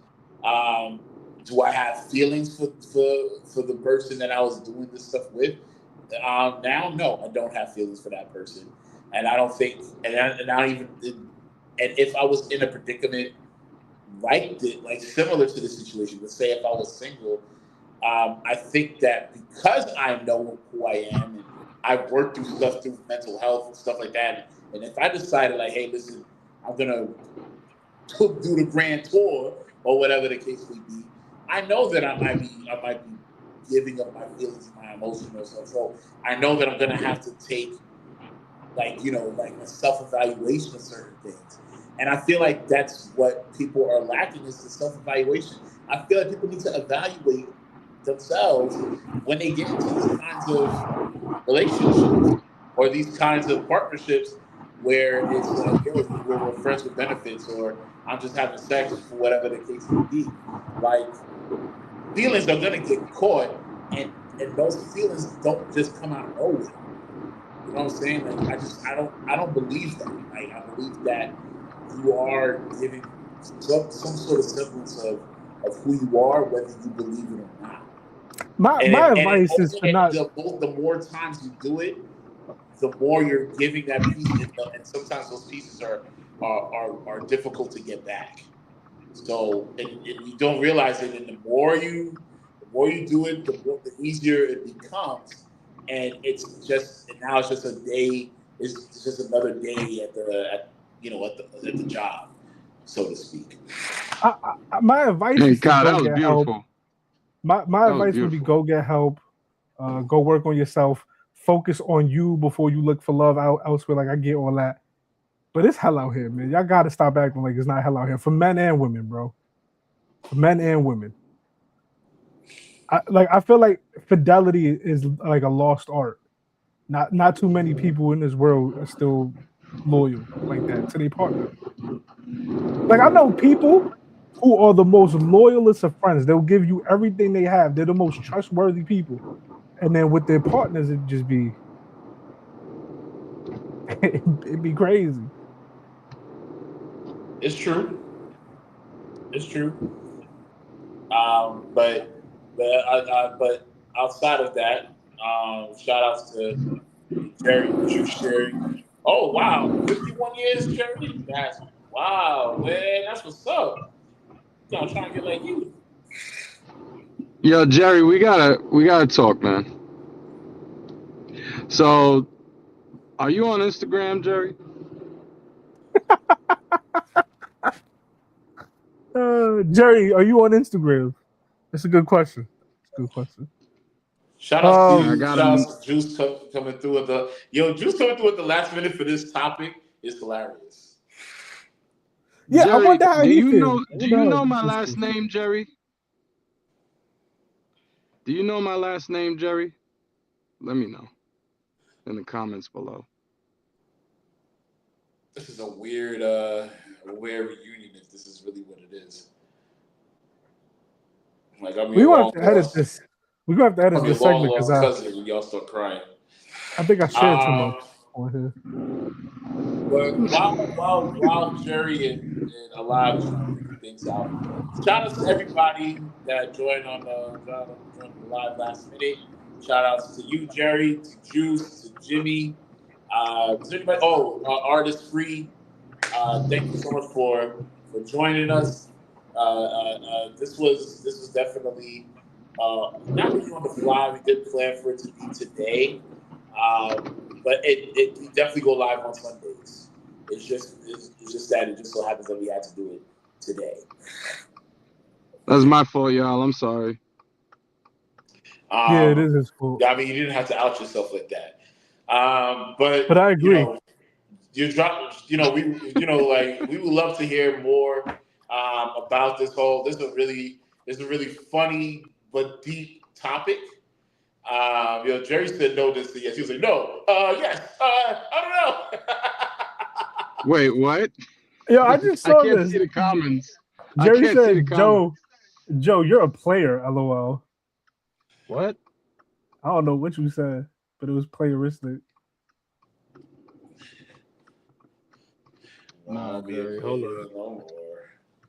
Do I have feelings for the person that I was doing this stuff with? Now, no, I don't have feelings for that person, and I don't think, and I don't even. And if I was in a predicament like similar to this situation, let's say if I was single, I think that because I know who I am and I've worked through stuff through mental health and stuff like that, and if I decided like, hey, listen, I'm gonna do the grand tour or whatever the case may be, I know that I might be giving up my feelings and my emotional stuff. So I know that I'm gonna have to take like a self-evaluation of certain things. And I feel like that's what people are lacking is the self-evaluation. I feel like people need to evaluate themselves when they get into these kinds of relationships or these kinds of partnerships where it's like, yo, we're friends with benefits, or I'm just having sex for whatever the case may be. Like, feelings are gonna get caught, and those feelings don't just come out of nowhere. You know what I'm saying? Like, I don't believe that. Like, I believe that you are giving some sort of semblance of who you are, whether you believe it or not. My advice is to not. The more times you do it, the more you're giving that piece, and sometimes those pieces are difficult to get back. So, and you don't realize it, and the more you do it, the easier it becomes, and now it's just a day. It's just another day at the job, so to speak. My advice Hey, is to God, go that was get beautiful. help. My advice would be go get help, go work on yourself, focus on you before you look for love elsewhere. Like I get all that, but it's hell out here, man. Y'all got to stop acting like it's not hell out here for men and women, bro. For men and women. I feel like fidelity is like a lost art. Not too many people in this world are still loyal like that to their partner. Like I know people who are the most loyalist of friends. They'll give you everything they have. They're the most trustworthy people. And then with their partners, it'd just be it'd be crazy. It's true. It's true. But outside of that, shout outs to Jerry, Juice Jerry. Oh wow, 51 years, Jerry. That's wow, man. That's what's up. I'm trying to get like you. Yo, Jerry, we gotta talk, man. So, are you on Instagram, Jerry? Jerry, are you on Instagram? That's a good question. It's a good question. Shout out to you. got Shout him. out to Juice coming through with Juice coming through at the last minute for this topic is hilarious. Yeah, Jerry, I wonder how do he you feels. know? Do you know my last name, Jerry? Do you know my last name, Jerry? Let me know in the comments below. This is a weird reunion if this is really what it is. Like I mean, We're gonna have to edit this. We're gonna have to edit this segment long because lost cousin when y'all start crying. I think I shared too much on here. But while Jerry and Alive is trying to figure things out, shout out to everybody that joined on the live last minute. Shout outs to you, Jerry, to Juice, to Jimmy. Was there anybody? Artist Free. Thank you so much for joining us. This was definitely not really on the fly. We did plan for it to be today, but we definitely go live on Sundays. It's just that it just so happens that we had to do it today. That's my fault, y'all. I'm sorry. Yeah, it is his fault. I mean, you didn't have to out yourself like that. But I agree. We would love to hear more about this whole. This is a really funny but deep topic. Jerry said no this yes. He was like, no, yes, I don't know. Wait, what? Yo, I just saw I can't this. see the comments. Jerry I can't see the said, comments. Joe, you're a player, LOL. What? I don't know what you said, but it was playeristic. Nah, Jerry, hold on.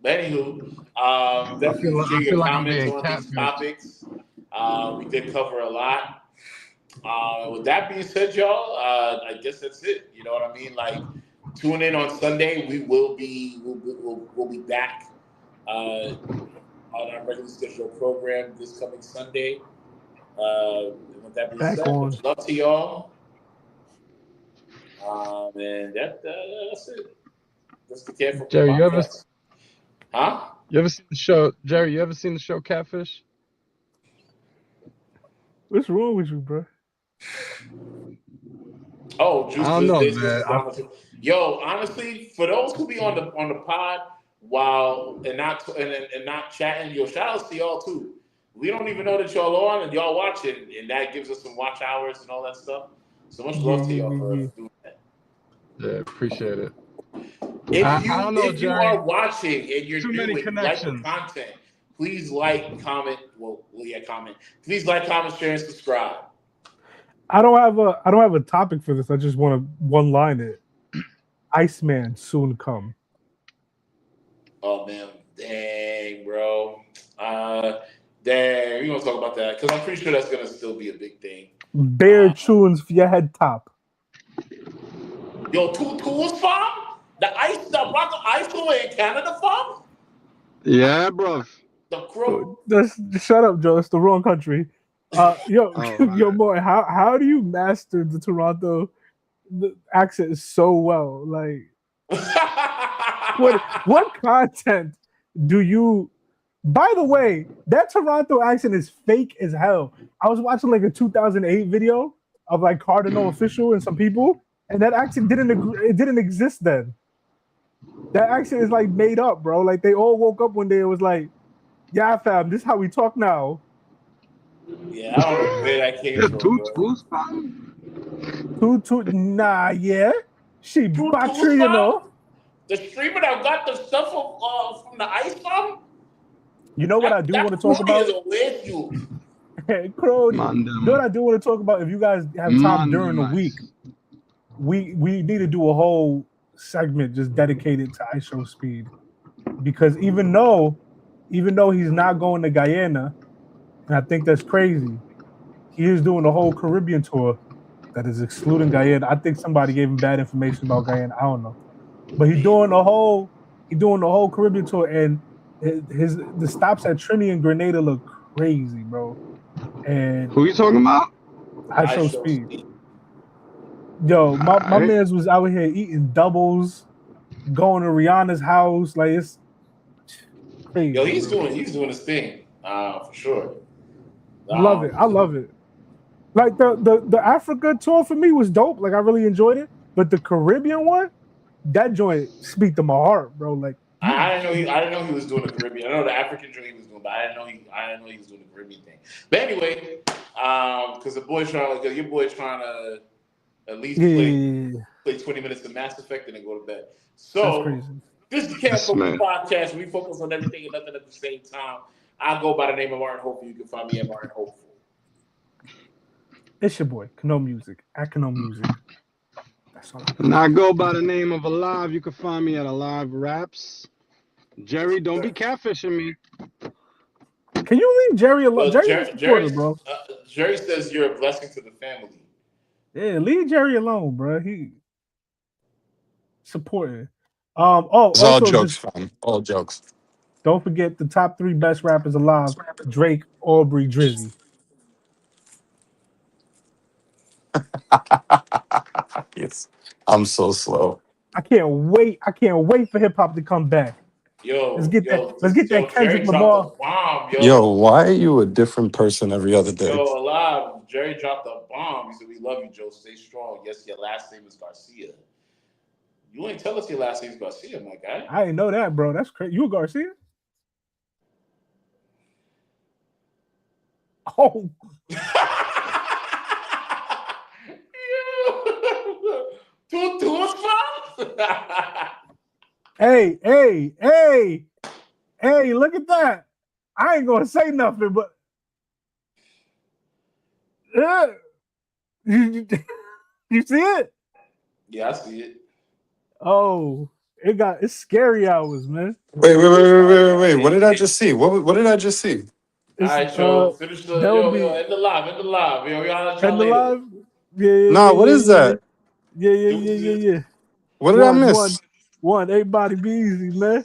But anywho, definitely share your comments on these topics. We did cover a lot. With that being said, y'all, I guess that's it. You know what I mean? Like, tune in on Sunday. We'll be back on our regular scheduled program this coming Sunday. With that being said, much love to y'all. And that's it. That's the Careful Jerry, podcast. Huh? You ever seen the show? Jerry, you ever seen the show Catfish? What's wrong with you, bro? Oh, Juice, I don't know, this man. is honestly. Yo, honestly, for those who be on the pod and not chatting, yo, shout outs to y'all too. We don't even know that y'all on and y'all watching, and that gives us some watch hours and all that stuff. So much love to y'all for doing that. Yeah, appreciate it. If you are watching and you're Too new many and like the connections. content, please comment. Comment. Please like, comment, share, and subscribe. I don't have a topic for this. I just want to one line it. Iceman soon come. Oh man, dang, bro. Dang, we gonna talk about that because I'm pretty sure that's gonna still be a big thing. Bear chewings for your head top. Yo, two tools, fam? The Rock Iceland in Canada, fam? Yeah, bro. The crow. Shut up, Joe. It's the wrong country. Yo, Oh, yo, boy, how do you master the Toronto accent so well? Like, what content do you? By the way, that Toronto accent is fake as hell. I was watching like a 2008 video of like Cardinal Official and some people, and that accent didn't exist then. That accent is like made up, bro. Like they all woke up one day and was like, "Yeah, fam, this is how we talk now." Yeah, I don't know where that came from. Tools, fam? Nah, yeah. She battery, you know. The streamer that got the stuff from the ice farm. You know what I do want to talk about? Crow, you know what I do want to talk about? If you guys have time during the week, we need to do a whole segment just dedicated to Ice Show Speed, because even though he's not going to Guyana, and I think that's crazy, he is doing the whole Caribbean tour that is excluding Guyana. I think somebody gave him bad information about Guyana. I don't know, but he's doing the whole Caribbean tour, and the stops at Trinity and Grenada look crazy, bro. And who you talking about? Ice Show Speed. Yo, my man's was out here eating doubles, going to Rihanna's house. Like, it's crazy. Yo, he's doing his thing, for sure. I love it. Like the Africa tour for me was dope. Like, I really enjoyed it. But the Caribbean one, that joint speak to my heart, bro. Like, I didn't know he was doing the Caribbean. I know the African joint he was doing, but I didn't know he was doing the Caribbean thing. But anyway, because your boy's trying to at least play 20 minutes of Mass Effect and then go to bed. So this is the Can't Focus Podcast. We focus on everything and nothing at the same time. I go by the name of Martin Hopeful. You can find me at Martin Hopeful. It's your boy, Kano Music, at Kano Music. That's all. And I go by the name of Alive. You can find me at Alive Raps. Jerry, don't be catfishing me. Can you leave Jerry alone? Bro. Jerry says you're a blessing to the family. Yeah, leave Jerry alone, bro. He supporting. It's all jokes, fam. All jokes. Don't forget the top 3 best rappers alive: Drake, Aubrey, Drizzy. Yes, I'm so slow. I can't wait for hip hop to come back. Let's get that Kendrick Lamar. Yo, why are you a different person every other day? Yo, Alive. Jerry dropped a bomb. He said, "We love you, Joe. Stay strong. Yes, your last name is Garcia." You ain't tell us your last name is Garcia, my guy. I didn't know that, bro. That's crazy. You a Garcia? Oh. Hey, look at that. I ain't gonna say nothing, but you see it? Yeah, I see it. Oh, it's scary hours, man. Wait. What did I just see? What did I just see? All right, Joe. Finish the end the live. End the live. Yo, end the live? Yeah. Nah, what is that? Yeah. What did I miss? One. Everybody be easy, man.